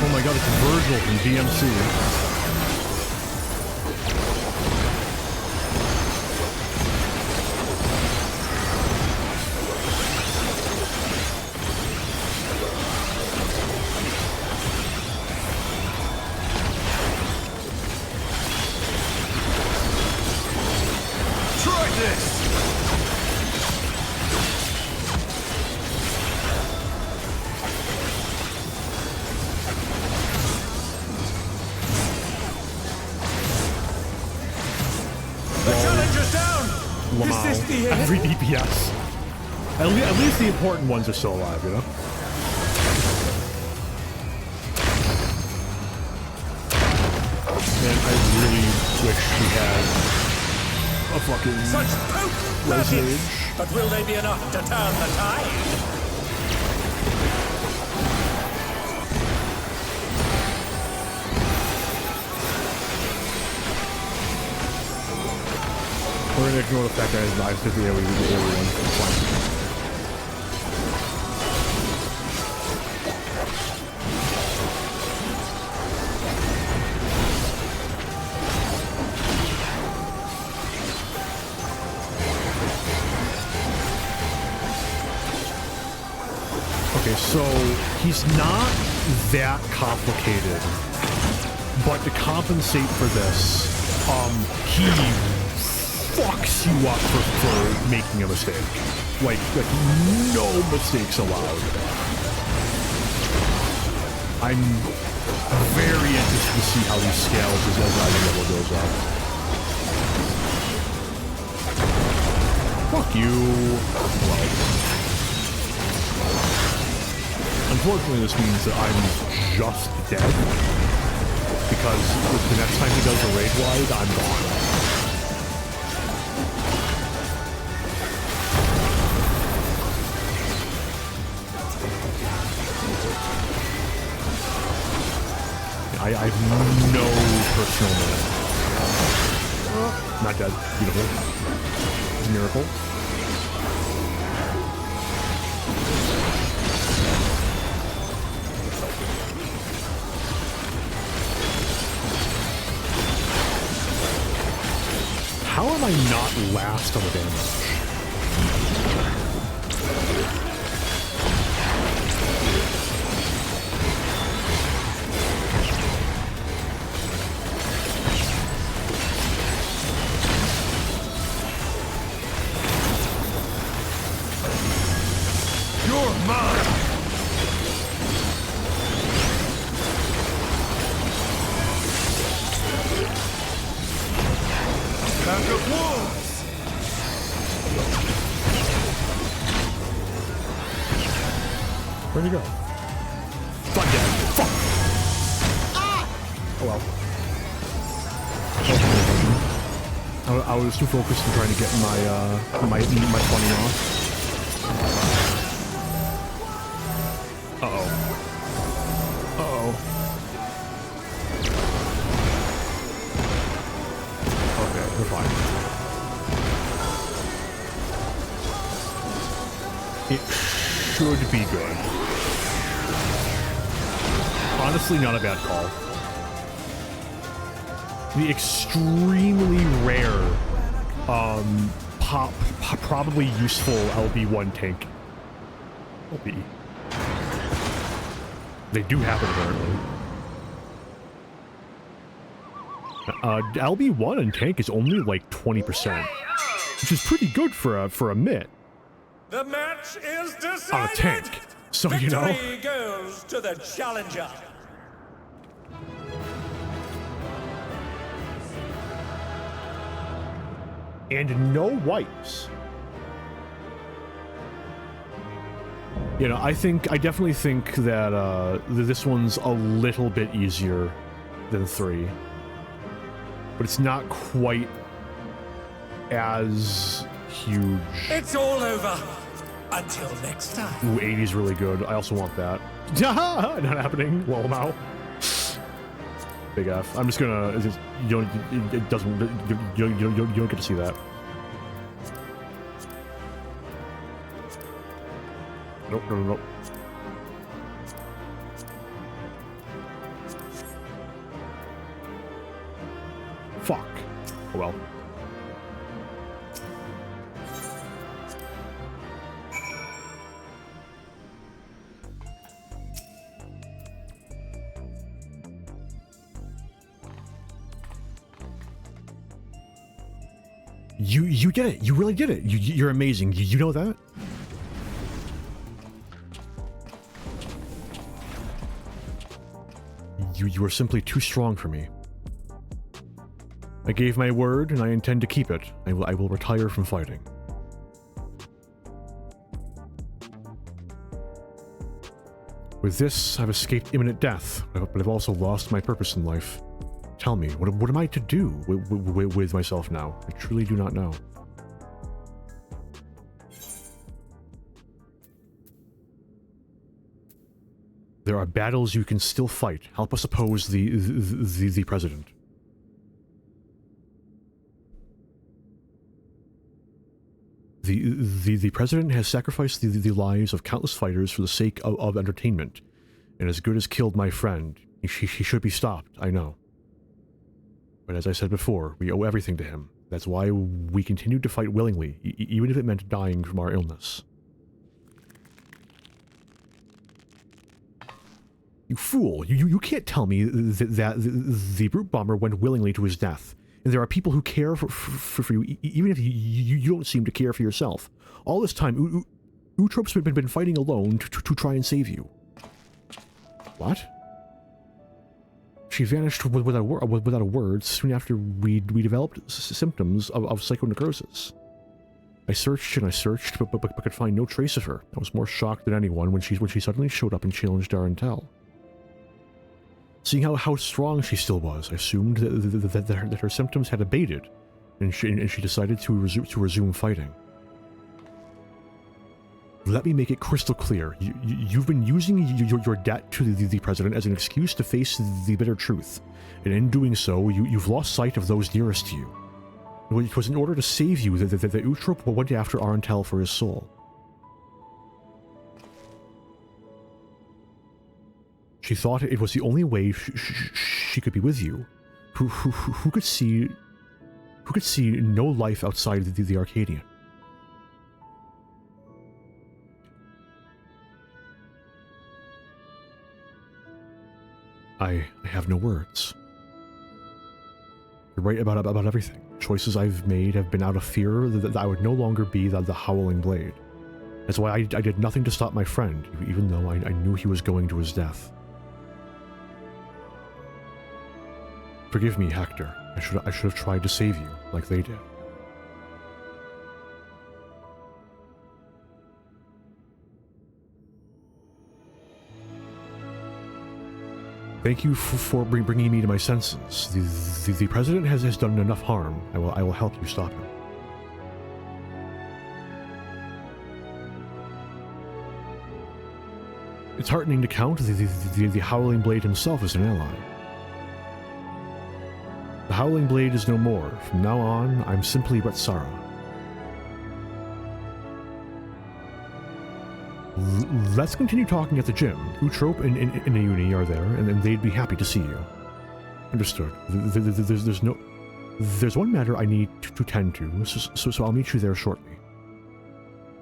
Oh my god, it's Virgil from DMC. Every DPS. At least the important ones are still alive, you know? Man, I really wish we had a fucking Such potent nuggets! But will they be enough to turn the tide? We're gonna ignore the fact that his knives hit the AoE with the AoE one. It's fine. Okay, so he's not that complicated, but to compensate for this, he fucks you up for making a mistake. Like no mistakes allowed. I'm very interested to see how he scales as item level goes up. Fuck you. Well, unfortunately, this means that I'm just dead. Because the next time he does a raid wide, I'm gone. I have no personal minute. Not dead. Beautiful. It's a miracle. How am I not last on the damage? Where'd he go? Fuck dead. Fuck! Ah! Oh well. I was too focused on trying to get my funny off. Uh-oh. Uh-oh. Okay, we're fine. It should be good. Honestly, not a bad call. The extremely rare, probably useful LB1 tank. LB. They do happen apparently. LB1 and tank is only like 20%, which is pretty good for a mid. The match is decided. On a tank, so you know. Victory goes to the challenger. And no wipes. You know, I definitely think that this one's a little bit easier than 3. But it's not quite as huge. It's all over. Until next time. Ooh, 80's really good. I also want that. Not happening. Well, now. Big F. I'm just gonna. It's just, you don't. It doesn't. You don't get to see that. Nope. Nope. Fuck. Oh well. You did it. You really did it. You're amazing. You know that? You are simply too strong for me. I gave my word, and I intend to keep it. I will retire from fighting. With this, I've escaped imminent death, but I've also lost my purpose in life. Tell me, what am I to do with myself now? I truly do not know. There are battles you can still fight. Help us oppose the president. The president has sacrificed the lives of countless fighters for the sake of entertainment, and as good as killed my friend. He should be stopped, I know. But as I said before, we owe everything to him. That's why we continued to fight willingly, even if it meant dying from our illness. You fool! You can't tell me that the brute bomber went willingly to his death. And there are people who care for you, even if you don't seem to care for yourself. All this time, Utrope's been fighting alone to try and save you. What? She vanished without a word soon after we developed symptoms of psychonecrosis. I searched and I searched, but could find no trace of her. I was more shocked than anyone when she suddenly showed up and challenged Darentel. Seeing how strong she still was, I assumed that her symptoms had abated, and she decided to resume fighting. Let me make it crystal clear. You've been using your debt to the president as an excuse to face the bitter truth, and in doing so, you've lost sight of those nearest to you. It was in order to save you that Utrope went after Arentel for his soul. She thought it was the only way she could be with you, who could see no life outside the Arcadian. I have no words. You're right about everything. Choices I've made have been out of fear that I would no longer be the Howling Blade. That's why I did nothing to stop my friend, even though I knew he was going to his death. Forgive me, Hector. I should have tried to save you, like they did. Thank you for bringing me to my senses. The president has done enough harm. I will help you stop him. It's heartening to count the Howling Blade himself as an ally. The Howling Blade is no more. From now on, I'm simply Retsara. Let's continue talking at the gym. Utrope and Ayuni are there, and they'd be happy to see you. Understood. There's one matter I need to tend to, so I'll meet you there shortly.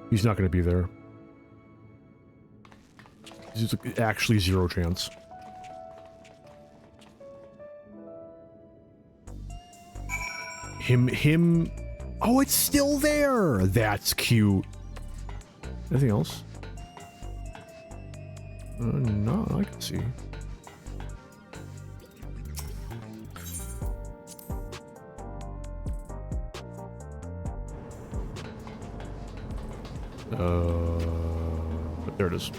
He's not going to be there. There's actually zero chance. Him. Oh, it's still there. That's cute. Anything else? No, I can see. There it is.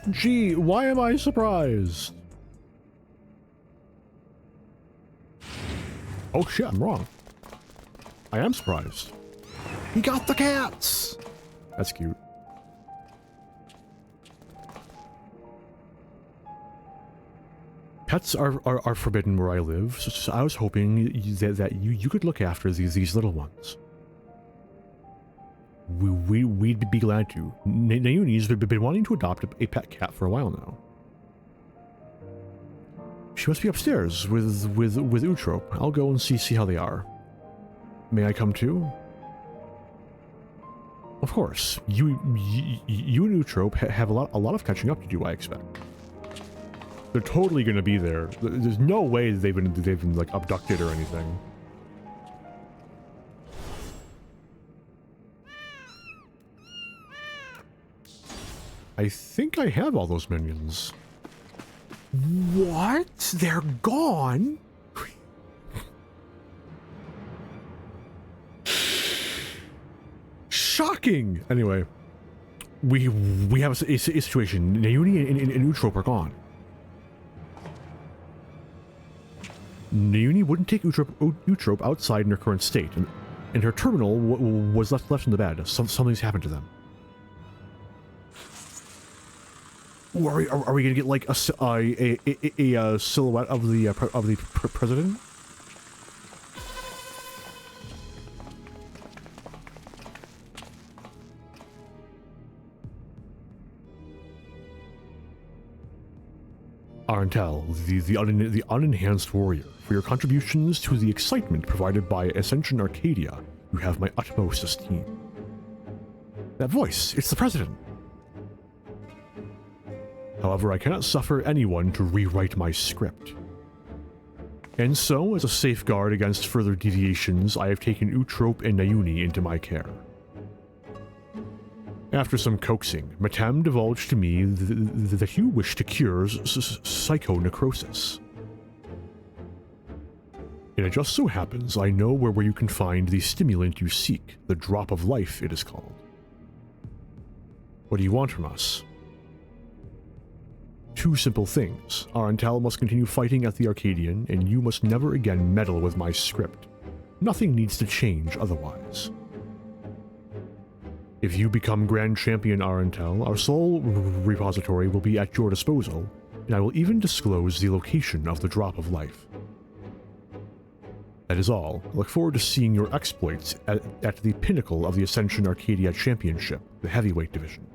Gee, why am I surprised? Oh shit, I'm wrong. I am surprised. He got the cats! That's cute. Pets are forbidden where I live, so I was hoping that you could look after these little ones. We'd be glad to. Nayuni's been wanting to adopt a pet cat for a while now. She must be upstairs with Utrope. I'll go and see how they are. May I come too? Of course. You and Utrope have a lot of catching up to do, I expect. They're totally gonna be there. There's no way they've been like abducted or anything. I think I have all those minions. What? They're gone? Shocking! Anyway, we have a situation. Nayuni and Utrope are gone. Nayuni wouldn't take Utrope outside in her current state, and her terminal was left in the bed. Something's happened to them. Are we gonna get like a silhouette of the president? Arantel, the unenhanced warrior, for your contributions to the excitement provided by Ascension Arcadia, you have my utmost esteem. That voice, it's the president. However, I cannot suffer anyone to rewrite my script. And so, as a safeguard against further deviations, I have taken Utrope and Nayuni into my care. After some coaxing, Metem divulged to me that you wish to cure psychonecrosis. And it just so happens I know where you can find the stimulant you seek, the drop of life it is called. What do you want from us? Two simple things. Arantel must continue fighting at the Arcadian, and you must never again meddle with my script. Nothing needs to change otherwise. If you become Grand Champion Arantel, our soul repository will be at your disposal, and I will even disclose the location of the drop of life. That is all. I look forward to seeing your exploits at the pinnacle of the Ascension Arcadia Championship, the heavyweight division.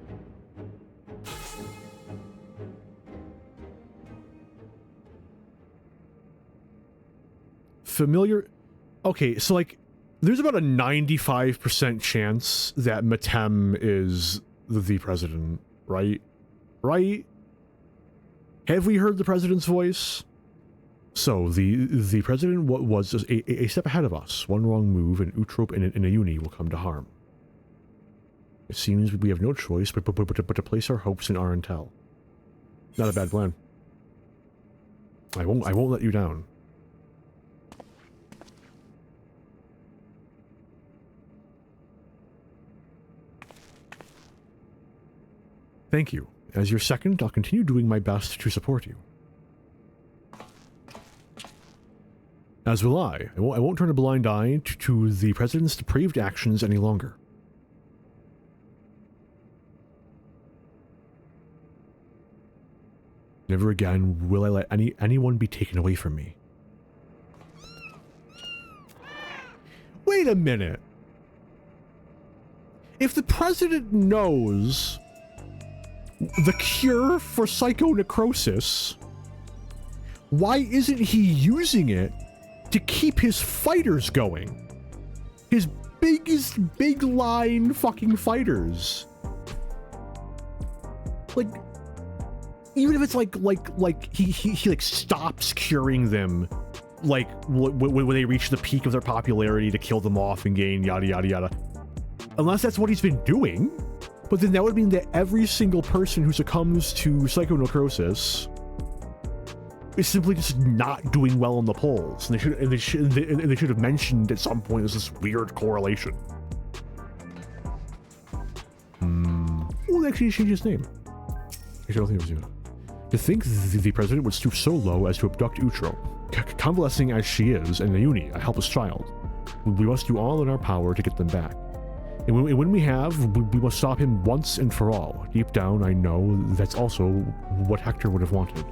Familiar? Okay, so like, there's about a 95% chance that Metem is the president, right? Right? Have we heard the president's voice? So, the president was just a step ahead of us. One wrong move, and Utrope and Nayuni will come to harm. It seems we have no choice but to place our hopes in Arantel. Not a bad plan. I won't let you down. Thank you. As your second, I'll continue doing my best to support you. As will I. I won't turn a blind eye to the President's depraved actions any longer. Never again will I let anyone be taken away from me. Wait a minute. If the President knows the cure for psychonecrosis, why isn't he using it to keep his fighters going? His biggest big line fucking fighters. Like, even if it's like he like stops curing them, like when they reach the peak of their popularity to kill them off and gain yada yada yada. Unless that's what he's been doing. But then that would mean that every single person who succumbs to psychonecrosis is simply just not doing well in the polls. And they should have mentioned at some point there's this weird correlation. Oh, they actually changed his name. don't think it was you. To think the president would stoop so low as to abduct Utro, convalescing as she is, and Naomi, a helpless child. We must do all in our power to get them back. And when we have, we must stop him once and for all. Deep down, I know that's also what Hector would have wanted.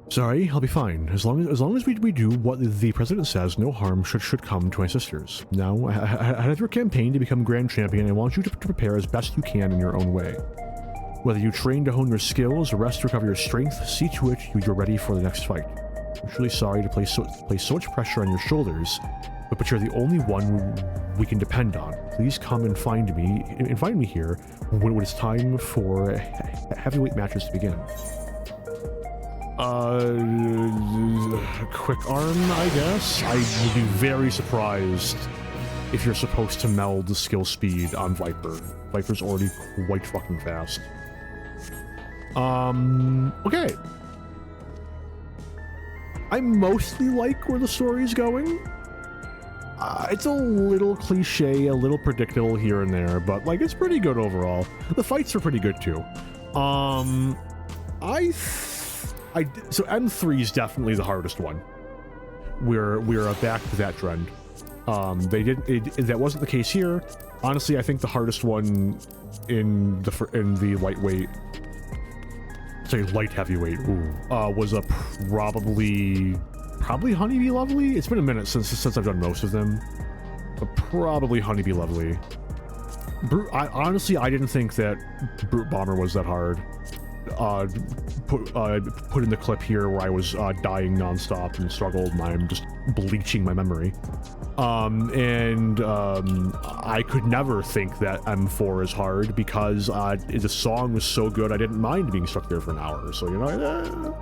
Sorry, I'll be fine. As long as we do what the president says, no harm should come to my sisters. Now, ahead of your campaign to become Grand Champion, I want you to prepare as best you can in your own way. Whether you train to hone your skills or rest to recover your strength, see to it you're ready for the next fight. I'm truly sorry to place so much pressure on your shoulders, but you're the only one we can depend on. Please come and find me here when it's time for heavyweight matches to begin. Quick arm, I guess. I would be very surprised if you're supposed to meld the skill speed on Viper. Viper's already quite fucking fast. Okay. I mostly like where the story's going. It's a little cliche, a little predictable here and there, but like it's pretty good overall. The fights are pretty good too. So M3 is definitely the hardest one. We're back to that trend. That wasn't the case here. Honestly, I think the hardest one in the lightweight, say light heavyweight, was a probably Honeybee Lovely. It's been a minute since I've done most of them, but probably Honeybee Lovely. Honestly, I didn't think that Brute Bomber was that hard. Put in the clip here where I was dying nonstop and struggled, and I'm just bleaching my memory. I could never think that M4 is hard because the song was so good I didn't mind being stuck there for an hour. So you know,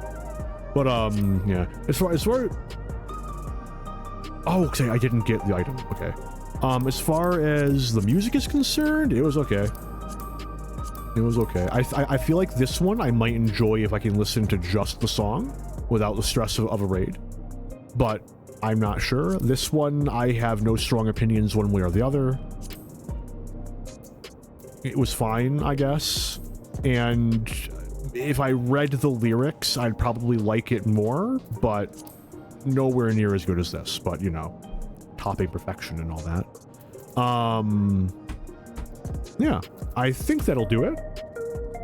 but yeah. As far oh, okay, I didn't get the item. Okay. As far as the music is concerned, it was okay. It was okay. I feel like this one I might enjoy if I can listen to just the song without the stress of a raid, but I'm not sure. This one I have no strong opinions one way or the other. It was fine, I guess, and if I read the lyrics I'd probably like it more, but nowhere near as good as this. But you know, topping perfection and all that. Yeah, I think that'll do it.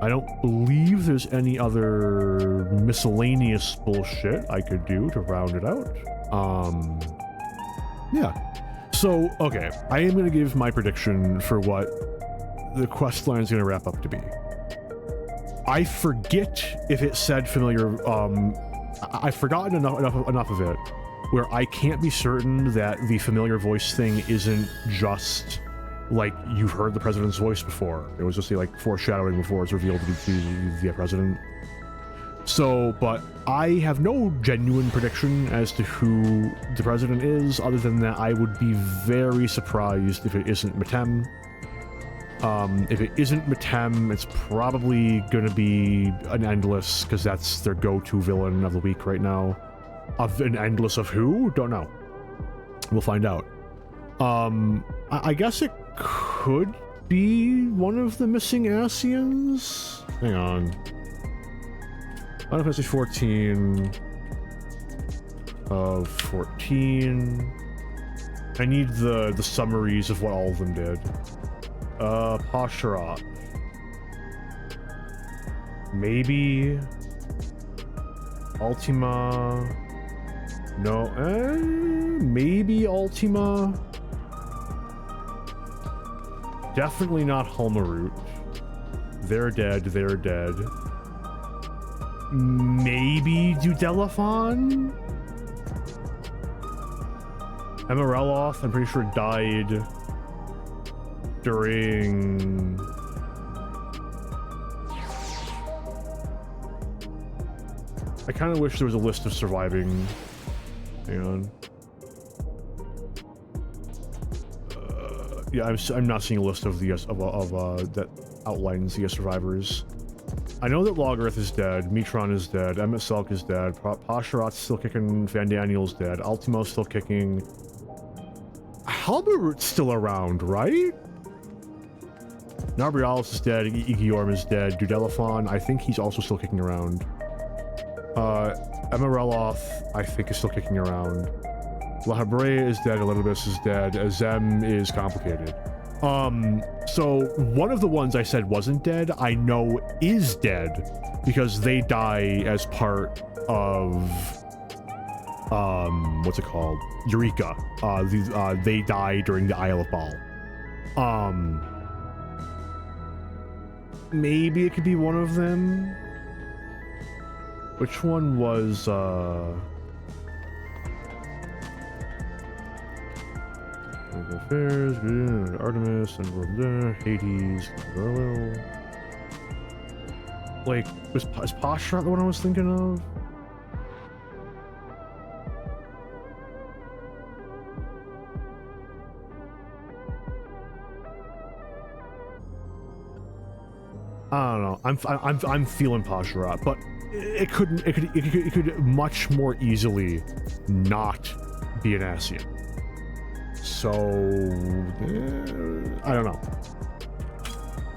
I don't believe there's any other miscellaneous bullshit I could do to round it out. Yeah. So, okay, I am going to give my prediction for what the quest line is going to wrap up to be. I forget if it said familiar, I've forgotten enough of it where I can't be certain that the familiar voice thing isn't just like you've heard the president's voice before. It was just like foreshadowing before it's revealed to be the president. So, but I have no genuine prediction as to who the president is, other than that I would be very surprised if it isn't Metem. If it isn't Metem, it's probably gonna be an Endless, because that's their go-to villain of the week right now. An Endless of who? Don't know. We'll find out. I guess it could be one of the missing Asians. Hang on. Final Fantasy 14 of 14. I need the summaries of what all of them did. Pasharat. Maybe Ultima. No, maybe Ultima. Definitely not Hulmarut. They're dead, they're dead. Maybe Dudelafon? Emereloth, I'm pretty sure died during... I kind of wish there was a list of surviving. Hang on. Yeah, I'm not seeing a list of the that outlines the survivors. I know that Logarith is dead, Metron is dead, Emmett Selk is dead, Pasharat's still kicking, Van Daniel's dead, Ultimo's still kicking. Halberut's still around, right? Narbrialis is dead, Igiorm is dead, Dudelafon, I think he's also still kicking around. Emereloth, I think, is still kicking around. Lahabrea is dead, Elidibus is dead, Azem is complicated. So one of the ones I said wasn't dead, I know is dead because they die as part of, what's it called? Eureka. They die during the Isle of Baal. Maybe it could be one of them. Which one was, Affairs, Artemis, and Hades, like, is Pasharat the one I was thinking of? I don't know. I'm feeling Pasharat, but it could much more easily not be an Ascian. So I don't know.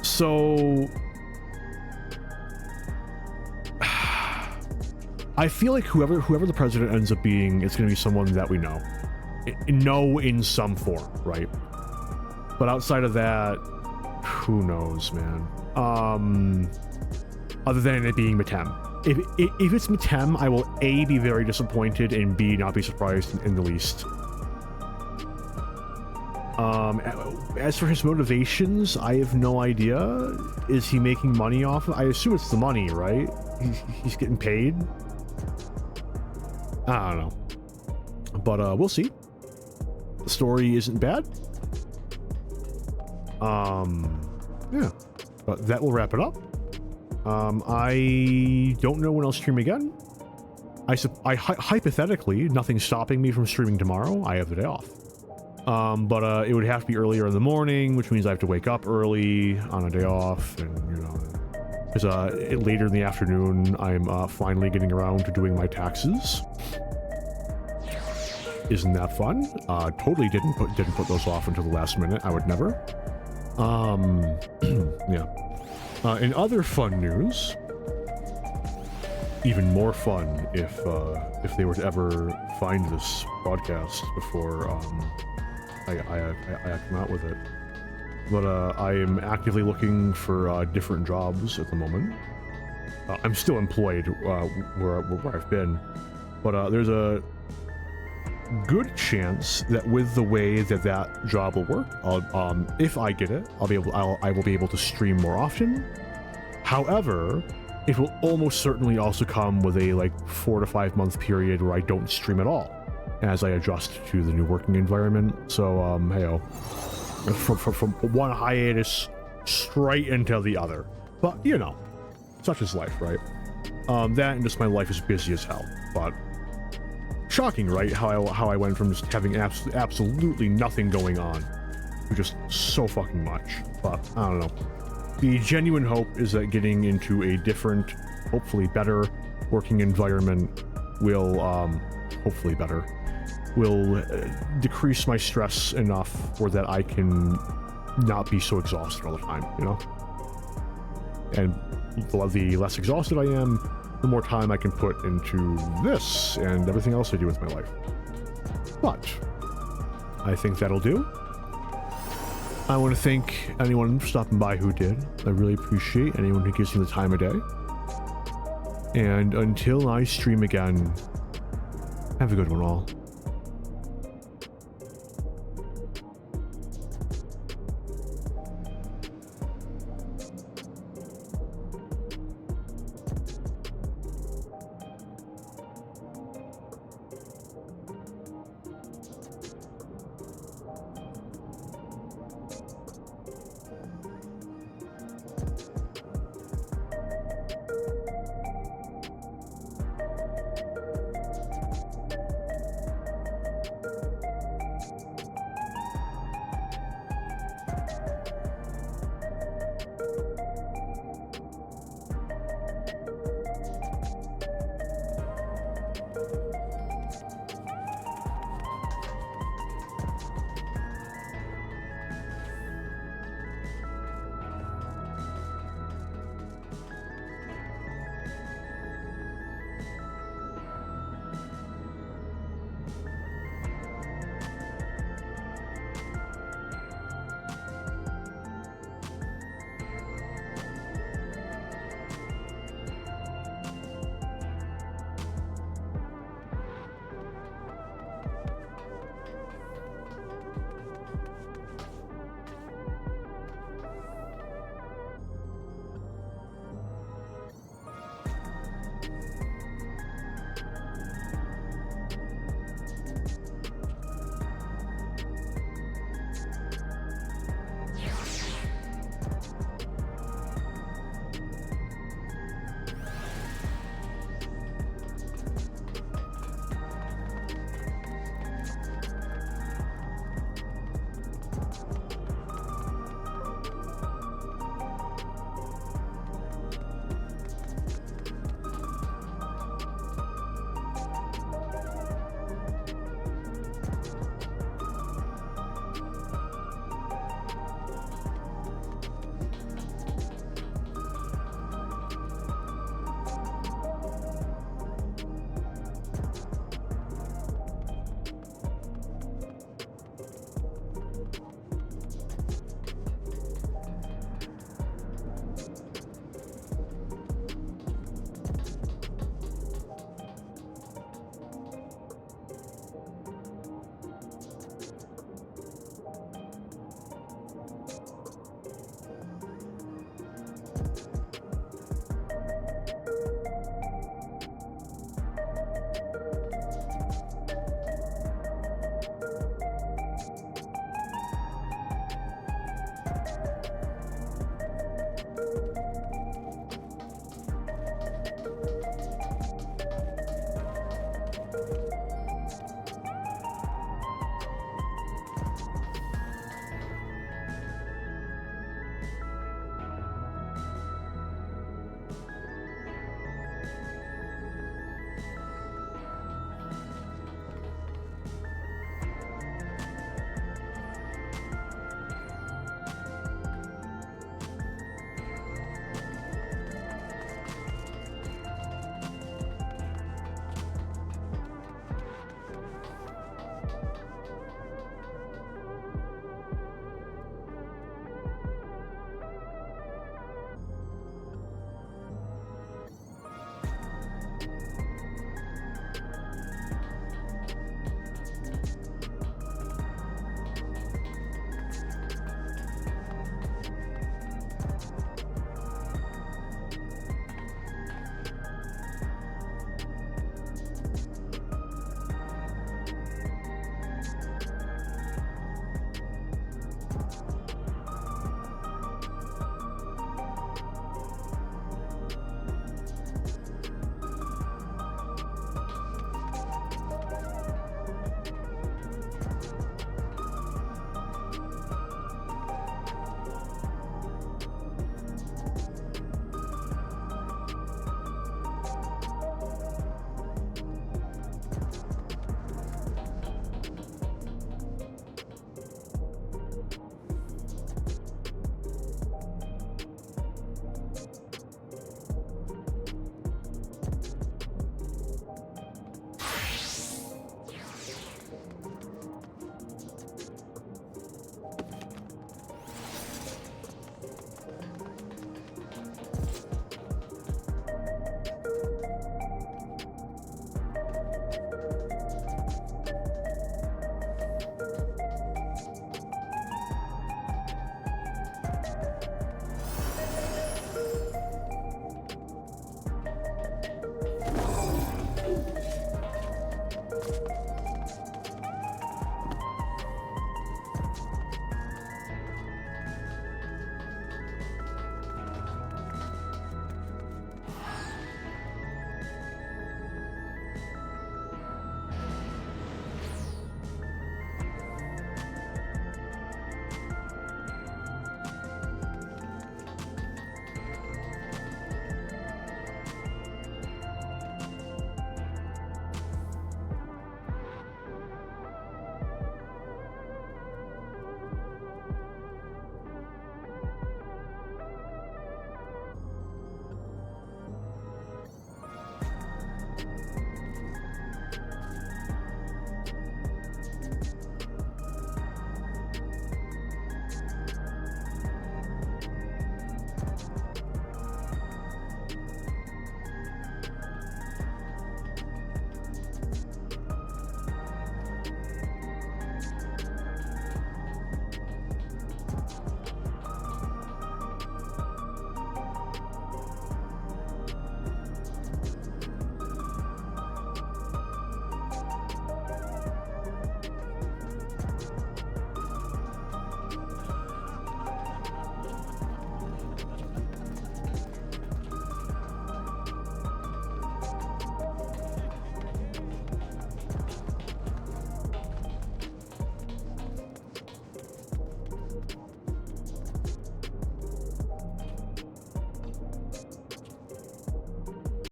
So I feel like whoever the president ends up being, it's going to be someone that we know in some form, right? But outside of that, who knows, man. Other than it being Metem. If it's Metem, I will A, be very disappointed, and B, not be surprised in the least. As for his motivations, I have no idea. Is he making money off of? I assume it's the money, right? He's getting paid. I don't know, but we'll see. The story isn't bad. Yeah, but that will wrap it up. I don't know when I'll stream again. Hypothetically, nothing's stopping me from streaming tomorrow. I have the day off. But it would have to be earlier in the morning, which means I have to wake up early on a day off, and you know, because later in the afternoon I'm finally getting around to doing my taxes. Isn't that fun? Totally didn't put those off until the last minute. I would never. Yeah. In other fun news, even more fun if they were to ever find this broadcast before I come out with it. But I am actively looking for different jobs at the moment. I'm still employed where I've been, but there's a good chance that with the way that job will work, if I get it, I will be able to stream more often. However, it will almost certainly also come with a like 4 to 5 month period where I don't stream at all, as I adjust to the new working environment. So, heyo, from one hiatus straight into the other. But, you know, such is life, right? That and just my life is busy as hell. But shocking, right? How I went from just having absolutely nothing going on to just so fucking much. But, I don't know. The genuine hope is that getting into a different, hopefully better working environment will, hopefully better, will decrease my stress enough for that I can not be so exhausted all the time, you know? And the less exhausted I am, the more time I can put into this and everything else I do with my life. But I think that'll do. I want to thank anyone stopping by who did. I really appreciate anyone who gives me the time of day. And until I stream again, have a good one all.